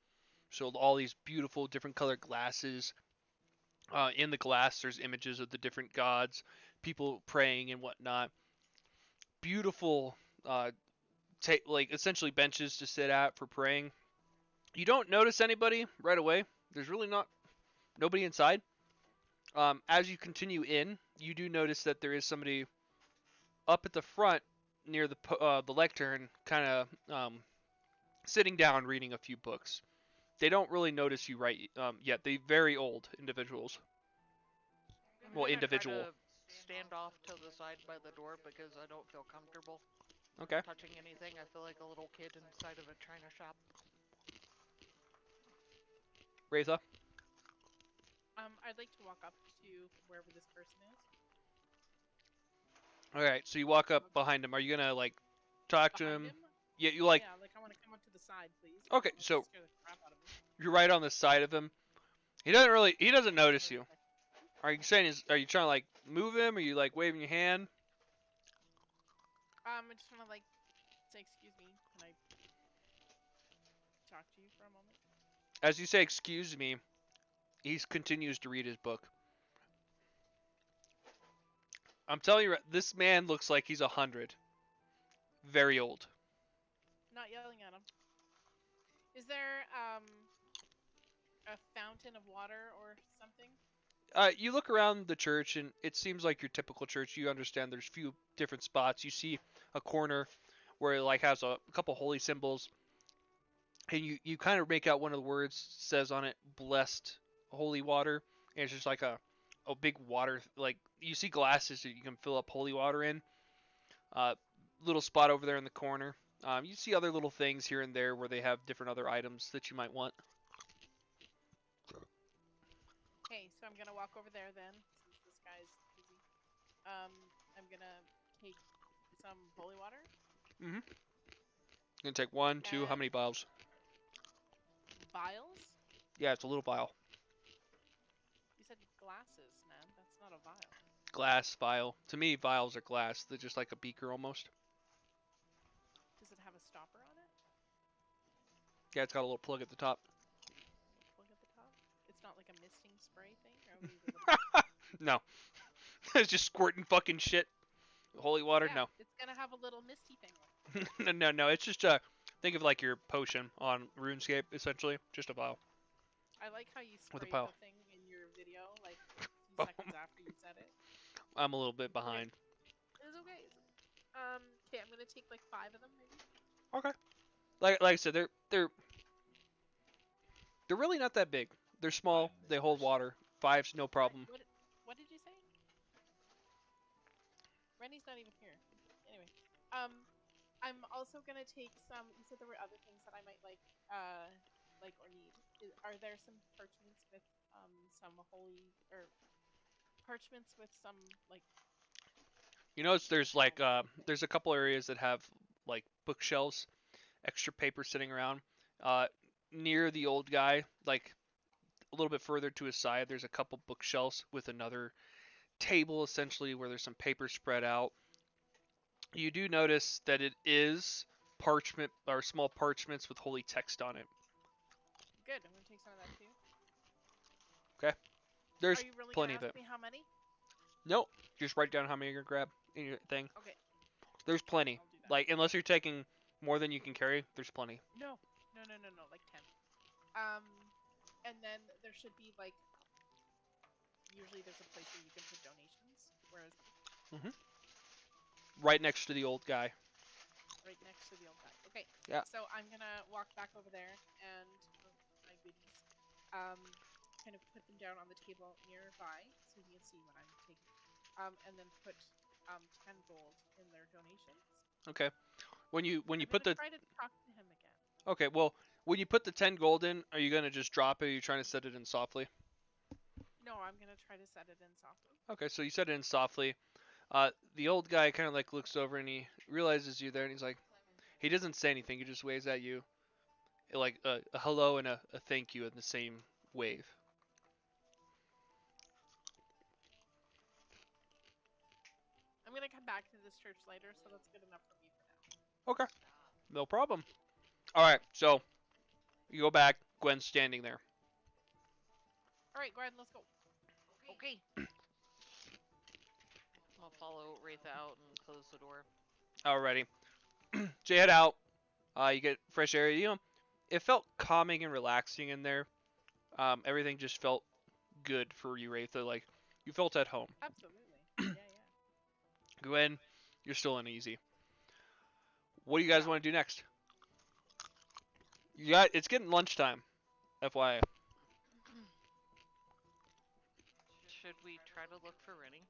So all these beautiful different colored glasses. In the glass, there's images of the different gods, people praying and whatnot. Beautiful, like essentially benches to sit at for praying. You don't notice anybody right away. There's really not nobody inside. As you continue in, you do notice that there is somebody up at the front near the lectern, kind of sitting down reading a few books. They don't really notice you right yet. They very old individuals. I'm Well, gonna individual. try to stand off to the side by the door because I don't feel comfortable Okay. touching anything. I feel like a little kid inside of a china shop. Raitha. I'd like to walk up to wherever this person is. All right. So you walk up behind him. Are you gonna like talk to Behind him? him? Yeah. You like. Yeah, like I want to come up to the side, please. Okay. Don't So scare the crap out of me. you're right on the side of him. He doesn't really. He doesn't notice you. Are you saying? Are you trying to like move him? Are you like waving your hand? I just want to like say, excuse me, can I talk to you for a moment? As you say, excuse me, he continues to read his book. I'm telling you, this man looks like he's 100. Very old. Not yelling at him. Is there a fountain of water or something? You look around the church, and it seems like your typical church. You understand there's few different spots. You see a corner where it like has a couple holy symbols, and you kind of make out one of the words says on it, "Blessed holy water," and it's just like a big water, like you see glasses that you can fill up holy water in. Uh, Little spot over there in the corner. You see other little things here and there where they have different other items that you might want. Okay, so I'm gonna walk over there then, since this guy's busy. I'm gonna take some holy water. Mm-hmm. Gonna take one, two. How And many vials? vials? Yeah, it's a little vial. You said glasses, man. That's not a vial. Glass vial. To me, vials are glass. They're just like a beaker almost. Does it have a stopper on it? Yeah, it's got a little plug at the top. A plug at the top? It's not like a misting spray thing? Or what is it? No. It's just squirting fucking shit. Holy water? Yeah, No. it's gonna have a little misty thing. No. It's just think of like your potion on RuneScape, essentially. Just a vial. I like how you With a sprayed pile. the thing in your video, like a few seconds after you said it. I'm a little bit behind. It's okay. Okay, I'm gonna take like 5 of them, maybe. Okay. Like I said, they're really not that big. They're small. They hold water. 5's no problem. What did you say? Rennie's not even here. Anyway, I'm also gonna take some. You said there were other things that I might like or need. Are there some parchments with some holy or parchments with some like? You notice there's like there's a couple areas that have like bookshelves, extra paper sitting around. Uh, Near the old guy, like a little bit further to his side, there's a couple bookshelves with another table essentially where there's some paper spread out. You do notice that it is parchment or small parchments with holy text on it. Good. I'm gonna take some of that too. Okay. There's Are you really plenty gonna of ask it. me how many? Nope. Just write down how many you're gonna grab in your thing. Okay. There's plenty. I'll do that. Like unless you're taking more than you can carry, there's plenty. No. Like 10. And then there should be like. Usually there's a place where you can put donations, whereas Right next to the old guy. right next to the old guy. Okay. Yeah. So I'm gonna walk back over there and my goodies, kind of put them down on the table nearby so you can see what I'm taking. And then put 10 gold in their donations. Okay. When you I'm put the try to talk to him again. okay, well, when you put the 10 gold in, are you gonna just drop it? Or are you trying to set it in softly? No, I'm gonna try to set it in softly. Okay, so you set it in softly. The old guy kind of like looks over and he realizes you there, and he's like, he doesn't say anything. He just waves at you, like a hello and a thank you in the same wave. I'm gonna come back to this church later, so that's good enough for me for now. Okay, no problem. All right, so you go back. Gwen's standing there. All right, Gwen, let's go. Okay. I'll follow Wraith out and close the door. Alrighty. So you head out. You get fresh air. It felt calming and relaxing in there. Everything just felt good for you, Wraitha. Like you felt at home. Absolutely. Yeah. Gwen, you're still uneasy. What do you guys Yeah. want to do next? It's getting lunchtime, FYI. Should we try to look for Rennie?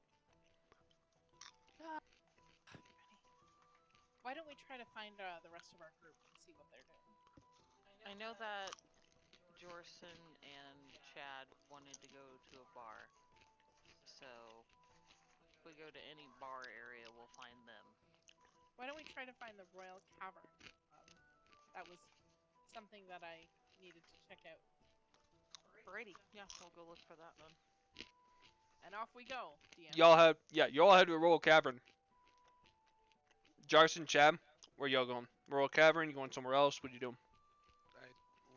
Why don't we try to find the rest of our group and see what they're doing? I know that Jorson and Chad wanted to go to a bar. So, if we go to any bar area, we'll find them. Why don't we try to find the Royal Cavern? That was something that I needed to check out. Alrighty, yeah, we'll go look for that then. And off we go, DM. You all head to the Royal Cavern. Jarson, Chad, where y'all going? Royal Cavern? You going somewhere else? What you doing?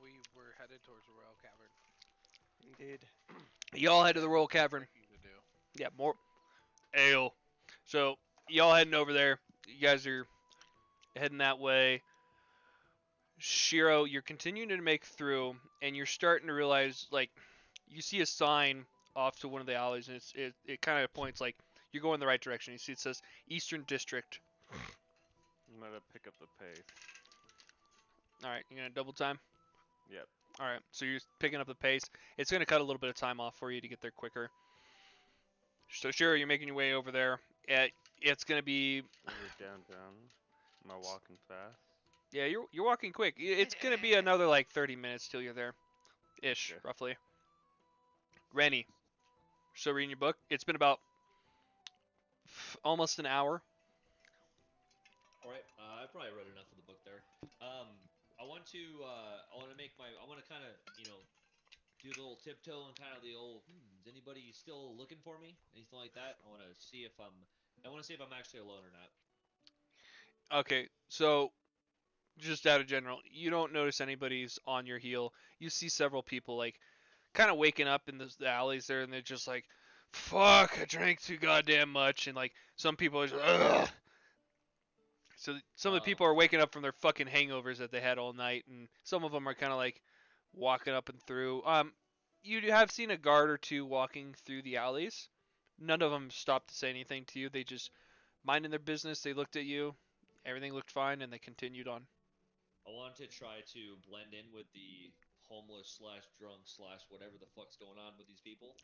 We were headed towards the Royal Cavern. Indeed. Y'all head to the Royal Cavern. To do. Yeah, more ale. So y'all heading over there. You guys are heading that way. Shiro, you're continuing to make through, and you're starting to realize, like, you see a sign off to one of the alleys, and it kind of points like you're going the right direction. You see it says Eastern District. I'm gonna pick up the pace. All right, you're gonna double time. Yep. All right, so you're picking up the pace. It's gonna cut a little bit of time off for you to get there quicker. So sure, you're making your way over there. It's gonna be. Is it downtown? Am I walking fast? Yeah, you're walking quick. It's gonna be another like 30 minutes till you're there, ish, Okay. roughly. Rennie, still reading your book? It's been about almost an hour. All right. I probably read enough of the book there. I want to kind of do the little tiptoe and kind of the old. Is anybody still looking for me? Anything like that? I want to see if I'm actually alone or not. Okay, so just out of general, you don't notice anybody's on your heel. You see several people like kind of waking up in the alleys there, and they're just like, "Fuck, I drank too goddamn much," and like some people are just, ugh. So some of the people are waking up from their fucking hangovers that they had all night, and some of them are kind of like walking up and through. You have seen a guard or two walking through the alleys. None of them stopped to say anything to you. They just minding their business. They looked at you. Everything looked fine, and they continued on. I want to try to blend in with the homeless slash drunk slash whatever the fuck's going on with these people.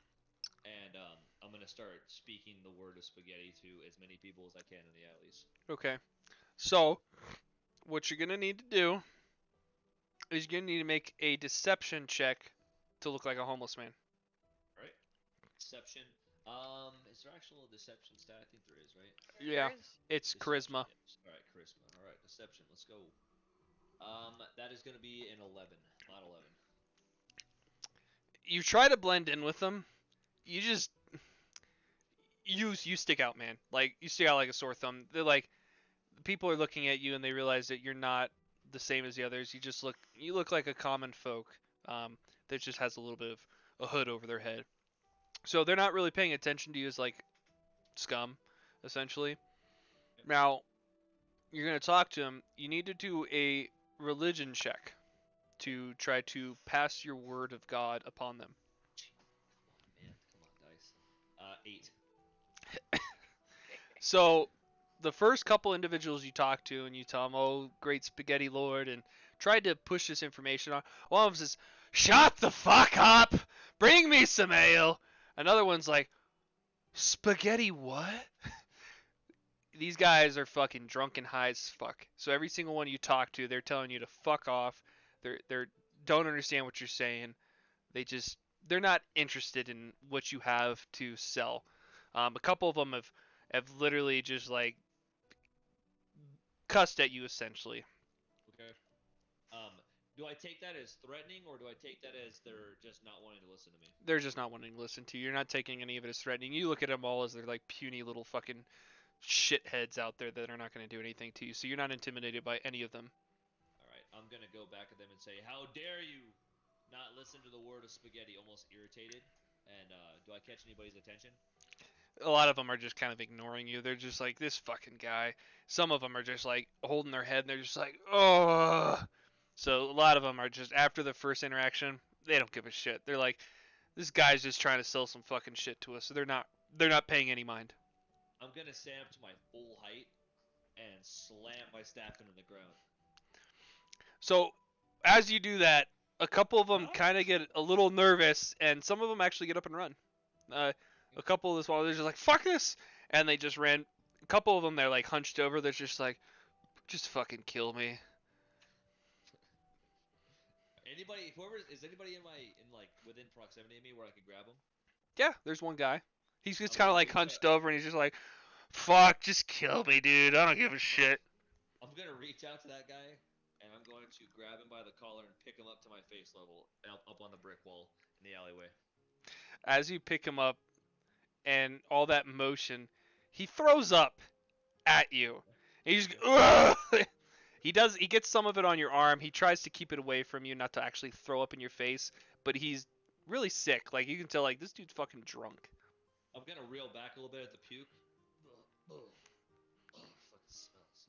And I'm gonna start speaking the word of spaghetti to as many people as I can in the alleys. Okay. So, what you're gonna need to do is you're gonna need to make a deception check to look like a homeless man. Alright. Deception. Is there actual deception stat? I think there is, right? Yeah, There is- it's charisma. Yes. Alright, charisma. Alright, deception. Let's go. That is gonna be an 11, not 11. You try to blend in with them. You just you stick out, man. Like you stick out like a sore thumb. They're like people are looking at you and they realize that you're not the same as the others. You look like a common folk that just has a little bit of a hood over their head. So they're not really paying attention to you as like scum, essentially. Now you're gonna talk to them. You need to do a religion check to try to pass your word of God upon them. Come on, dice. 8. So the first couple individuals you talk to and you tell them, "Oh, great spaghetti lord," and tried to push this information on. One of them says, "Shut the fuck up! Bring me some ale." Another one's like, "Spaghetti what?" These guys are fucking drunk and high as fuck. So every single one you talk to, they're telling you to fuck off. They're don't understand what you're saying. They're not interested in what you have to sell. A couple of them have literally just like cussed at you essentially. Okay. Do I take that as threatening, or do I take that as they're just not wanting to listen to me? They're just not wanting to listen to you. You're not taking any of it as threatening. You look at them all as they're like puny little fucking shitheads out there that are not going to do anything to you. So you're not intimidated by any of them. All right, I'm gonna go back at them and say, "How dare you not listen to the word of spaghetti?" Almost irritated. And do I catch anybody's attention? A lot of them are just kind of ignoring you. They're just like, this fucking guy. Some of them are just like holding their head and they're just like, oh. So a lot of them are just, after the first interaction, they don't give a shit. They're like, this guy's just trying to sell some fucking shit to us. So they're not paying any mind. I'm gonna stand up to my full height and slam my staff into the ground. So as you do that, a couple of them kind of get a little nervous, and some of them actually get up and run. A couple of this while they're just like, fuck this, and they just ran. A couple of them, they're like hunched over. They're just like, just fucking kill me. Anybody, whoever is anybody in like within proximity of me where I could grab him? Yeah, there's one guy. He's just I'm kind of gonna like reach hunched out- over, and he's just like, fuck, just kill me, dude. I don't give a shit. I'm gonna reach out to that guy, and I'm going to grab him by the collar and pick him up to my face level, up on the brick wall in the alleyway. As you pick him up, and all that motion, he throws up at you. And he's he gets some of it on your arm. He tries to keep it away from you, not to actually throw up in your face, but he's really sick. Like, you can tell, like, this dude's fucking drunk. I'm gonna reel back a little bit at the puke. Fucking smells.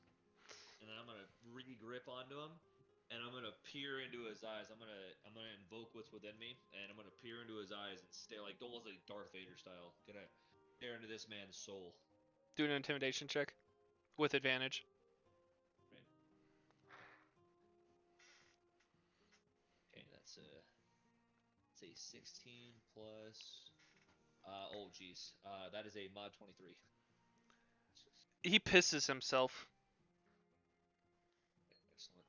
And then I'm gonna re-grip onto him, and I'm gonna peer into his eyes. I'm gonna invoke what's within me, and I'm gonna peer into his eyes and stare like almost like Darth Vader style. Gonna stare into this man's soul. Do an intimidation check with advantage. Okay, that's say 16 plus. Oh geez, that is a mod 23. He pisses himself. Excellent.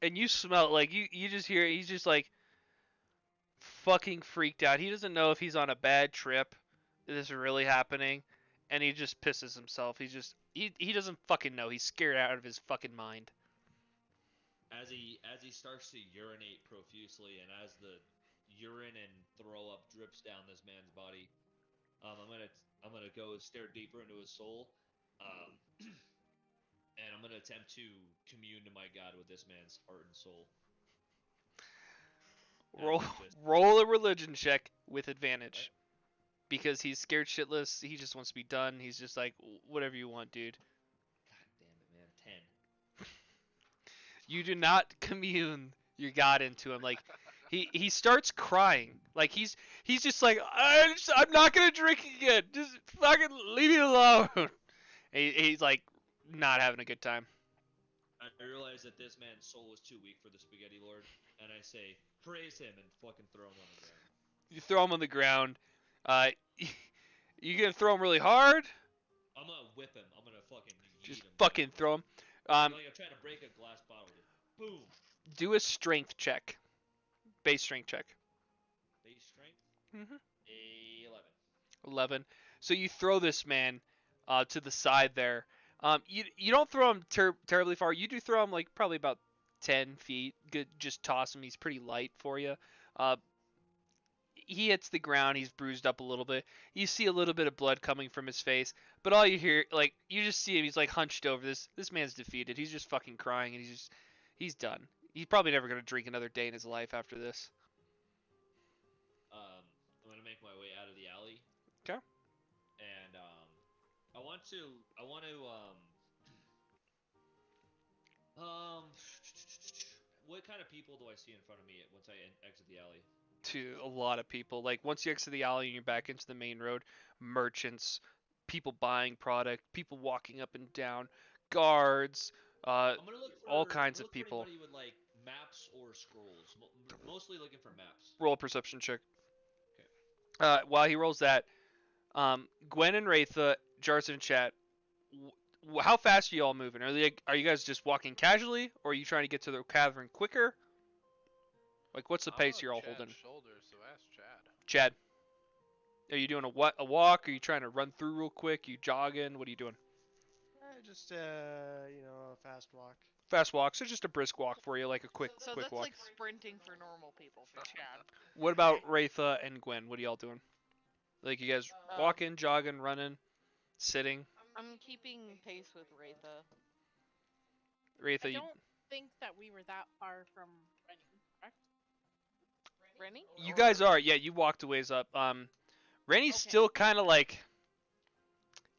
And you smell, like, you just hear, he's just like fucking freaked out. He doesn't know if he's on a bad trip, if this is really happening, and he just pisses himself. He doesn't fucking know. He's scared out of his fucking mind. As he starts to urinate profusely, and as the urine and throw up drips down this man's body, I'm gonna go stare deeper into his soul, and I'm gonna attempt to commune to my God with this man's heart and soul. Roll a religion check with advantage. Because he's scared shitless, he just wants to be done. He's just like, whatever you want, dude. God damn it, man. 10. You do not commune your God into him. Like, he starts crying. Like, he's just like, I'm not gonna drink again. Just fucking leave me alone. He's like not having a good time. I realize that this man's soul is too weak for the spaghetti lord, and I say, praise him, and fucking throw him on the ground. You throw him on the ground. You gonna throw him really hard? I'm gonna whip him. I'm gonna fucking Just yeet him. fucking throw him. Like I'm trying to break a glass bottle. Just boom. Do a strength check. Base strength check. Base strength. Mhm. 11. 11. So you throw this man to the side there. You don't throw him terribly far. You do throw him like probably about 10 feet. Good, just toss him. He's pretty light for you. He hits the ground. He's bruised up a little bit. You see a little bit of blood coming from his face, but all you hear, like, you just see him. He's like hunched over. This man's defeated. He's just fucking crying, and he's done. He's probably never gonna drink another day in his life after this. I'm gonna make my way out of the alley. Okay. And I want to what kind of people do I see in front of me once I exit the alley? To a lot of people. Like, once you exit the alley and you're back into the main road, merchants, people buying product, people walking up and down, guards, I'm gonna look for, all kinds of look for people. anybody with like maps or scrolls. Mostly looking for maps. Roll a perception check. Okay. While he rolls that, Gwen and Wraitha, Jarson and chat, how fast are you all moving? Are you guys just walking casually, or are you trying to get to the cavern quicker? Like, what's the pace you're all holding? Shoulders, so ask Chad. Chad, are you doing a walk? Are you trying to run through real quick? You jogging? What are you doing? Just a fast walk. Fast walk, so just a brisk walk for you, like a quick So walk. that's like sprinting for normal people for Chad. What about Wraitha and Gwen? What are y'all doing? Like, you guys walking, jogging, running, sitting? I'm keeping pace with Ratha. I Wraitha, don't think that we were that far from Rennie, correct? Rennie? you guys Or- are. Yeah, you walked a ways up. Rennie's Okay. still kind of like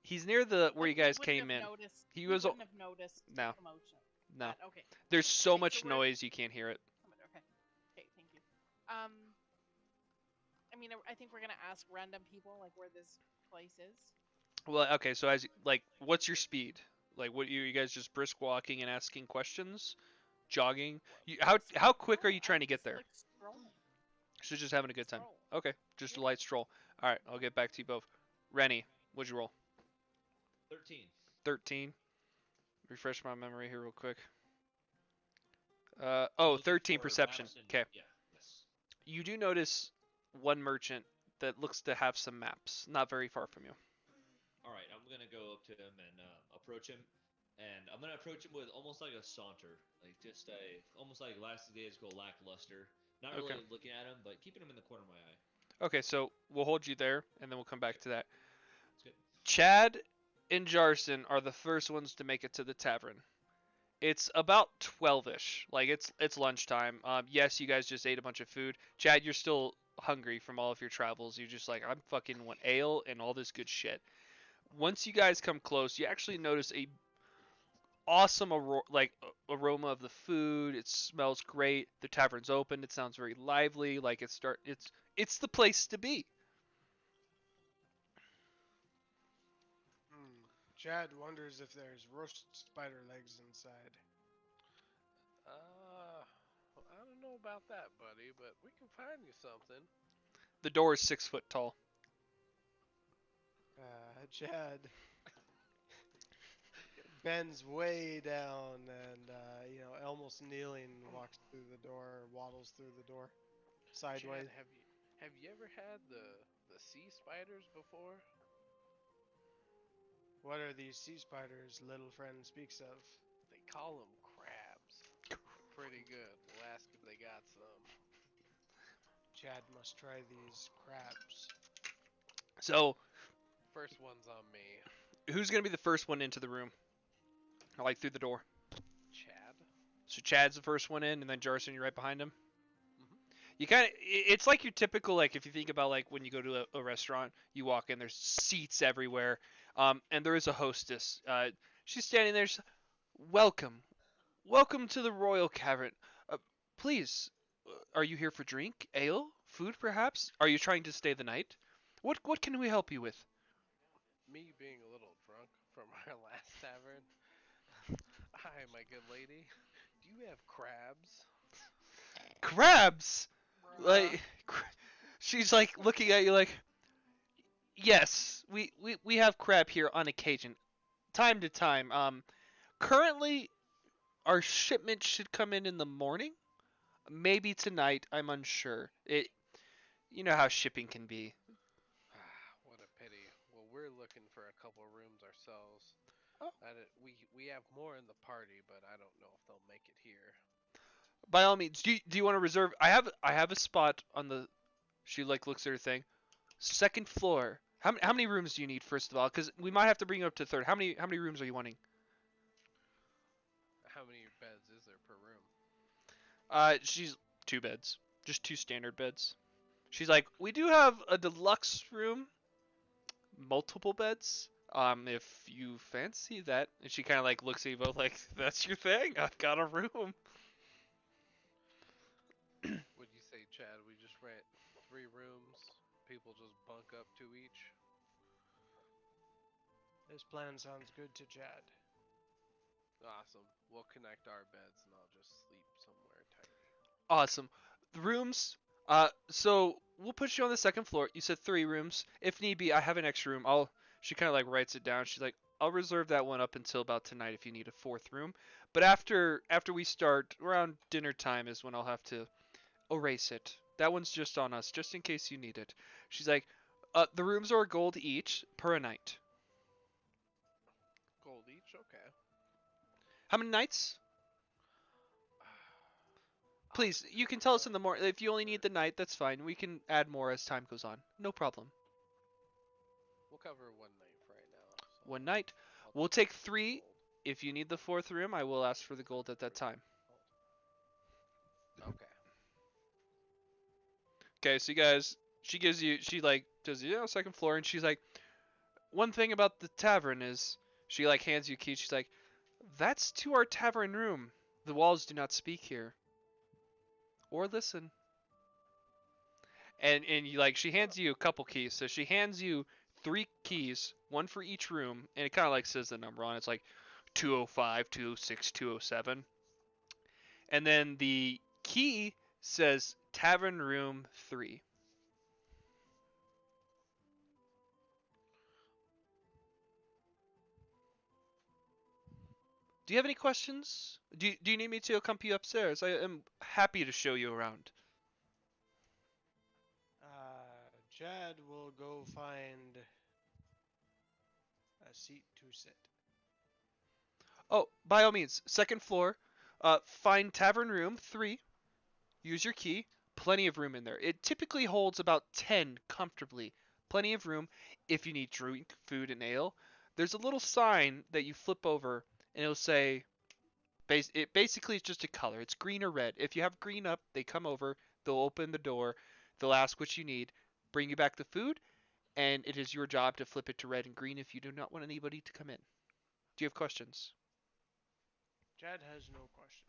he's near the where Like, you guys we wouldn't came have in. Noticed, He we was wouldn't have noticed no. commotion. No. But, okay. There's so Okay, so much we're- noise you can't hear it. Okay. Okay, thank you. I mean, I think we're gonna ask random people like where this place is. Well, okay, so as like, what's your speed? Like, what you guys just brisk walking and asking questions, jogging? How quick are you trying to get there? Like strolling. So just having a good time. Stroll. Okay, just a Yeah. light stroll. All right, I'll get back to you both. Rennie, what'd you roll? 13. 13. Refresh my memory here real quick. I'm Oh, looking 13 for perception. maps and- Okay. Yeah. Yes. You do notice one merchant that looks to have some maps, not very far from you. All right, I'm gonna go up to him and approach him, and I'm gonna approach him with almost like a saunter, like just a almost like last days go lackluster. Not Okay. really looking at him, but keeping him in the corner of my eye. Okay, so we'll hold you there, and then we'll come back to that. That's good. Chad and Jarson are the first ones to make it to the tavern. It's about 12ish. Like it's lunchtime. Yes, you guys just ate a bunch of food. Chad, you're still hungry from all of your travels. You're just like, I'm fucking want ale and all this good shit. Once you guys come close, you actually notice a awesome aroma of the food. It smells great. The tavern's open. It sounds very lively. Like it's the place to be. Chad wonders if there's roast spider legs inside. I don't know about that, buddy, but we can find you something. The door is 6 foot tall. Chad bends way down and, almost kneeling, walks through the door, waddles through the door, sideways. Chad, have you ever had the sea spiders before? What are these sea spiders little friend speaks of? They call them crabs. Pretty good. We'll ask if they got some. Chad must try these crabs. So, First one's on me. who's gonna be the first one into the room? Like through the door. Chad? So Chad's the first one in, and then Jarson, you're right behind him. Mhm. You kind of, it's like your typical, like if you think about like when you go to a restaurant, you walk in, there's seats everywhere, and there is a hostess. She's standing there. She's, welcome to the Royal Cavern. Please, are you here for drink, ale, food, perhaps? Are you trying to stay the night? What can we help you with? Me being a little drunk from our last tavern. Hi, my good lady. Do you have crabs? Crabs. Bruh. Like, she's like looking at you like, yes, we have crab here on occasion, time to time. Currently, our shipment should come in the morning, maybe tonight. I'm unsure. You know how shipping can be. What a pity. Well, we're looking for a couple rooms ourselves. Oh. We have more in the party, but I don't know if they'll make it here. By all means, do you want to reserve? I have a spot on the. She like looks at her thing. Second floor. How many rooms do you need first of all? Because we might have to bring you up to third. How many rooms are you wanting? How many beds is there per room? She's 2 beds, just 2 standard beds. She's like, we do have a deluxe room, multiple beds. If you fancy that, and she kind of like looks at you both like, that's your thing. I've got a room. Would you say, Chad, we just rent 3 rooms? People just bunk up 2 each? This plan sounds good to Chad. Awesome. We'll connect our beds and I'll just sleep somewhere tiny. Awesome. The rooms. So we'll put you on the second floor. You said 3 rooms. If need be, I have an extra room. She kind of like writes it down. She's like, I'll reserve that one up until about tonight if you need a 4th room. But after we start around dinner time is when I'll have to erase it. That one's just on us, just in case you need it. She's like, the rooms are gold each per a night. Gold each? Okay. How many nights? Please, you can tell us in the morning. If you only need the night, that's fine. We can add more as time goes on. No problem. We'll cover 1 night for right now. So. 1 night. We'll take 3. If you need the 4th room, I will ask for the gold at that time. Okay. Okay, so you guys, she like does second floor, and she's like, one thing about the tavern is, she like hands you a key. She's like, that's to our tavern room. The walls do not speak here, or listen. And you like, she hands you a couple keys. So she hands you 3 keys, one for each room, and it kind of like says the number on it. It's like 205, 206, 207. And then the key says tavern room 3. Do you have any questions? Do you need me to accompany you upstairs? I am happy to show you around. Chad will go find a seat to sit. Oh, by all means, second floor. Find tavern room 3. Use your key. Plenty of room in there. It typically holds about 10 comfortably. Plenty of room if you need drink, food, and ale. There's a little sign that you flip over, and it'll say, it basically is just a color. It's green or red. If you have green up, they come over, they'll open the door, they'll ask what you need, bring you back the food, and it is your job to flip it to red and green if you do not want anybody to come in. Do you have questions? Chad has no questions.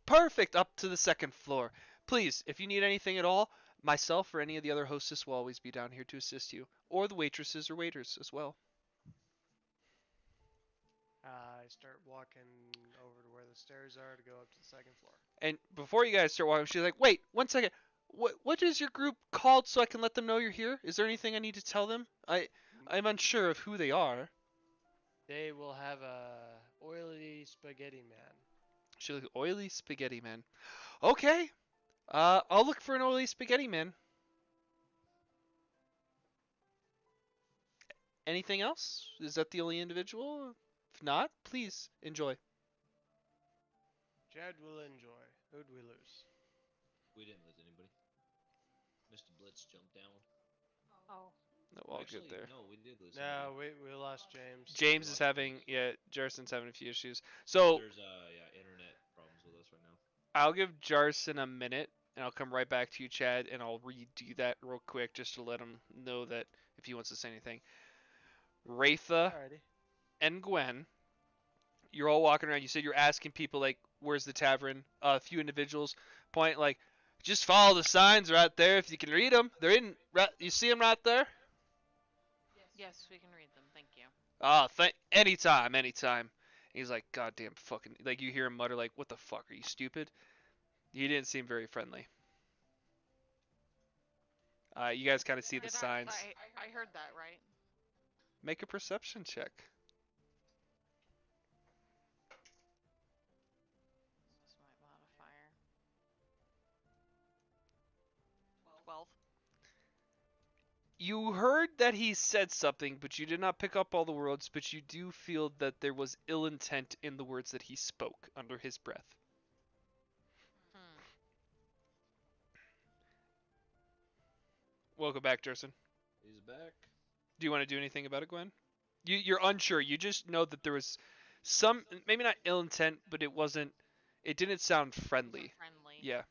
Perfect. Up to the second floor. Please, if you need anything at all, myself or any of the other hostess will always be down here to assist you, or the waitresses or waiters as well. I start walking over to where the stairs are to go up to the second floor. And before you guys start walking, she's like, "Wait, 1 second. What is your group called so I can let them know you're here? Is there anything I need to tell them? I'm unsure of who they are." They will have a oily spaghetti man. She's like, "Oily spaghetti man." Okay. I'll look for an oily spaghetti man. Anything else? Is that the only individual? If not, please enjoy. Chad will enjoy. Who'd we lose? We didn't lose anybody. Mr. Blitz jumped down. Oh. No, all Actually, good there. no, we did lose. No, somebody. we lost James. James is lost having, James. yeah, Jarson's having a few issues. So There's internet problems with us right now. I'll give Jarson a minute, and I'll come right back to you, Chad, and I'll redo that real quick just to let him know that if he wants to say anything. Wraitha Alrighty. and Gwen, you're all walking around. You said you're asking people, like, where's the tavern? A few individuals point, like, just follow the signs right there if you can read them. They're in, right, you see them right there? Yes, we can read them. Thank you. Anytime. He's like, goddamn fucking, like, you hear him mutter, like, what the fuck, are you stupid? He didn't seem very friendly. You guys kind of see the Did signs. I heard that, right? Make a perception check. This is my modifier. 12. You heard that he said something, but you did not pick up all the words, but you do feel that there was ill intent in the words that he spoke under his breath. Welcome back, Jerson. He's back. Do you want to do anything about it, Gwen? You're unsure. You just know that there was some, maybe not ill intent, but it didn't sound friendly. Friendly. Yeah.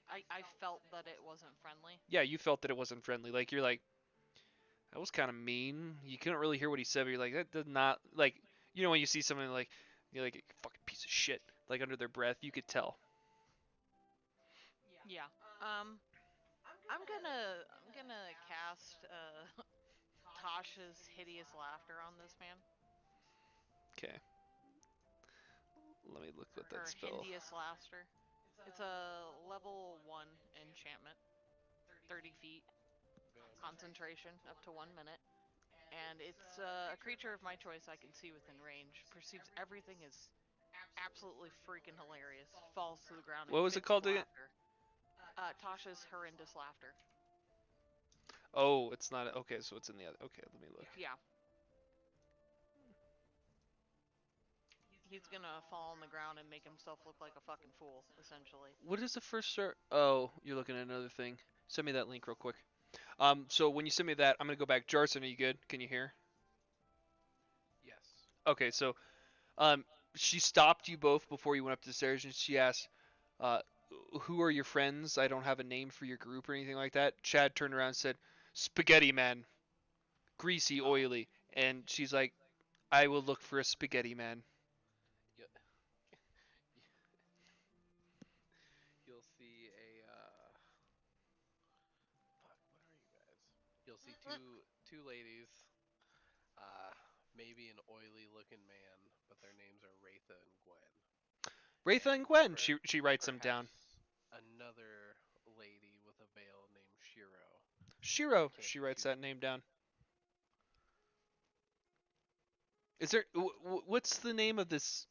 I felt that it wasn't friendly. Yeah, you felt that it wasn't friendly. Like, you're like, that was kind of mean. You couldn't really hear what he said, but you're like, that does not, like, you know when you see someone like, you're like, a fucking piece of shit, like under their breath, you could tell. Yeah. I'm gonna cast Tasha's hideous laughter on this man. Okay. Let me look at that Her spell. hideous laughter. It's a level 1 enchantment. 30 feet. Concentration up to 1 minute. And it's a creature of my choice I can see within range. Perceives everything as absolutely freaking hilarious. Falls to the ground. What was it called again? Tasha's horrendous laughter. Oh, it's not. Okay, so it's in the other. Okay, let me look. Yeah. He's gonna fall on the ground and make himself look like a fucking fool, essentially. What is the first start? Oh, you're looking at another thing. Send me that link real quick. So when you send me that, I'm gonna go back. Jarson, are you good? Can you hear? Yes. Okay, so she stopped you both before you went up the stairs, and she asked, uh, "Who are your friends? I don't have a name for your group or anything like that." Chad turned around and said, "Spaghetti man, greasy, oily," and she's like, "I will look for a spaghetti man." You, you'll see a fuck. What are you guys? You'll see two ladies. Uh, Maybe an oily looking man, but their names are Ratha and Gwen. Ratha and And Gwen. She writes them down. perhaps another lady with a veil named Shiro. Shiro. Can't She be writes too. that name down. Is there what's the name of this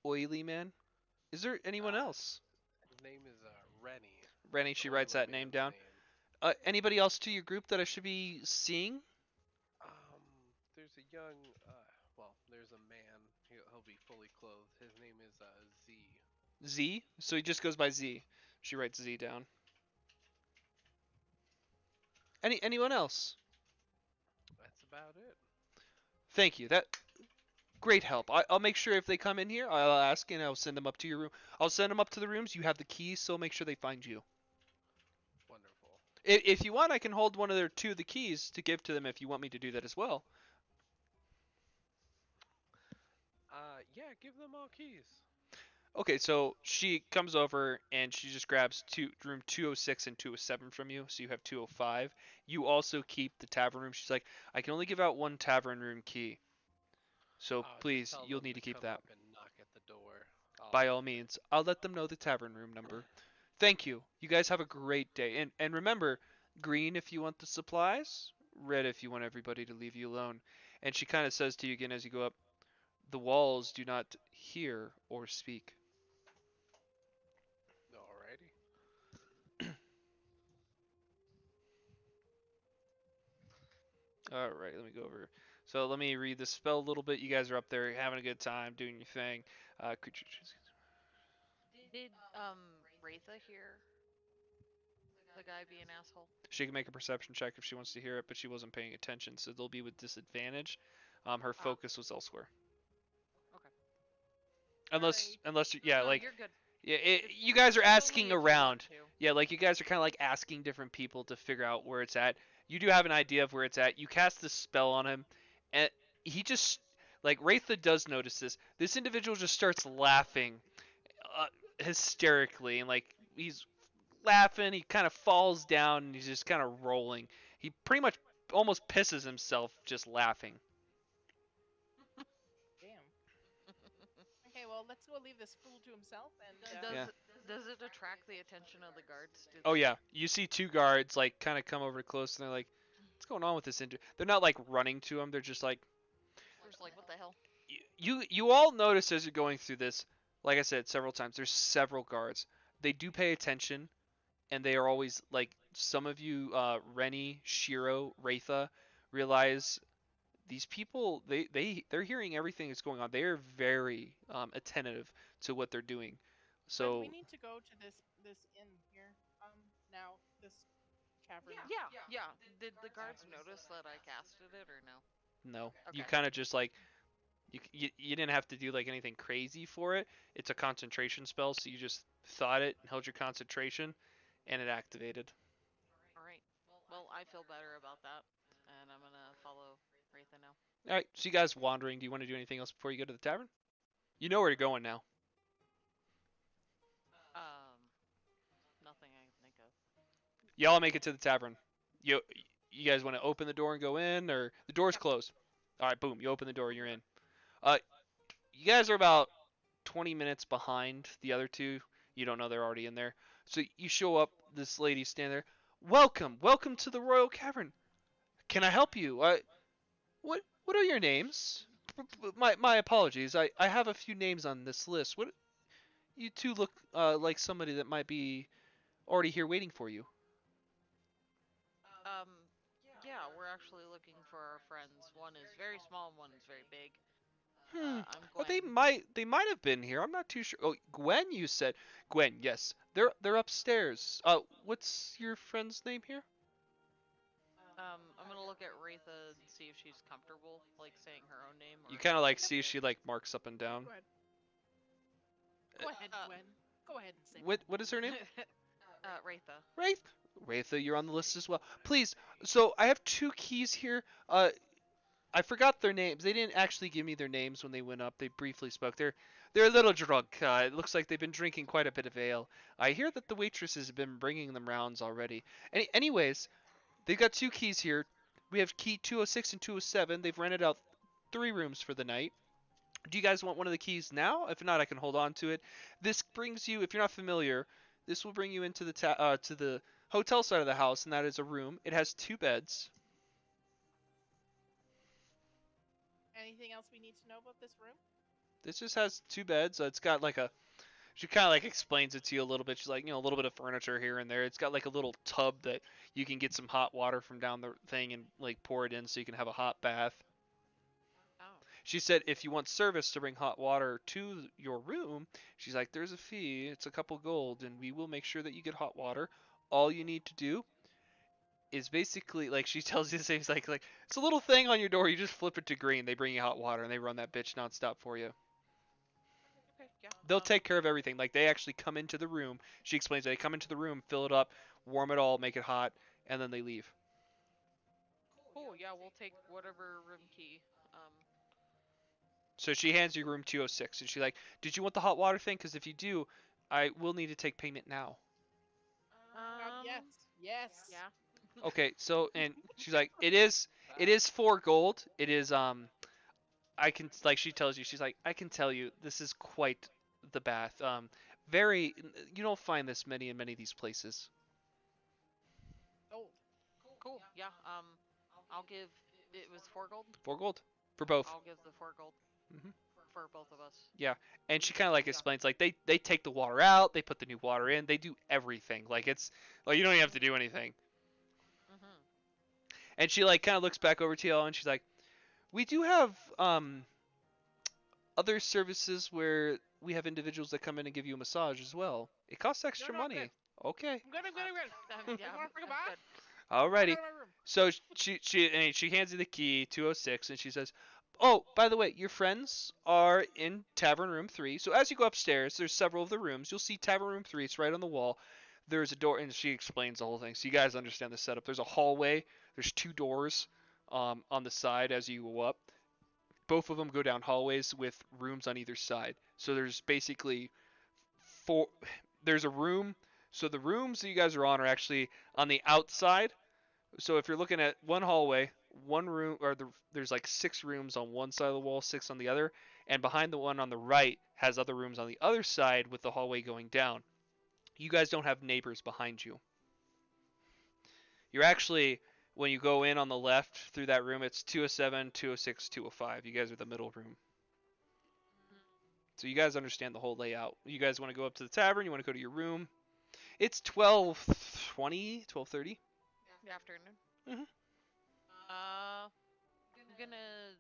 oily man? Is there anyone Uh, else? his name is Rennie. Rennie. The She writes oily that name man's down. name. Anybody else to your group that I should be seeing? There's a young, there's a man. He'll be fully clothed. His name is Z. Z. So he just goes by Z. She writes Z down. Anyone else? That's about it. Thank you. That great help. I'll make sure if they come in here, I'll ask and I'll send them up to your room. I'll send them up to the rooms. You have the keys, so make sure they find you. Wonderful. If you want, I can hold one of their two of the keys to give to them if you want me to do that as well. Yeah, give them all keys. Okay, so she comes over and she just grabs room 206 and 207 from you, so you have 205. You also keep the tavern room. She's like, I can only give out one tavern room key, so Just please, tell you'll them need to keep come that. up and knock at the door. By all means, I'll let them know the tavern room number. Thank you. You guys have a great day, and remember, green if you want the supplies, red if you want everybody to leave you alone. And she kind of says to you again as you go up, the walls do not hear or speak. Alrighty. All right, let me go over. So let me read the spell a little bit. You guys are up there having a good time doing your thing. Creature. Did Ratha hear the guy be an asshole? She can make a perception check if she wants to hear it, but she wasn't paying attention, so they'll be with disadvantage. Her focus was elsewhere. Okay. Unless yeah, No, like you're good. yeah, It's- you guys are it's only asking if you around. want to. Yeah, like you guys are kind of like asking different people to figure out where it's at. You do have an idea of where it's at. You cast this spell on him, and he just like Ratha does notice this. This individual just starts laughing uh, hysterically, and like he's laughing. He kind of falls down, and he's just kind of rolling. He pretty much almost pisses himself just laughing. Damn. Okay, well, let's go leave this fool to himself and. Yeah. Does it attract the attention of the guards? Do Oh they- yeah, you see two guards like kind of come over close, and they're like, "What's going on with this?" They're not like running to him. They're just like, There's like, what the hell? you all notice as you're going through this. Like I said several times, there's several guards. They do pay attention, and they are always like some of you, Rennie, Shiro, Ratha, realize these people they're hearing everything that's going on. They are very attentive to what they're doing. But So we need to go to this inn here. Now this tavern. Yeah. Did the guards notice that I casted it or no? no, you Okay. kind of just like you didn't have to do like anything crazy for it. It's a concentration spell, so you just thought it and held your concentration, and it activated. All right. Well, I feel better about that, and I'm gonna follow Ratha now. All right, so you guys wandering. Do you want to do anything else before you go to the tavern? You know where you're going now. Nothing I can think of. Y'all make it to the tavern. You guys want to open the door and go in, or the door's Yep. closed? All right, boom. You open the door, you're in. Uh, you guys are about 20 minutes behind the other two. You don't know they're already in there. So you show up. This lady's standing there. Welcome to the Royal Cavern. Can I help you? What are your names? My apologies. I have a few names on this list. What you two look like somebody that might be already here waiting for you. Um, yeah, we're actually looking for our friends. One is very small and one is very big. I'm Oh, Gwen. they might have been here. I'm not too sure. Oh, Gwen, you said. Gwen, yes. They're upstairs. What's your friend's name here? I'm gonna look at Ratha's see if she's comfortable, like saying her own name. You or- kind of like see she like marks up and down. Go ahead. Go ahead, Uh, Gwen. Go ahead and say. What is her name? Raitha. Wraith. Wraitha, you're on the list as well. Please. So I have 2 keys here. I forgot their names. They didn't actually give me their names when they went up. They briefly spoke. They're a little drunk. It looks like they've been drinking quite a bit of ale. I hear that the waitresses have been bringing them rounds already. Anyways, they've got 2 keys here. We have key 206 and 207. They've rented out 3 rooms for the night. Do you guys want one of the keys now? If not, I can hold on to it. This brings you, if you're not familiar, this will bring you into the to the hotel side of the house, and that is a room. It has 2 beds. Anything else we need to know about this room? This just has 2 beds. It's got like a. She kind of like explains it to you a little bit. She's like, a little bit of furniture here and there. It's got like a little tub that you can get some hot water from down the thing and like pour it in so you can have a hot bath. Oh. She said if you want service to bring hot water to your room, she's like, there's a fee. It's a couple gold, and we will make sure that you get hot water. All you need to do is basically like she tells you things like it's a little thing on your door. You just flip it to green. They bring you hot water and they run that bitch nonstop for you. Okay. Yeah. They'll take care of everything. Like they actually come into the room. She explains they come into the room, fill it up, warm it all, make it hot, and then they leave. Cool. Yeah, we'll take whatever room key. So she hands you room 206, and she's like, "Did you want the hot water thing? Because if you do, I will need to take payment now." Yes. Yes. Yeah. Okay. So and she's like, "It is 4 gold. It is I can like she tells you she's like I can tell you this is quite the bath. Very you don't find this many in many of these places. Oh, Cool. Yeah. I'll give. It was 4 gold. 4 gold for both." I'll give the 4 gold. Mhm. For both of us. And she kind of like Yeah. explains like they take the water out, they put the new water in, they do everything. Like it's like you don't even have to do anything. Mhm. And she like kind of looks back over to y'all and she's like, "We do have other services where we have individuals that come in and give you a massage as well. It costs extra no, money." good. Okay. I'm good. Yeah. You wanna bring a that's bath? good. Alrighty. Go to my room. So she hands you the key 206 and she says, "Oh, by the way, your friends are in Tavern Room 3. So as you go upstairs, there's several of the rooms. You'll see Tavern Room 3. It's right on the wall. There's a door," and she explains the whole thing. So you guys understand the setup. There's a hallway. There's 2 doors on the side as you go up. Both of them go down hallways with rooms on either side. So there's basically 4. There's a room. So the rooms that you guys are on are actually on the outside. So if you're looking at one hallway, one room, or there's like 6 rooms on one side of the wall, 6 on the other, and behind the one on the right has other rooms on the other side with the hallway going down. You guys don't have neighbors behind you. You're actually, when you go in on the left through that room, it's 207, 206, 205. You guys are the middle room. So you guys understand the whole layout. You guys want to go up to the tavern, you want to go to your room. It's 12:20, 12:30. The afternoon. Mhm. I'm gonna.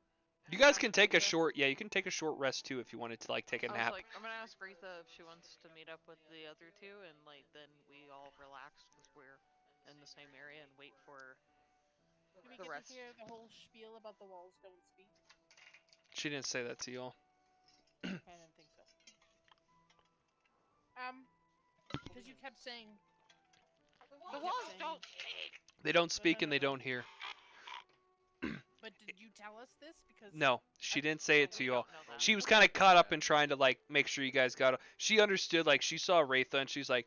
You guys ask can take a Rita- short, yeah, you can take a short rest too if you wanted to like take a I was nap. like, I'm gonna ask Retha if she wants to meet up with the other 2, and like then we all relax because we're in the same area and wait for. Did we The get rest. to hear the whole spiel about the walls don't speak? She didn't say that to y'all. I didn't think so. Because you kept saying. The walls don't speak. They don't speak no, and they no. don't hear. But did you tell us this? Because No, she didn't say it to We y'all. don't know that. She was kind of caught up in trying to like make sure you guys got. She understood, like she saw Raitha and she's like,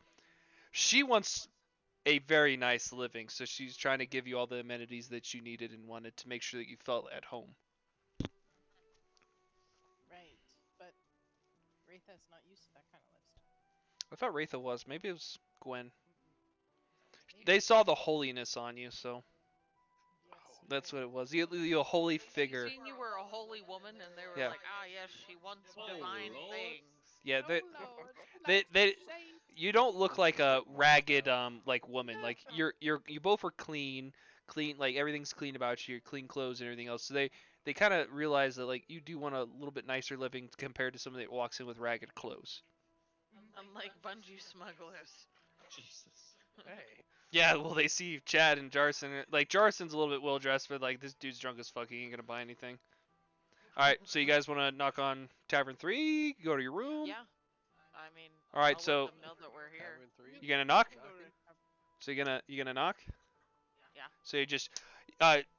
she wants a very nice living, so she's trying to give you all the amenities that you needed and wanted to make sure that you felt at home. Right, but Raitha's not used to that kind of lifestyle. I thought Raitha was. Maybe it was Gwen. Maybe. They saw the holiness on you, so Yes, that's right. what it was. You a holy figure. Seen you were a holy woman, and they were Yeah. like, ah, yes, she wants Oh, divine Lord. things. Yeah, Oh, they, Lord, they- life they- saved. you don't look like a ragged like woman. Like you both are clean, like everything's clean about you, your clean clothes and everything else. So they kind of realize that like you do want a little bit nicer living compared to somebody that walks in with ragged clothes. Unlike bungee smugglers. Jesus. Hey. Yeah, well, they see Chad and Jarson. Like, Jarson's a little bit well dressed, but like, this dude's drunk as fuck. He ain't gonna buy anything. All right, so you guys want to knock on Tavern 3? Go to your room. Yeah. I mean, All right, I'll so let them know that we're here. Tavern 3. you gonna knock? Knocking. So you gonna knock? Yeah. So you just,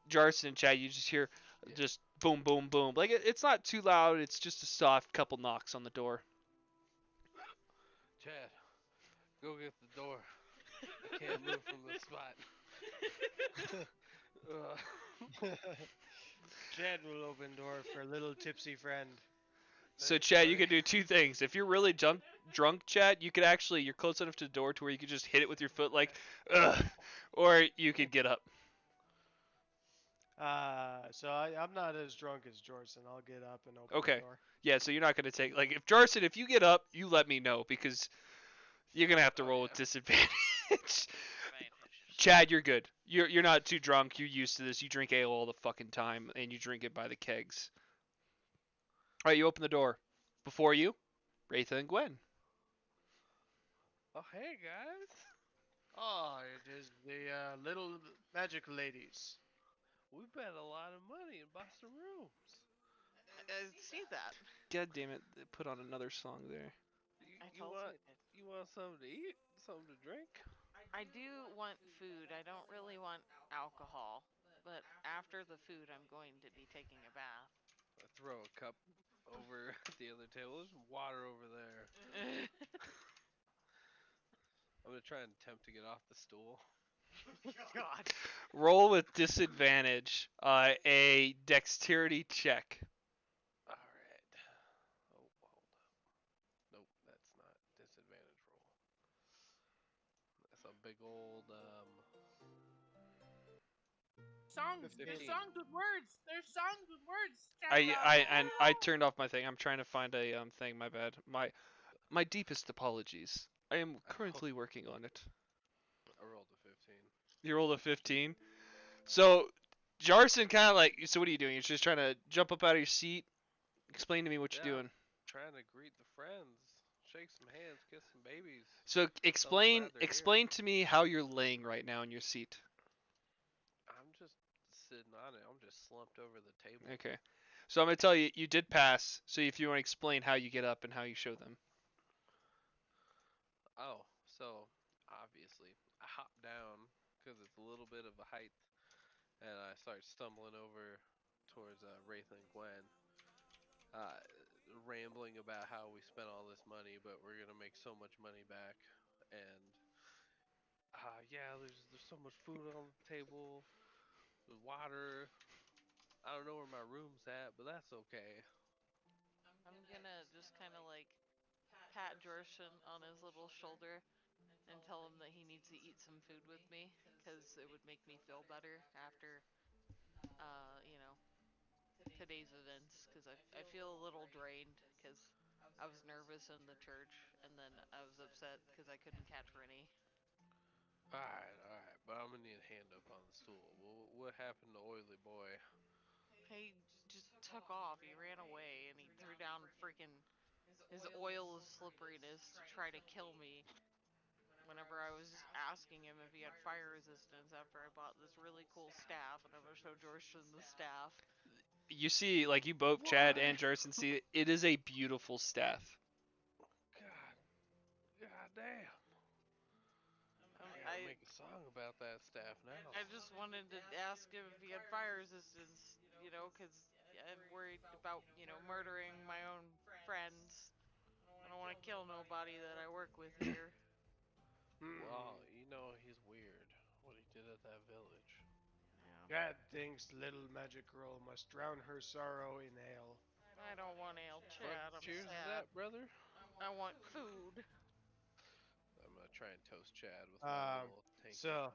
Jarson and Chad, you just hear, just boom, boom, boom. Like it's not too loud. It's just a soft couple knocks on the door. Chad, go get the door. I can't move from the spot. Chad will open door for a little tipsy friend. So Chad, you can do two things. If you're really drunk, Chad, you could actually you're close enough to the door to where you could just hit it with your foot like, ugh, or you could get up. So I'm not as drunk as Jorson. I'll get up and open Okay. the door. Yeah, so you're not gonna take like if Jarson, if you get up, you let me know because you're gonna have to roll with disadvantage. Chad, you're good. You're not too drunk. You're used to this. You drink ale all the fucking time, and you drink it by the kegs. All right, you open the door. Before you, Wraitha and Gwen. Oh, hey, guys. Oh, it is the little magic ladies. We bet a lot of money and bought some rooms. I see that. God damn it! They put on another song there. You, I you told want you. you want something to eat, something to drink? I do want food. I don't really want alcohol. But after the food, I'm going to be taking a bath. I throw a cup over at the other table. There's water over there. I'm gonna try and attempt to get off the stool. God. Roll with disadvantage. A dexterity check. All right. Oh, hold up. Nope, that's not disadvantage roll. That's a big old Songs. There's 15. songs with words. There's songs with words. I turned off my thing. I'm trying to find a thing. My bad. My deepest apologies. I am currently working on it. I rolled a 15. You rolled a 15. So Jarson kind of like. So what are you doing? You're just trying to jump up out of your seat. Explain to me what Yeah. you're doing. Trying to greet the friends, shake some hands, kiss some babies. So explain glad they're here. explain to me how you're laying right now in your seat. I'm just sitting on it. I'm just slumped over the table. Okay. So I'm gonna tell you, you did pass. So if you want to explain how you get up and how you show them. Oh, so obviously I hop down because it's a little bit of a height, and I start stumbling over towards Wraith and Gwen, rambling about how we spent all this money, but we're gonna make so much money back, and yeah, there's so much food on the table, there's water. I don't know where my room's at, but that's okay. I'm gonna just kind of like pat Jorshin on his little shoulder and tell him that he needs to eat some food with me because it would make me feel better after, today's events because I feel a little drained because I was nervous in the church and then I was upset because I couldn't catch Rennie. Alright, but I'm gonna need a hand up on the stool. What happened to Oily Boy? He just took off. He ran away and he threw down freaking his oil of slipperiness to try to kill me. Whenever I was asking him if he had fire resistance after I bought this really cool staff, and I'm gonna show Jorshin the staff. You see, like you both, Chad and Jarson, see it is a beautiful staff. God damn. I make a song about that staff now. I just wanted to ask him if he had fire resistance, because I'm worried about, murdering my own friends. I don't want to kill nobody that I work with here. Well, he's weird. What he did at that village. God thinks little magic girl must drown her sorrow in ale. I don't want ale, Chad. I'm Cheers to sad. that, brother. I want food. I'm gonna try and toast Chad with my little tank. So,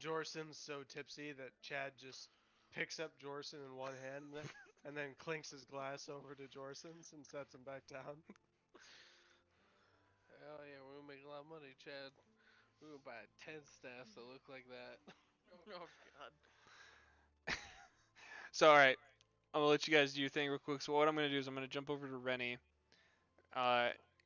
Jorson's so tipsy that Chad just picks up Jorson in one hand and then clinks his glass over to Jorson's and sets him back down. Hell yeah, we're gonna make a lot of money, Chad. We're gonna buy 10 staffs that look like that. Oh God. So all right, I'm gonna let you guys do your thing real quick. So what I'm gonna do is I'm gonna jump over to Rennie.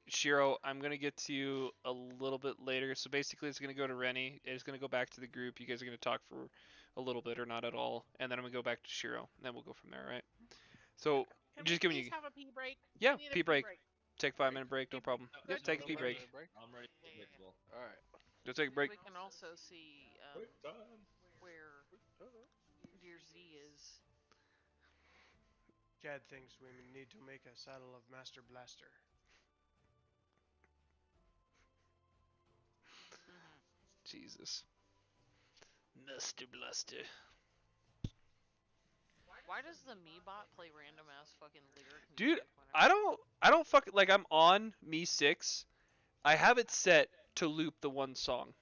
Shiro, I'm gonna get to you a little bit later. So basically, it's gonna go to Rennie. It's gonna go back to the group. You guys are gonna talk for a little bit or not at all, and then I'm gonna go back to Shiro, and then we'll go from there, right? So Can we just giving please you, have a pee break? yeah, We need a pee break. break. Take 5 minute break, no Pee break. problem. No, Yep, Good. take a no pee break. problem. break. I'm ready for Yeah, the break as well. All right. Go take a break. We can also see Break time. where Dear Z is. Chad thinks we need to make a saddle of Master Blaster. Mhm. Jesus. Master Blaster. Why does the Meebot play random ass fucking lyric Dude, music whenever? I don't fuck like I'm on Me 6. I have it set to loop the one song.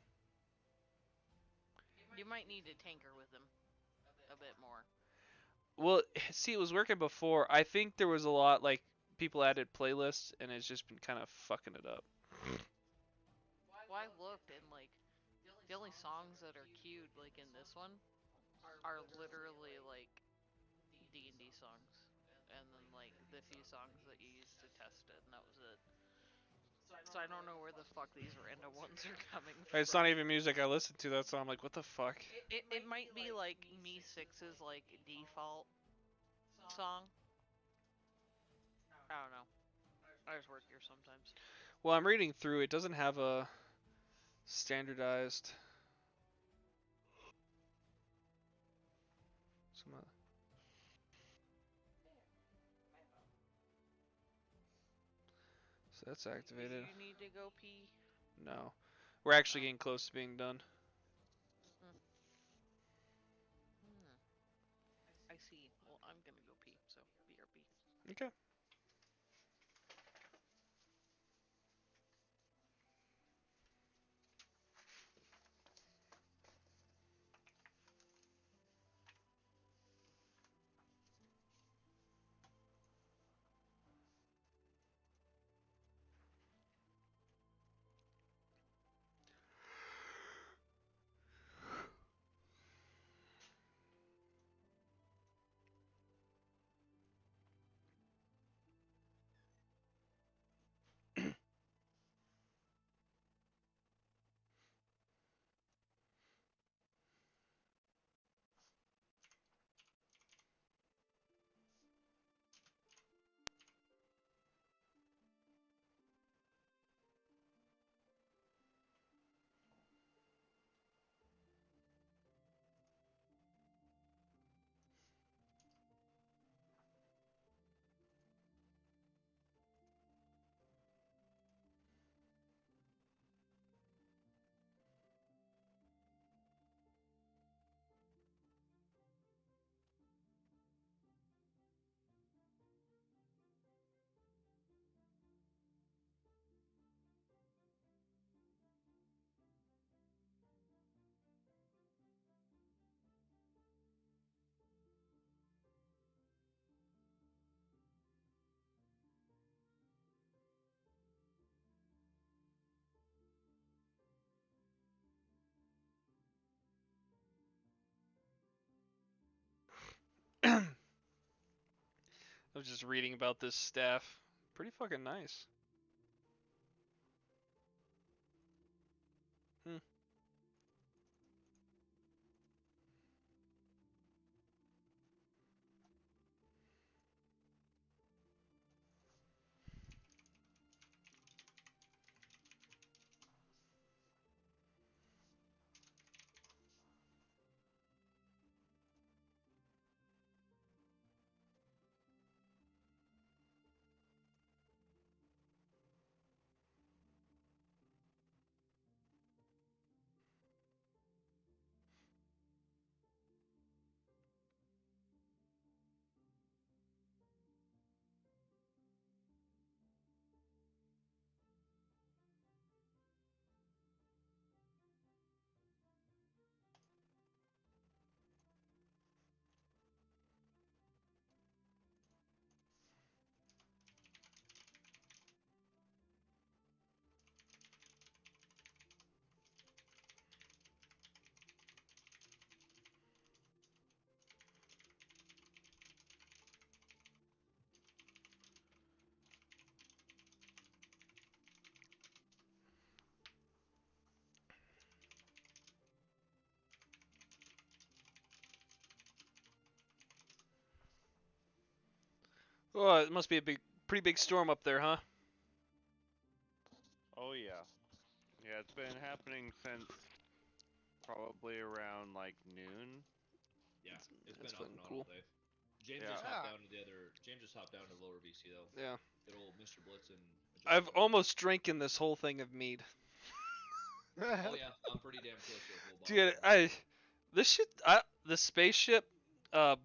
You might need to tinker with him a bit more. Well, see, it was working before. I think there was a lot like people added playlists, and it's just been kind of fucking it up. Well, I looked and like the only songs that are queued like in this one are literally like D&D songs, and then like the few songs that you used to test it, and that was it. So I don't know where the fuck these random ones are coming from. It's not even music I listen to. That's why I'm like, what the fuck? It might be like Me 6's like default song. I don't know. I just work here sometimes. Well, I'm reading through. It doesn't have a standardized. Some, so that's activated. You need to go pee. No, we're actually getting close to being done. Hmm. I see. Well, I'm gonna go pee, so BRB. Okay. I was just reading about this staff. Pretty fucking nice. Hmm. Oh, it must be a pretty big storm up there, huh? Oh yeah. Yeah, it's been happening since probably around like noon. Yeah, it's That's been off fucking and on cool. all day. James Yeah. just hopped down to the other. James just hopped down to lower BC though. Yeah. Good old Mr. Blitz and. I've almost drinking this whole thing of mead. Oh yeah, I'm pretty damn close to a full bottle. Dude, the spaceship, the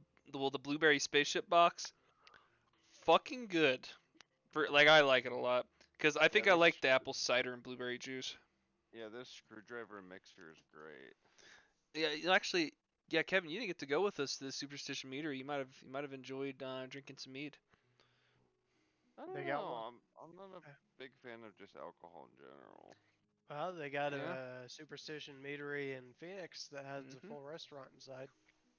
blueberry spaceship box, fucking good. I like it a lot. Cause I think I this like the apple cider and blueberry juice. Yeah, this screwdriver mixer is great. Yeah, actually, yeah, Kevin, you didn't get to go with us to the Superstition Meadery. You might have enjoyed drinking some mead. I don't They got know. one. I'm not a big fan of just alcohol in general. Well, they got Yeah. a Superstition Meadery in Phoenix that has a Mhm. full restaurant inside.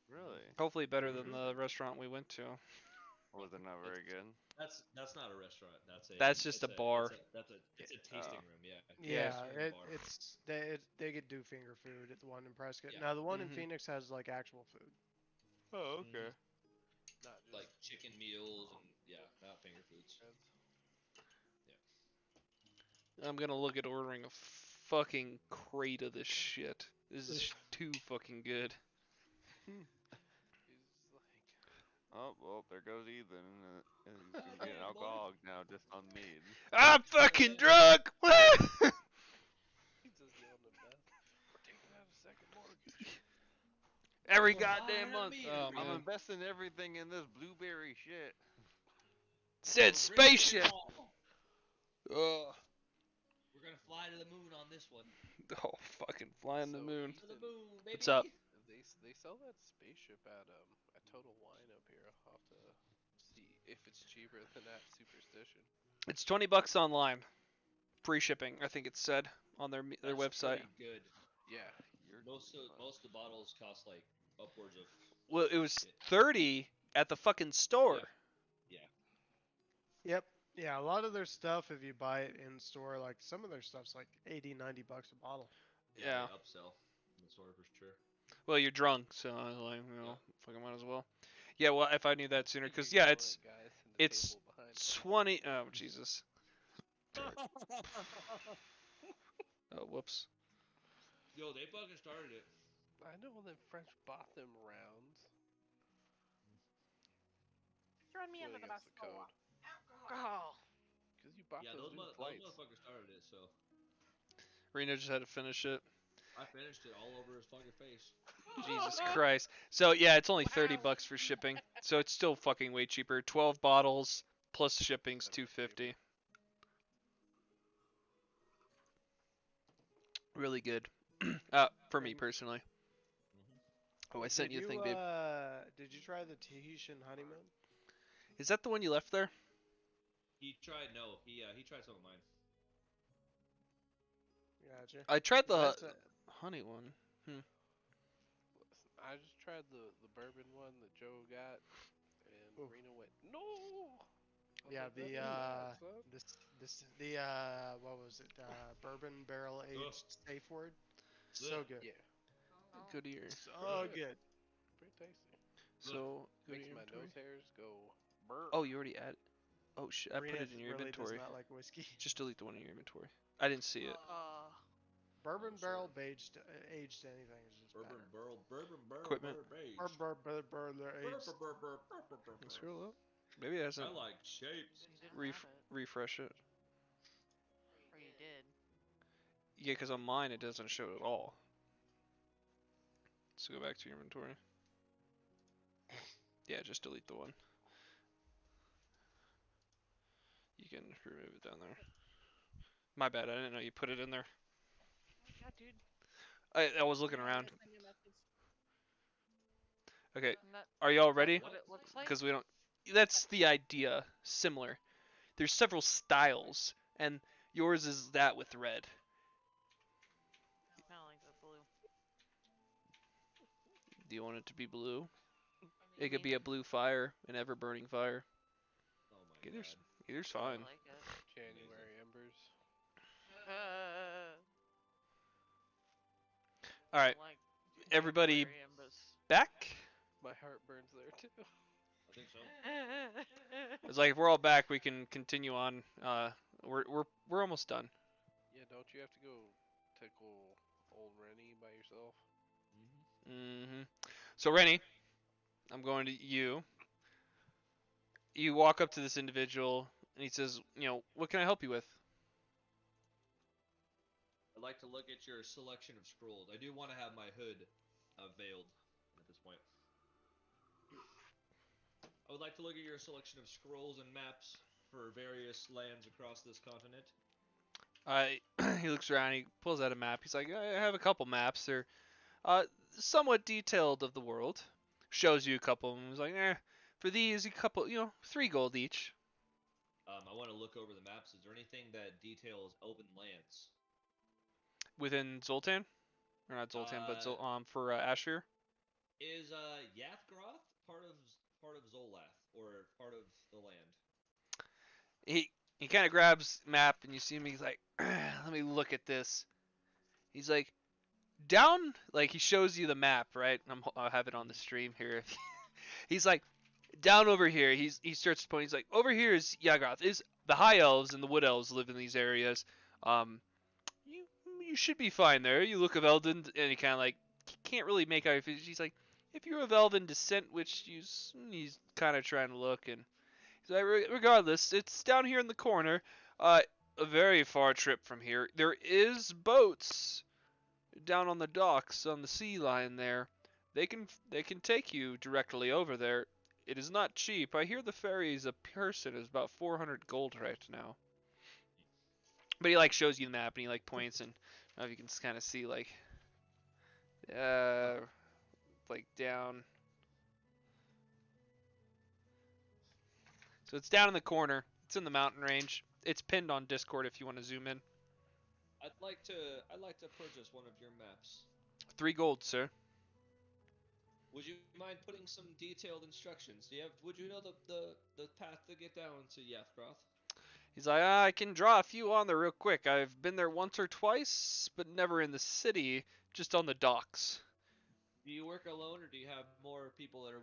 Really? Hopefully better than the restaurant we went to. Or was it not very good? That's not a restaurant. That's just a bar. It's a tasting room. Yeah. Yeah, Tasting room bar. they could do finger food at the one in Prescott. Yeah. Now the one in Mhm. Phoenix has like actual food. Oh, okay. Not just Like chicken meals and not finger foods. breads. I'm gonna look at ordering a fucking crate of this shit. This is too fucking good. He's like, Oh, well, there goes Ethan. He's gonna be an Damn, boy. alcoholic now just on mead. I'm fucking drunk. he's just yelling at Beth. We're taking out a second mortgage. Every We're goddamn buying a month. mead. Oh I'm man. investing everything in this blueberry shit. Said We're bringing it spaceship. all. Oh. We're gonna fly to the moon on this one. Oh, fucking flying the So, moon. To the moon, baby. What's up? They sell that spaceship at Total Wine up here. I'll have to see if it's cheaper than that Superstition. It's $20 online. Free shipping, I think it said on their That's website. pretty good. Yeah. Most of the bottles cost like upwards of. Well, it was 30 at the fucking store. Yeah. Yep. Yeah, a lot of their stuff, if you buy it in store, like some of their stuff's like 80, 90 bucks a bottle. Yeah. They upsell in the store for sure. Well, you're drunk, so I was like, fucking might as well. Yeah, well, if I knew that sooner, Keep because ignoring it's it, guys, and the it's table behind us. 20. Oh Jesus. Oh whoops. Yo, they fucking started it. I know that French bought them rounds. Throw me Going under the against bus. the code. Oh. Because you bought Yeah, those those new flights. motherfuckers started it, so Reno just had to finish it. I finished it all over his fucking face. Jesus Christ. So yeah, it's only Wow. $30 for shipping. So it's still fucking way cheaper. 12 bottles plus shipping's That is $250. Really good. For me And- personally. Mm-hmm. Oh, I sent you a thing, babe. Did you try the Tahitian honeymoon? Is that the one you left there? He tried some of mine. Gotcha. I tried the That's honey one. Listen, I just tried the bourbon one that Joe got, and Oof. Rena went, no! I was Yeah, like, the "That's not, son." what was it? Bourbon barrel aged safe word. So good. Yeah, Good ear. So good. pretty tasty. So good Makes my inventory. nose hairs go burr. Oh, you already added. Oh shit! I put Rena it in your really inventory. does not like whiskey. Just delete the one in your inventory. I didn't see it. Bourbon Oh, barrel sure. aged anything is just Bourbon better. barrel, Equipment. beige. Aged. Scroll up. Maybe it I hasn't. like shapes. You didn't have it. Refresh it. Or you did. Yeah, because on mine it doesn't show it at all. So go back to your inventory. Yeah, just delete the one. You can remove it down there. My bad, I didn't know you put it in there. Yeah, dude. I was looking around. Send you a message. Okay, And that, are y'all that's ready? what it looks like. Because we don't. That's the idea. Similar. There's several styles, and yours is that with red. I kinda like the blue. Do you want it to be blue? I It could be mean, a blue fire, an ever-burning fire. Oh my Either's god. either's I fine. like it. January embers. All right, Like everybody January embers. back. My heart burns there too. think so. It's like if we're all back, we can continue on. We're almost done. Yeah, don't you have to go tickle old Rennie by yourself? Hmm So Rennie, I'm going to you. You walk up to this individual, and he says, what can I help you with? I'd like to look at your selection of scrolls. I do want to have my hood veiled at this point. I would like to look at your selection of scrolls and maps for various lands across this continent. He looks around. He pulls out a map. He's like, I have a couple maps. They're somewhat detailed of the world. Shows you a couple. And he's like, for these, a couple, 3 gold each. I want to look over the maps. Is there anything that details Elven lands? Within Zoltan, or not Zoltan, but for Ashir. Is Yathgroth part of Zolath or part of the land? He kind of grabs map, and you see him. He's like, let me look at this. He's like, down, like he shows you the map, right? I'll have it on the stream here. He's like, down over here. He starts pointing. He's like, over here is Yagoth. Is the high elves and the wood elves live in these areas. You should be fine there. You look of Elden, and he kind of like can't really make out. He's like, if you're of Elven descent, which he's kind of trying to look, and he's like, regardless, it's down here in the corner. A very far trip from here. There is boats down on the docks on the sea line there. They can take you directly over there. It is not cheap. I hear the ferries a person is about 400 gold right now. But he like shows you the map and he like points, and I don't know if you can kind of see like down. So it's down in the corner. It's in the mountain range. It's pinned on Discord if you want to zoom in. I'd like to purchase one of your maps. 3 gold, sir. Would you mind putting some detailed instructions? Would you know the path to get down to Yathgroth? He's like, I can draw a few on there real quick. I've been there once or twice, but never in the city, just on the docks. Do you work alone, or do you have more people that are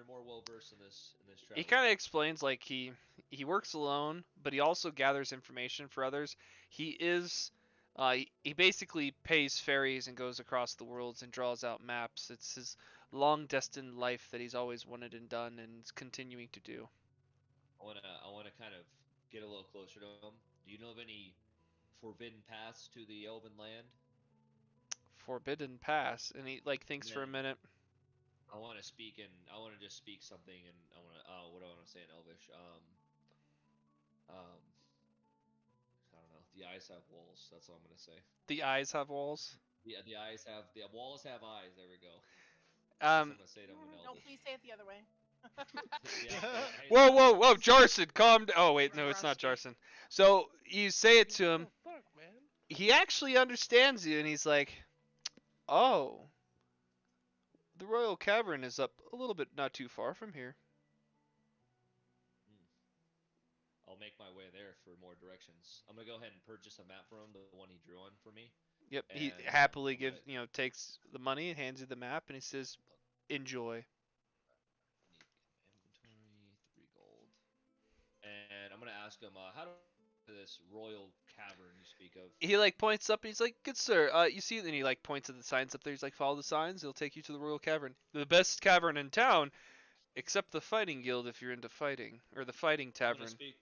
more well versed in this travel? He kind of explains like he works alone, but he also gathers information for others. He is he basically pays ferries and goes across the worlds and draws out maps. It's his long destined life that he's always wanted and done and is continuing to do. I wanna kind of get a little closer to him. Do you know of any forbidden paths to the Elven land? Forbidden pass, and he like thinks for a minute. I want to just speak something, and I want to what do I want to say in Elvish? I don't know. The eyes have walls. That's all I'm gonna say. The eyes have walls. Yeah, the walls have eyes. There we go. I'm gonna say it in No, Elvish. please say it the other way. Whoa, Jarson, calm down. Oh wait, no, it's not Jarson. So you say it to him. Oh, fuck, man. He actually understands you, and he's like, "Oh, the Royal Cavern is up a little bit, not too far from here." I'll make my way there for more directions. I'm gonna go ahead and purchase a map for him, the one he drew on for me. Yep, he And, happily takes the money and hands you the map, and he says, "Enjoy." Inventory, 3 gold. And I'm gonna ask him, how do this royal cavern you speak of? He like points up, and he's like, "Good sir, you see," and he like points at the signs up there. He's like, "Follow the signs; it'll take you to the Royal Cavern, the best cavern in town, except the Fighting Guild if you're into fighting, or the Fighting I'm Tavern." gonna speak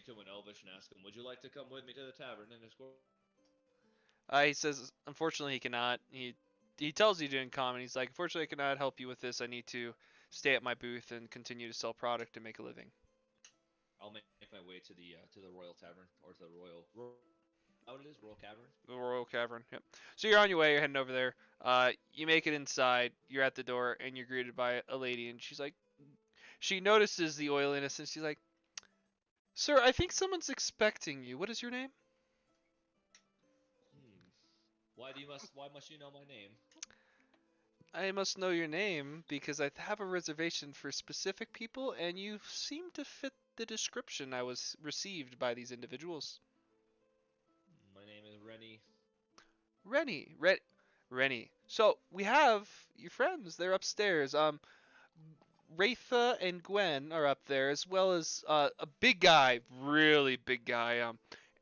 to him in Elvish and ask him, would you like to come with me to the tavern and escort? He says, unfortunately, he cannot. He tells you to in common. He's like, unfortunately, I cannot help you with this. I need to stay at my booth and continue to sell product and make a living. I'll make my way to the Royal Tavern, or to the Royal how it is, Royal Cavern? The Royal Cavern, yep. So you're on your way, you're heading over there. You make it inside, you're at the door, and you're greeted by a lady, and she's like, she notices the oiliness, and she's like, "Sir, I think someone's expecting you. What is your name?" Why must you know my name? "I must know your name because I have a reservation for specific people, and you seem to fit the description I was received by these individuals." My name is Rennie. Rennie. So we have your friends. They're upstairs. Ratha and Gwen are up there, as well as a big guy, really big guy,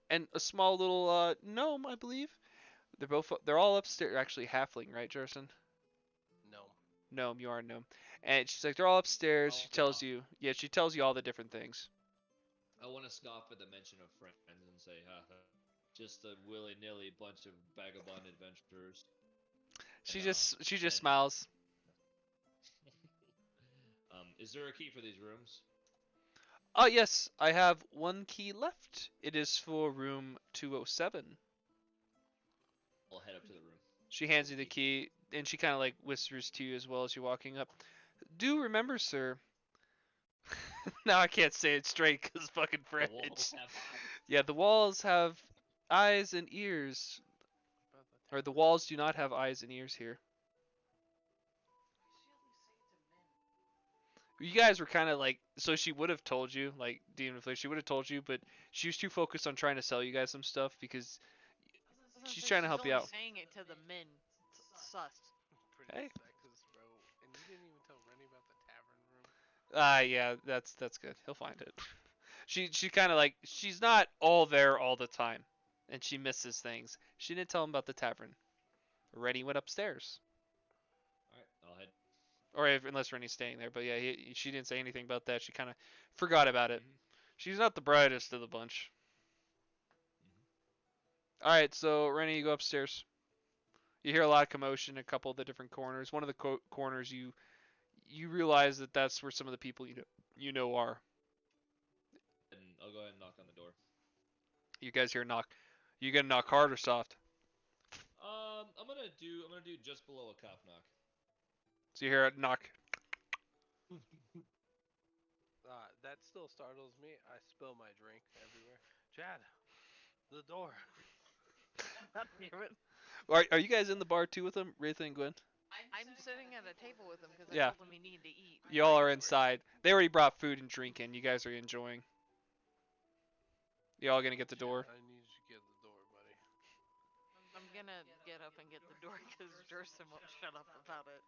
and a small little gnome, I believe. They're all upstairs. Actually, halfling, right, Jerson? No. Gnome, you are a gnome. And she's like, they're all upstairs. She Oh, tells yeah. you, yeah, she tells you all the different things. I want to scoff at the mention of friends and say, haha, just a willy-nilly bunch of vagabond adventurers. She just Then, smiles. is there a key for these rooms? Oh yes, I have one key left. It is for room 207. I'll head up to the room. She hands you the key, and she kind of like whispers to you as well as you're walking up. Do remember, sir. Now I can't say it straight because fucking The French. walls have eyes. Yeah, the walls have eyes and ears. About the Or the tavern. walls do not have eyes and ears here. You guys were kind of like, so she would have told you, like Demon Flare, she would have told you, but she was too focused on trying to sell you guys some stuff because I was gonna she's say, trying to help you only out. saying it to the men. Sus. Pretty Hey. sexist, bro. And you didn't even tell Rennie about the tavern room. Yeah, that's good. He'll find it. She kind of like, she's not all there all the time, and she misses things. She didn't tell him about the tavern. Rennie went upstairs, Alright, I'll head. or unless Rennie's staying there. But yeah, she didn't say anything about that. She kind of forgot about it. Mhm. She's not the brightest of the bunch. All right, so Rennie, you go upstairs. You hear a lot of commotion in a couple of the different corners. One of the corners, you realize that that's where some of the people you know are. And I'll go ahead and knock on the door. You guys hear a knock. You gonna knock hard or soft? I'm gonna do just below a cough knock. So you hear a knock. That still startles me. I spill my drink everywhere. Chad, the door. God damn it. Are you guys in the bar too with them, Ratha and Gwen? I'm sitting at a table with him because I Yeah. told him he needed to eat. Y'all are inside. They already brought food and drink in. You guys are enjoying. Y'all gonna get the door? I need you to get the door, buddy. I'm gonna get up and get the door because Jerson won't shut up about it.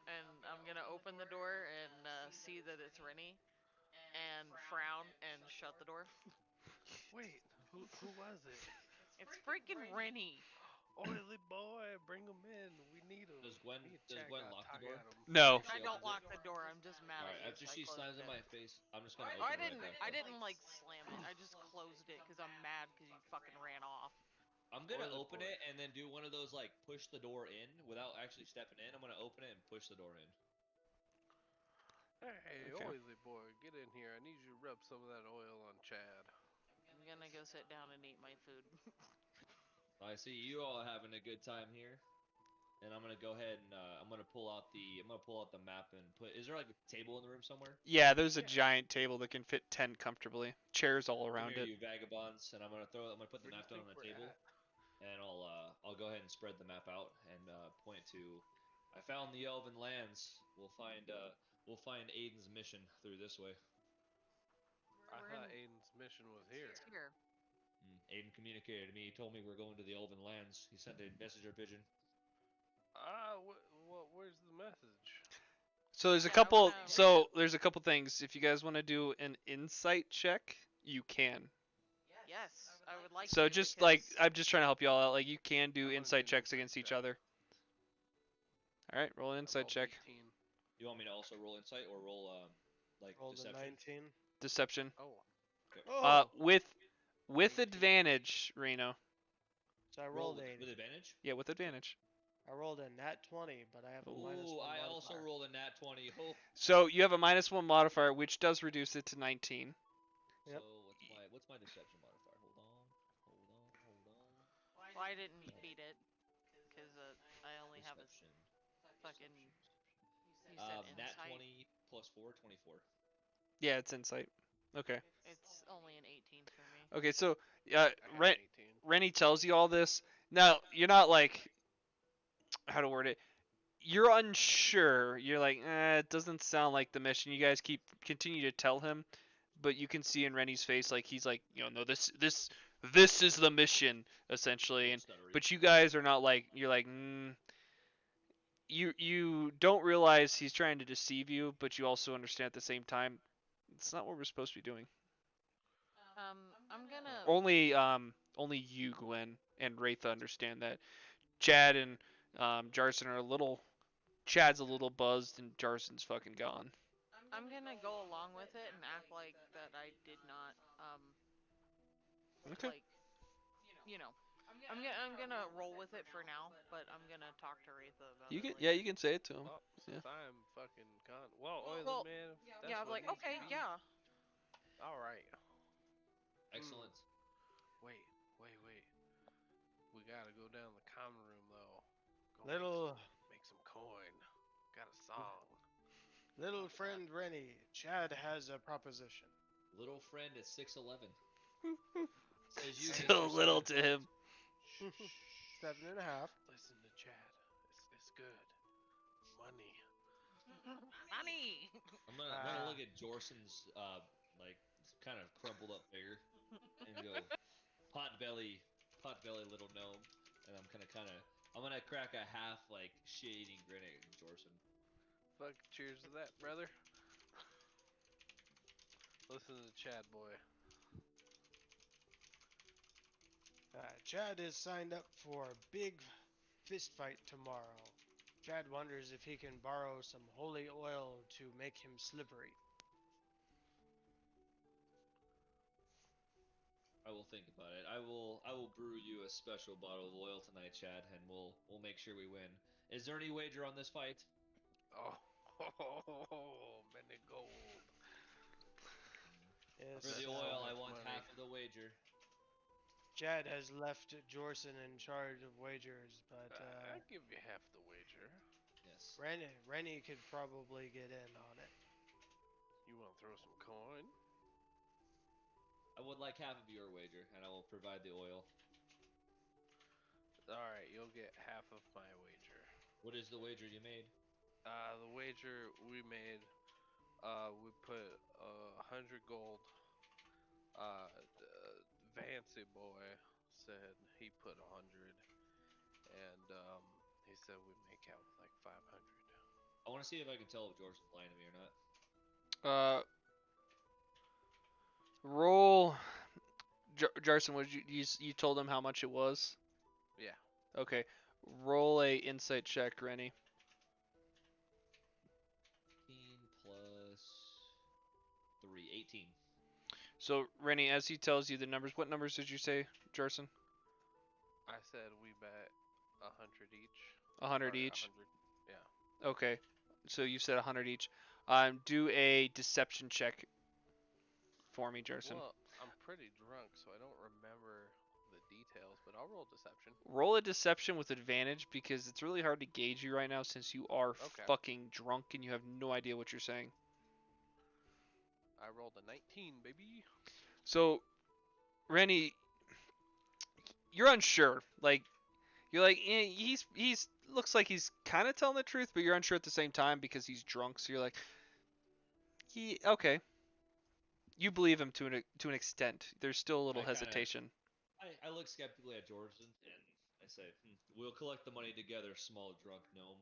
And I'm gonna open the door and see that it's Rennie, and frown and shut the door. Wait, who was it? It's freaking Rennie. Oily boy, bring him in. We need him. Does Gwen lock the door? No. I don't lock the door. I'm just mad Alright, at you. after 'cause I she closed slams in it. my face, I'm just gonna Oh, open I it didn't. right I back. didn't like slam it. I just closed it because I'm mad because you fucking ran off. I'm gonna Oily open boy. it and then do one of those like push the door in without actually stepping in. I'm gonna open it and push the door in. Hey, Okay. oily boy, get in here. I need you to rub some of that oil on Chad. I'm gonna go sit down and eat my food. I see you all having a good time here, and I'm gonna go ahead and I'm gonna pull out the map and put. Is there like a table in the room somewhere? Yeah, there's a Yeah. giant table that can fit 10 comfortably. Chairs all Come around here, it. you vagabonds, and I'm gonna put the Where do you map down on think the we're table, at? and I'll go ahead and spread the map out and point to. I found the Elven lands. We'll find Aiden's mission through this way. I We're thought in- Aiden's mission was here. It's here. Aiden communicated to me. He told me we're going to the Elven lands. He sent a messenger pigeon. Where's the message? So there's a Yeah, I couple. wanna read So there's a couple things. If you guys want to do an insight check, you can. Yes, I would like. So to just because like I'm just trying to help you all out. Like you can do I'm gonna insight do an checks insight against each check. other. All right, roll an I insight rolled check. 18. You want me to also roll insight or roll like Rolled a deception? 19. Deception. Oh, Oh! With 18. advantage, Reno. So I Roll rolled with a advantage. Yeah, with advantage. I rolled a nat 20, but I have a minus Ooh, 1 I also modifier. rolled a nat 20. Oh. So you have a -1 modifier, which does reduce it to 19. Yep. So what's my deception modifier? Hold on. Why didn't you beat it? Because I only have a Deception. fucking. You said Nat insight. 20 plus 4, 24. Yeah, it's insight. Okay. It's only an 18 for me. Okay, so I had an 18. Rennie tells you all this. Now, you're not like, how to word it. You're unsure. You're like, it doesn't sound like the mission. You guys continue to tell him, but you can see in Rennie's face like he's like, no, this is the mission essentially. And Stuttery. but you guys are not like, you're like, you don't realize he's trying to deceive you, but you also understand at the same time it's not what we're supposed to be doing. I'm gonna. Only you, Gwen, and Wraitha understand that. Chad and Jarson are a little. Chad's a little buzzed, and Jarson's fucking gone. I'm gonna go along with it and act like that I did not Okay. like, you know. I'm gonna roll with it for now, but I'm gonna talk to Retha about You it can, later. yeah, you can say it to him. Oh, Yeah. since I'm fucking con. Well, oily Well, man, if that's yeah, I'm what like, needs to okay, be. yeah. All right. Excellent. Wait. We gotta go down the common room though. Go Little make some coin. Got a song. little friend Rennie, Chad has a proposition. Little friend at 6'11". Says you can Still little to him. 7.5. Listen to Chad. It's good. Money. Money. I'm gonna look at Jorson's like kind of crumpled up figure and go pot belly little gnome, and I'm gonna crack a half like shit-eating grin at Jorson. Fuck, cheers to that, brother. Listen to Chad boy. Chad is signed up for a big fist fight tomorrow. Chad wonders if he can borrow some holy oil to make him slippery. I will think about it. I will brew you a special bottle of oil tonight, Chad, and we'll make sure we win. Is there any wager on this fight? Oh, many gold. Yes, For the so oil, I much want money. half of the wager. Chad has left Jorson in charge of wagers, but I'll give you half the wager. Yes. Rennie could probably get in on it. You want to throw some coin? I would like half of your wager, and I will provide the oil. All right, you'll get half of my wager. What is the wager you made? The wager we made, we put 100 gold. Vancy boy said he put 100, and he said we make out with like 500. I want to see if I can tell if Jorson's lying to me or not. Roll. Jarson, what you told him how much it was? Yeah. Okay. Roll a insight check, Rennie. 15 plus 3, 18. So Rennie, as he tells you the numbers, what numbers did you say, Jarson? I said we bet 100 each. 100 Or each. 100. Yeah. Okay. So you said 100 each. Do a deception check for me, Jarson. Well, I'm pretty drunk, so I don't remember the details, but I'll roll deception. Roll a deception with advantage because it's really hard to gauge you right now since you are Okay. fucking drunk and you have no idea what you're saying. I rolled a 19, baby. So, Rennie, you're unsure. Like, you're like, he's looks like he's kind of telling the truth, but you're unsure at the same time because he's drunk. So you're like, okay. You believe him to an extent. There's still a little I kinda- hesitation. I look skeptically at Jorson and I say, "We'll collect the money together, small drunk gnome."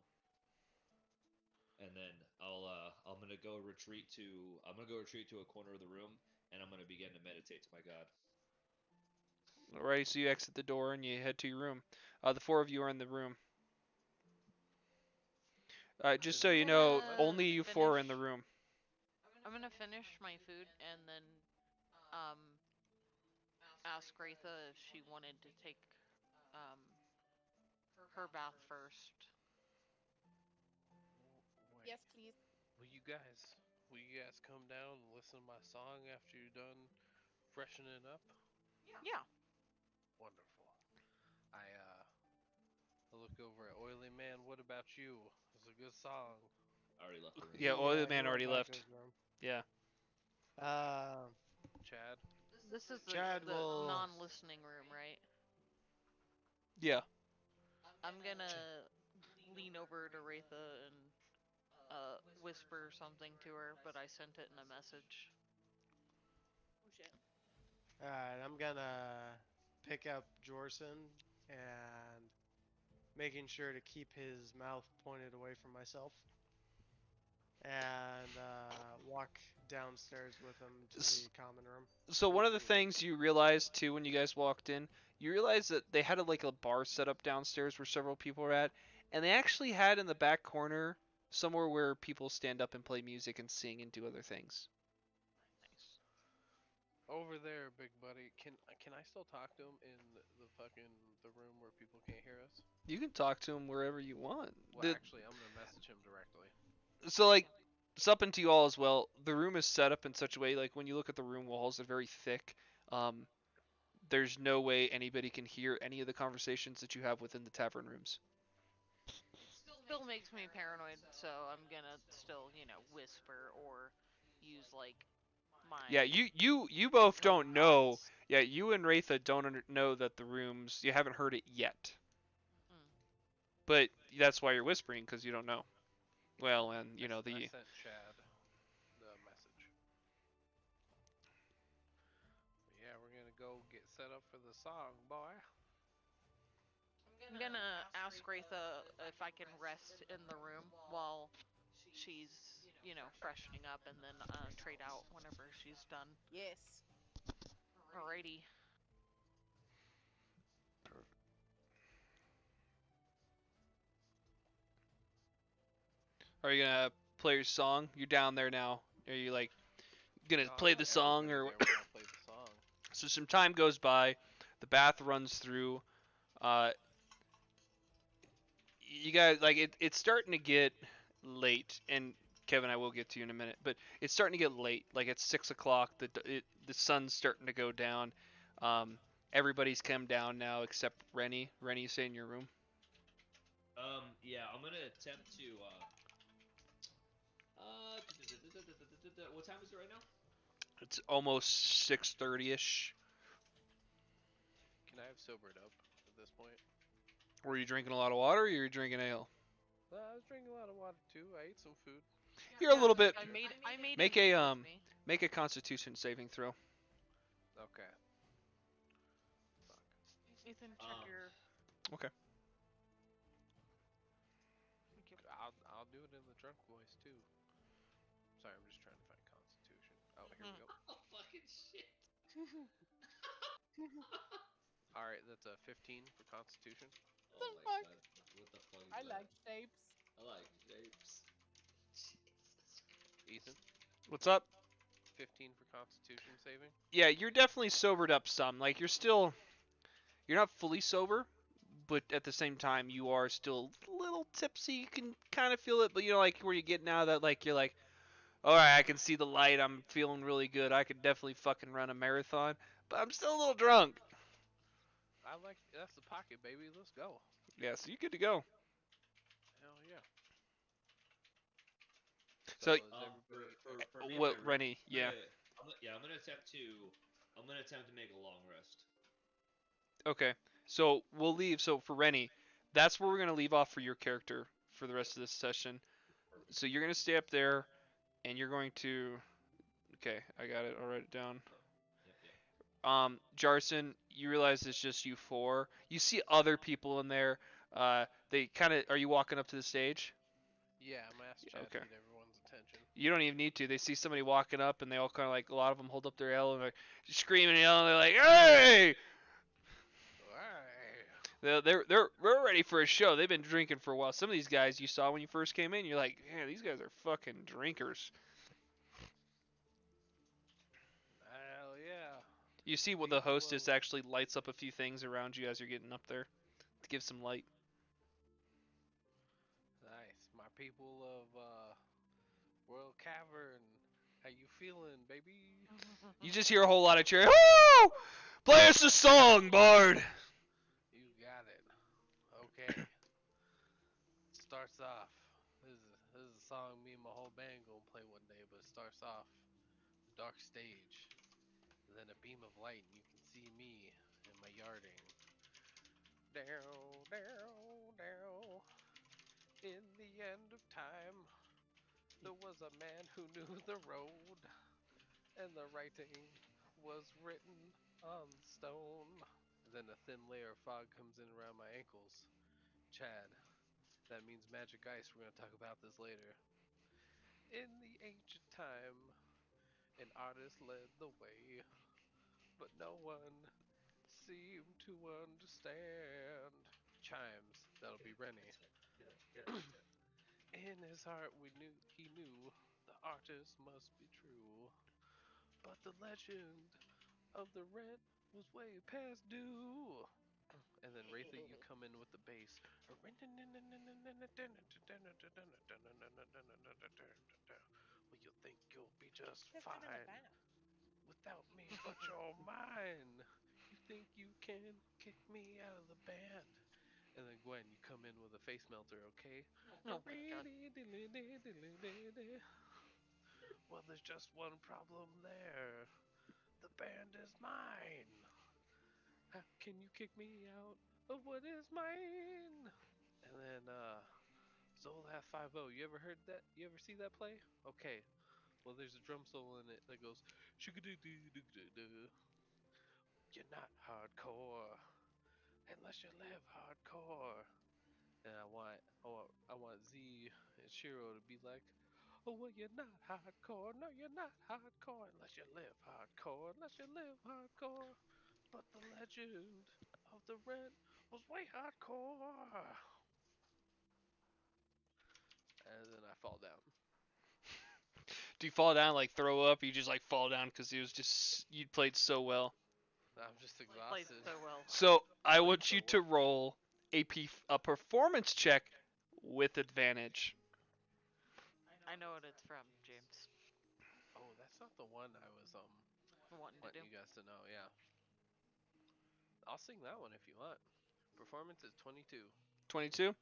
And then I'm gonna go retreat to a corner of the room, and I'm gonna begin to meditate to my god. Alright, so you exit the door and you head to your room. The four of you are in the room. Just so you know, only you four are in the room. I'm gonna finish my food and then um ask Retha if she wanted to take um her bath first. Wait. Yes, please. Will you guys come down and listen to my song after you're done freshening up? Yeah. Wonderful. I look over at Oily Man. What about you? It's a good song. I already left the room. Yeah, Oily Man he already went back to left. his room. Yeah. Chad. This is the, Chad the will- non-listening room, right? Yeah. I'm gonna lean over to Retha and whisper something to her, but I sent it in a message. Oh shit. Alright, I'm gonna pick up Jorson and making sure to keep his mouth pointed away from myself, and walk downstairs with him to S- the common room. So one of the things you realized too when you guys walked in, you realized that they had like a bar set up downstairs where several people were at, and they actually had in the back corner somewhere where people stand up and play music and sing and do other things. Nice. Over there, big buddy. Can I still talk to him in the fucking the room where people can't hear us? You can talk to them wherever you want. Well, actually, I'm gonna message him directly. So like it's up into you all as well. The room is set up in such a way like when you look at the room walls, they're very thick. Um, there's no way anybody can hear any of the conversations that you have within the tavern rooms. Still makes me paranoid, so I'm gonna still, whisper or use like my. Yeah, you both Code don't know. cards. Yeah, you and Raitha don't know that the rooms. You haven't heard it yet, Mm. but that's why you're whispering because you don't know. Well, and you know I the. sent Chad the message. Yeah, we're gonna go get set up for the song, boy. I'm gonna ask Raitha if I can rest in the room while she's, freshening up, and then trade out whenever she's done. Yes. Alrighty. Are you gonna play your song? You're down there now. Are you like gonna Oh, play yeah, the song everybody's or? there. We're gonna play the song. So some time goes by. The bath runs through. Uh, you guys like it's starting to get late, and Kevin, I will get to you in a minute, but it's starting to get late. Like it's 6 o'clock. The sun's starting to go down. Um, everybody's come down now except Rennie. Rennie, you stay in your room. Yeah, I'm gonna attempt to. What time is it right now? It's almost 6:30 ish. Can I have sobered up at this point? Were you drinking a lot of water, or you drinking ale? I was drinking a lot of water too. I ate some food. You're a little bit. I made Make him a eat with me. make a Constitution saving throw. Okay. Ethan, check your. Okay. Thank you. I'll do it in the drunk voice too. Sorry, I'm just trying to find Constitution. Oh, here we go. Oh fucking shit! All right, that's a 15 for Constitution. Oh The my fuck? god, what the fuck is I that? like shapes. I like shapes. Ethan, What's up? 15 for Constitution saving. Yeah, you're definitely sobered up some. Like you're not fully sober, but at the same time you are still a little tipsy. You can kind of feel it, but you know, like where you're getting out of that, like you're like, all right, I can see the light. I'm feeling really good. I could definitely fucking run a marathon, but I'm still a little drunk. I like that's the pocket, baby. Let's go. Yeah, so you're good to go. Hell yeah. So, is For me, in what, my room, Rennie? Yeah. I'm gonna attempt to make a long rest. Okay. So we'll leave. So for Rennie, that's where we're gonna leave off for your character for the rest of this session. Perfect. So you're gonna stay up there, and you're going to. Okay, I got it. I'll write it down. Yep. Jarson, you realize it's just you four. You see other people in there. They kind of. Are you walking up to the stage? Yeah, I'm asked Yeah, Chad okay. to get everyone's attention. You don't even need to. They see somebody walking up, and they all kind of like a lot of them hold up their L and like screaming and yelling. They're like, "Hey!" They're ready for a show. They've been drinking for a while. Some of these guys you saw when you first came in, you're like, man, these guys are fucking drinkers. Hell yeah. You see what the hostess People- actually lights up a few things around you as you're getting up there to give some light. Nice. My people of Royal Cavern. How you feeling, baby? You just hear a whole lot of cheering. Woo! Play us a song, Bard. You got it. Okay. Starts off. This is a song me and my whole band gonna play one day, but it starts off dark stage. Then a beam of light and you can see me in my yarding. Down, down, down. In the end of time, there was a man who knew the road, and the writing was written on stone. Then a thin layer of fog comes in around my ankles, Chad. That means magic ice. We're gonna talk about this later. In the ancient time, an artist led the way, but no one seemed to understand. Chimes. That'll be Rennie. In his heart, he knew the artist must be true, but the legend of the rent was way past due. And then Wraitha, you come in with the bass. Well, you think you'll be just That's not in the fine band. without me, but you're mine. You think you can kick me out of the band? And then Gwen, you come in with a face melter, okay? Oh my god. Well, there's just one problem there. The band is mine. How can you kick me out of what is mine? And then Zolath 5-0. You ever heard that? You ever see that play? Okay. Well, there's a drum solo in it that goes shoo-ga-doo-doo-doo-doo-doo. You're not hardcore unless you live hardcore. And I want Z and Shiro to be like, oh well, you're not hardcore. No, you're not hardcore unless you live hardcore. Unless you live hardcore. But the legend of the rent was way hardcore. And then I fall down. Do you fall down, like throw up? You just like fall down because it was just you played so well. I'm just Played exhausted. so well. So I Played want so you to well. roll a performance check with advantage. I know what it's from, James. Oh, that's not the one I was Wanting to wanting do. you guys to know. Yeah, I'll sing that one if you want. Performance is 22. 22.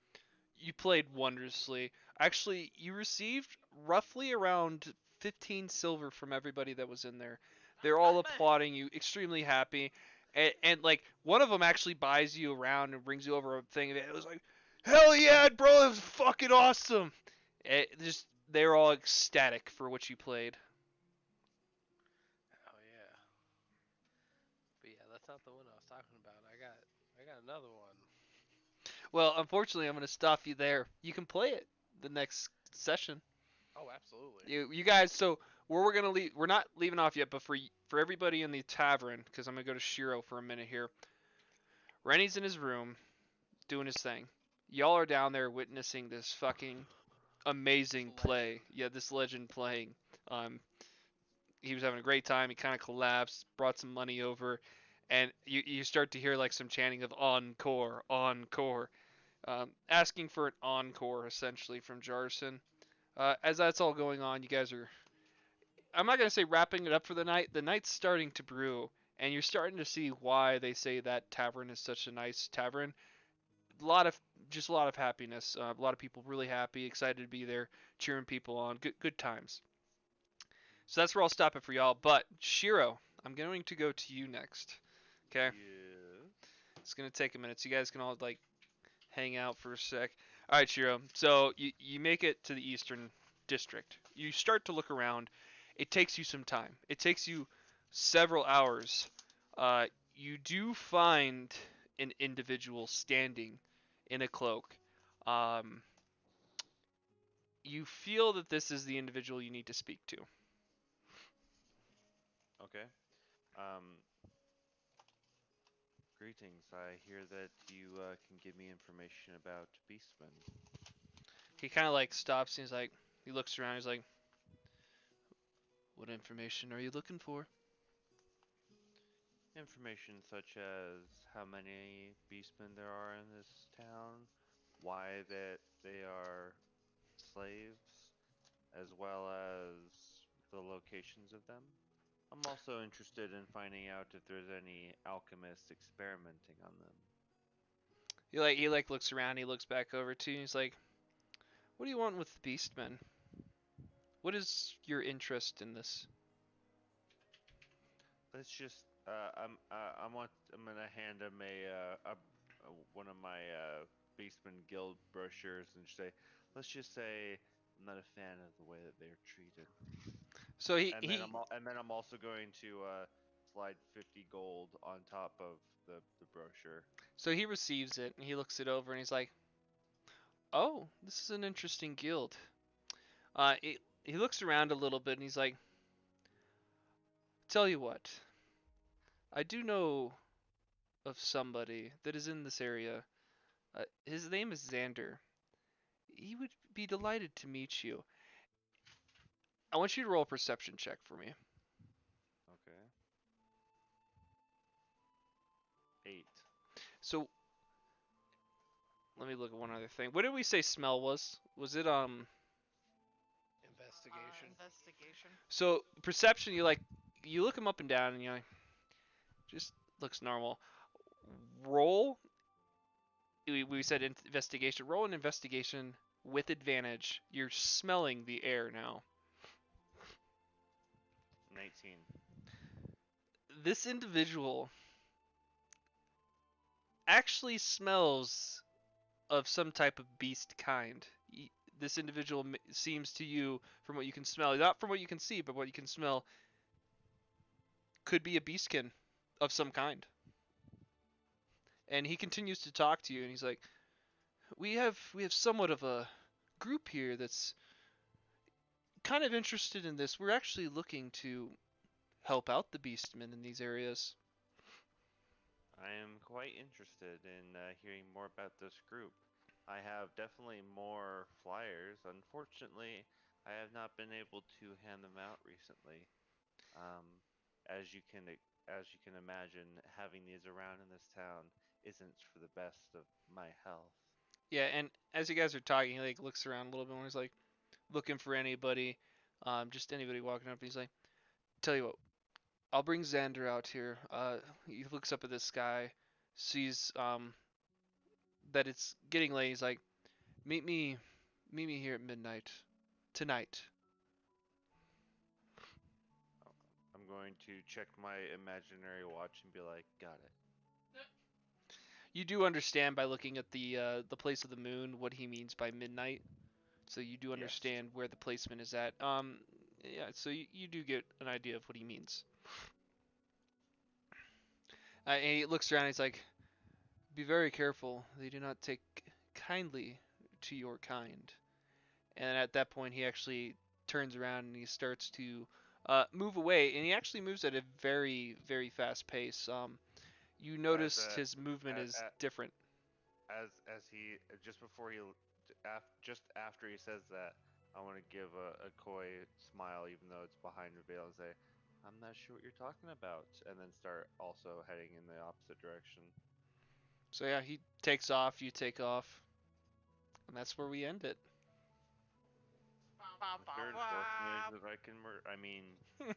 You played wondrously. Actually, you received roughly around 15 silver from everybody that was in there. They're all applauding you, extremely happy. And like, one of them actually buys you around and brings you over a thing. It was like, hell yeah, bro, it was fucking awesome. They're all ecstatic for what you played. Oh yeah. But yeah, that's not the one I was talking about. I got another one. Well, unfortunately, I'm going to stop you there. You can play it the next session. Oh, absolutely. You guys, so where we're gonna leave, we're not leaving off yet, but for everybody in the tavern, because I'm gonna go to Shiro for a minute here. Rennie's in his room doing his thing. Y'all are down there witnessing this fucking amazing play. Legend. Yeah, this legend playing. Um, he was having a great time. He kind of collapsed, brought some money over, and you start to hear like some chanting of encore, encore, asking for an encore essentially from Jarson. As that's all going on, you guys are, I'm not gonna say wrapping it up for the night. The night's starting to brew, and you're starting to see why they say that tavern is such a nice tavern. A lot of happiness. A lot of people really happy, excited to be there, cheering people on. Good times. So that's where I'll stop it for y'all. But Shiro, I'm going to go to you next. Okay, Yeah. it's gonna take a minute. So you guys can all like hang out for a sec. All right, Shiro. So you make it to the Eastern District. You start to look around. It takes you some time. It takes you several hours. You do find an individual standing in a cloak. Um, you feel that this is the individual you need to speak to. Okay. Um, Greetings. I hear that you can give me information about Beastmen. He kind of like stops. And he looks around. He's like, "What information are you looking for?" Information such as how many Beastmen there are in this town, why that they are slaves, as well as the locations of them. I'm also interested in finding out if there's any alchemists experimenting on them. He looks around. He looks back over to you. He's like, "What do you want with the Beastmen? What is your interest in this?" Let's just I'm gonna hand him a one of my Beastman Guild brochures and say, let's just say I'm not a fan of the way that they're treated. So And then I'm also going to slide 50 gold on top of the brochure. he receives it and he looks it over and he's like, Oh, this is an interesting guild. He looks around a little bit and he's like, tell you what, I do know of somebody that is in this area. His name is Xander. He would be delighted to meet you. I want you to roll a perception check for me. Okay. 8. So, let me look at one other thing. What did we say smell was? Was it Investigation. Investigation. So perception, you look him up and down, and you're like, just looks normal. Roll. We said investigation. Roll an investigation with advantage. You're smelling the air now. 19. This individual actually smells of some type of beast kind. This individual seems to you, from what you can smell, not from what you can see, but what you can smell, could be a beastkin of some kind. And he continues to talk to you, and he's like, we have somewhat of a group here that's kind of interested in this. We're actually looking to help out the beastmen in these areas. I am quite interested in hearing more about this group. I have definitely more flyers. Unfortunately, I have not been able to hand them out recently. Um, as you can imagine, having these around in this town isn't for the best of my health. Yeah, and as you guys are talking, he looks around a little bit more. He's like looking for anybody, just anybody walking up. He's like, tell you what, I'll bring Xander out here. He looks up at the sky, sees that it's getting late. He's like, meet me here at midnight tonight. I'm going to check my imaginary watch and be like, got it. You do understand by looking at the place of the moon what he means by midnight. So you do Yes. understand where the placement is at. Yeah, so you do get an idea of what he means. And he looks around and he's like, be very careful. They do not take kindly to your kind. And at that point, he actually turns around and he starts to move away. And he actually moves at a very, very fast pace. You noticed his movement is different. As he just before he just after he says that, I want to give a coy smile, even though it's behind the veil, and say, "I'm not sure what you're talking about," and then start also heading in the opposite direction. So yeah, he takes off, you take off, and that's where we end it. The third fortune is if I can I mean,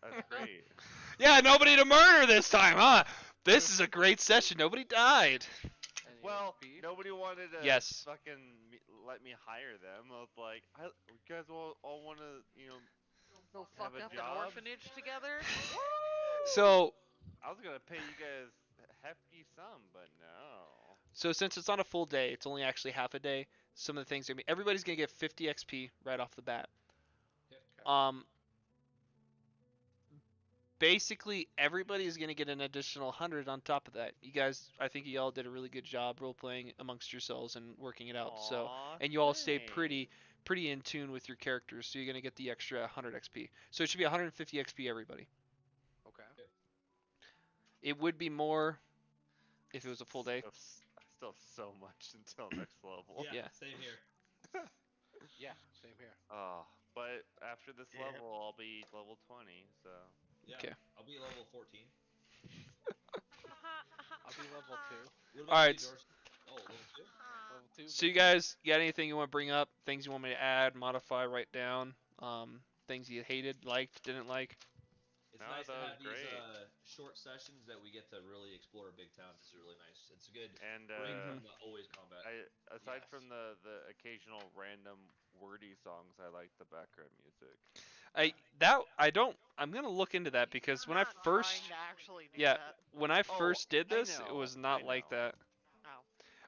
that's great. Yeah, nobody to murder this time, huh? This is a great session. Nobody died. Any Well, beef? nobody wanted to Yes. fucking let me hire them. I was like, you guys all want to, Go have fuck a up an job? orphanage together. So I was gonna pay you guys a hefty sum, but no. since it's not a full day, it's only actually half a day. Some of the things everybody's gonna get 50 XP right off the bat. Um, basically everybody is gonna get an additional 100 on top of that. You guys, I think you all did a really good job role playing amongst yourselves and working it out. So, Aw, and you all stay thanks. pretty in tune with your characters. So you're gonna get the extra 100 XP. So it should be 150 XP everybody. Okay. It would be more if it was a full day. I still have so much until next level. Yeah. Same here. Yeah, same here. Oh, but after this Yeah. level, I'll be level 20. So Yeah. Okay. I'll be level 14. I'll be level 2. What All about right. you, Dorsey? Oh, level 2? Level 2. So you baby. guys got anything you want to bring up? Things you want me to add, modify, write down? Things you hated, liked, didn't like? It's No, nice to that was have these great. short sessions that we get to really explore a big town. It's really nice. It's a good and break from the always combat. aside Yes. from the occasional random wordy songs, I like the background music. I'm gonna look into that because when I Not first trying to actually do yeah, that. when I Oh, first did I this, it know, was I not like know. that.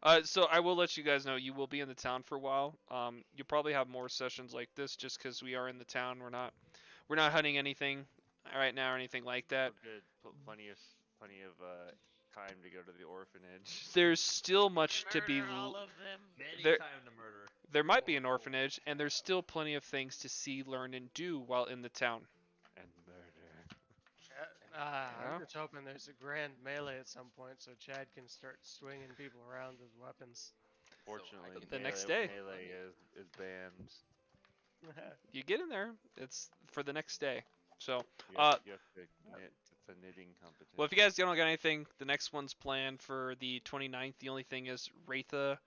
Oh. So I will let you guys know you will be in the town for a while. You'll probably have more sessions like this just because we are in the town. We're not hunting anything right now or anything like that. Oh, good. Plenty of time to go to the orphanage. There's still much to be. Murder all of them. Many There- time to murder. There might be an orphanage, and there's still plenty of things to see, learn, and do while in the town. And murder. Yeah. I'm just hoping there's a grand melee at some point so Chad can start swinging people around with weapons. Fortunately, The next melee- day. melee is banned. You get in there, it's for the next day. So, You have to knit. It's a knitting competition. well, if you guys don't got anything, the next one's planned for the 29th. The only thing is Ratha,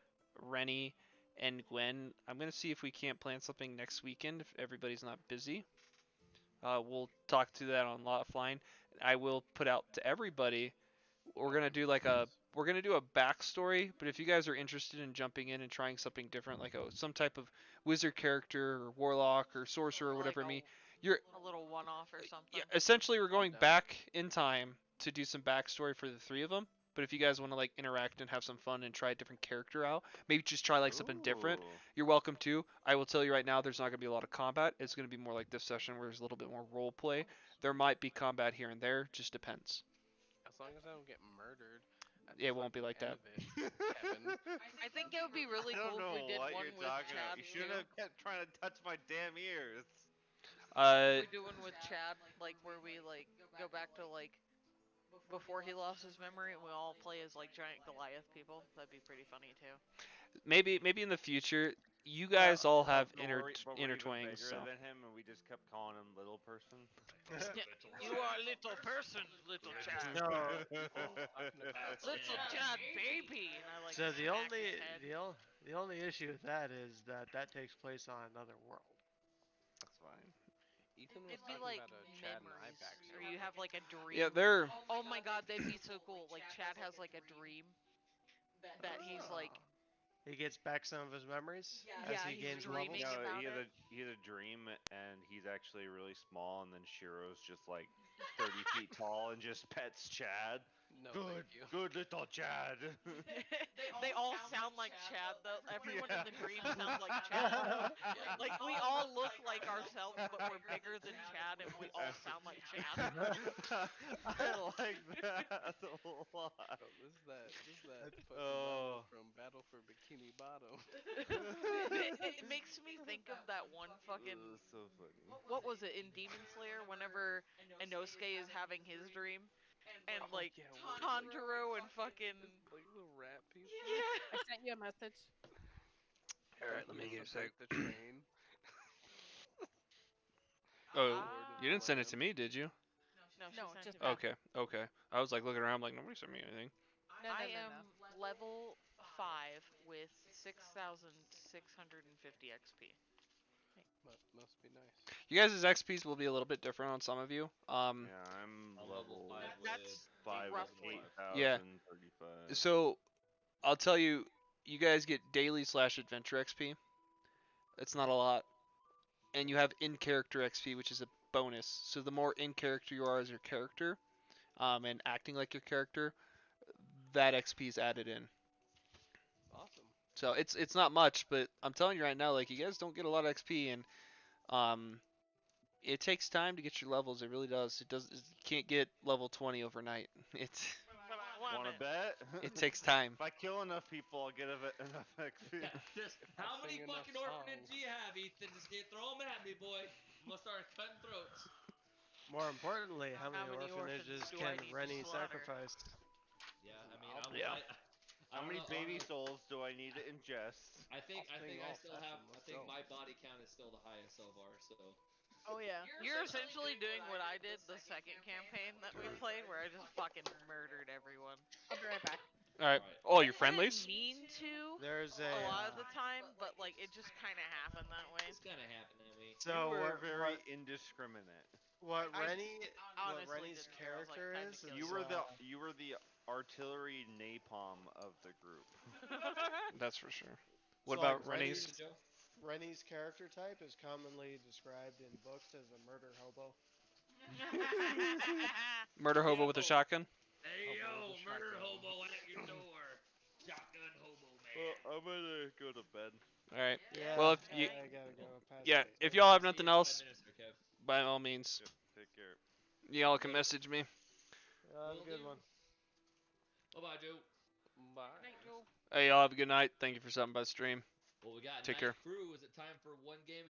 Rennie, and Gwen. I'm going to see if we can't plan something next weekend if everybody's not busy. We'll talk to that on offline. I will put out to everybody. We're gonna do a backstory, but if you guys are interested in jumping in and trying something different, like some type of wizard character or warlock or sorcerer or Or whatever like it may, you're a little one-off or something. yeah, essentially we're going down. back in time to do some backstory for the three of them. But if you guys want to like interact and have some fun and try a different character out, maybe just try like something different, Ooh. you're welcome to. I will tell you right now, there's not going to be a lot of combat. It's going to be more like this session where there's a little bit more role play. There might be combat here and there, just depends. As long as I don't get murdered. at Yeah, it the won't be like fucking end of it, Kevin. I think it would be really I don't cool know if we did what one you're with talking Chad about. You should too. have kept trying to touch my damn ears. We're doing with Chad, like where we like go back to like before he lost his memory, and we all play as like giant Goliath people. That'd be pretty funny too. maybe in the future, you guys all have But we're even intertwinings. bigger So than him, and we just kept calling him little person. You are little person, little Chad. No. Little Chad baby. And I like So the smack only his head. the only issue with that is that takes place on another world. That's fine. Ethan was It'd be talking like about a Chad and I memories, or backstory. you have like a dream. yeah, they're Oh my God, that'd be so cool. Like Chad has like a dream that he's like. He gets back some of his memories as Yeah, he he's gains dreaming levels. No, about he had it. he had a dream, and he's actually really small, and then Shiro's just like 30 feet tall and just pets Chad. No, Good, thank you. good little Chad. They all sound like Chad though. Everyone in the dream sounds like Chad. Like we all look like ourselves, but we're bigger than Chad, and we all sound like Chad. I like that a lot. Oh, this is that fucking Oh. line from Battle for Bikini Bottom. It makes me think of that one fucking. Ugh, so funny. What was it in Demon Slayer? Whenever Inosuke is having his dream, and Oh, like yeah, what- Tanjiro and fucking. like little rat people. Yeah. I sent you a message. all right. Let me get a sec. The train. Oh, Ah. you didn't send it to me, did you? No, No, she sent just it to me. Okay, okay. I was like looking around, like nobody sent me anything. No, I no, am no. level 5 with 6,650 XP. Must be nice. You guys' XPs will be a little bit different on some of you. Yeah, I'm I'm level five That's with 5 roughly. with 8,035. So, I'll tell you, you guys get daily / adventure XP. It's not a lot, and you have in character XP, which is a bonus. So the more in character you are as your character, and acting like your character, that XP is added in. Awesome. So it's not much, but I'm telling you right now, like you guys don't get a lot of XP, and it takes time to get your levels. It really does. You can't get level 20 overnight. Wanna bet? It takes time. If I kill enough people, I'll get enough XP. How many sing enough fucking orphanages songs. do you have, Ethan? Just throw them at me, boy. I'm gonna start cutting throats. More importantly, how many many orphanages orphans do I can need to Rennie slaughter? sacrifice? Yeah, I mean, Yeah. How don't many know, baby souls do I need to ingest? I think I'll sing I all still seven have. I think myself. my body count is still the highest so far. So Oh yeah. You're essentially doing what I did the second campaign that we played, where I just fucking murdered everyone. I'll be right back. All right. Alright. All your I didn't friendlies. mean to There's a lot of a the time, but like it just kind of happened that way. it's gonna happen to me. so you were what, very indiscriminate. what I Rennie what honestly Rennie's didn't care. I was like, character time to is kill You were the artillery napalm of the group. That's for sure. What So, about like, Rennie's? Rennie's character type is commonly described in books as a murder hobo. Murder hobo with a shotgun? Hey Hobo with a murder shotgun. hobo at your door. Shotgun hobo man. Well, I'm gonna go to bed. All right. Yeah. Well, if you- I gotta go past Yeah, it. if y'all have See you nothing in 5 else, minutes, sir, Kev. by all means, Yep, take care. y'all can message me. Have a good one. Bye bye, Joe. Bye. Night, Joe. Hey, y'all have a good night. Thank you for stopping by the stream. Well, we got Take Night care. Crew. Is it time for one game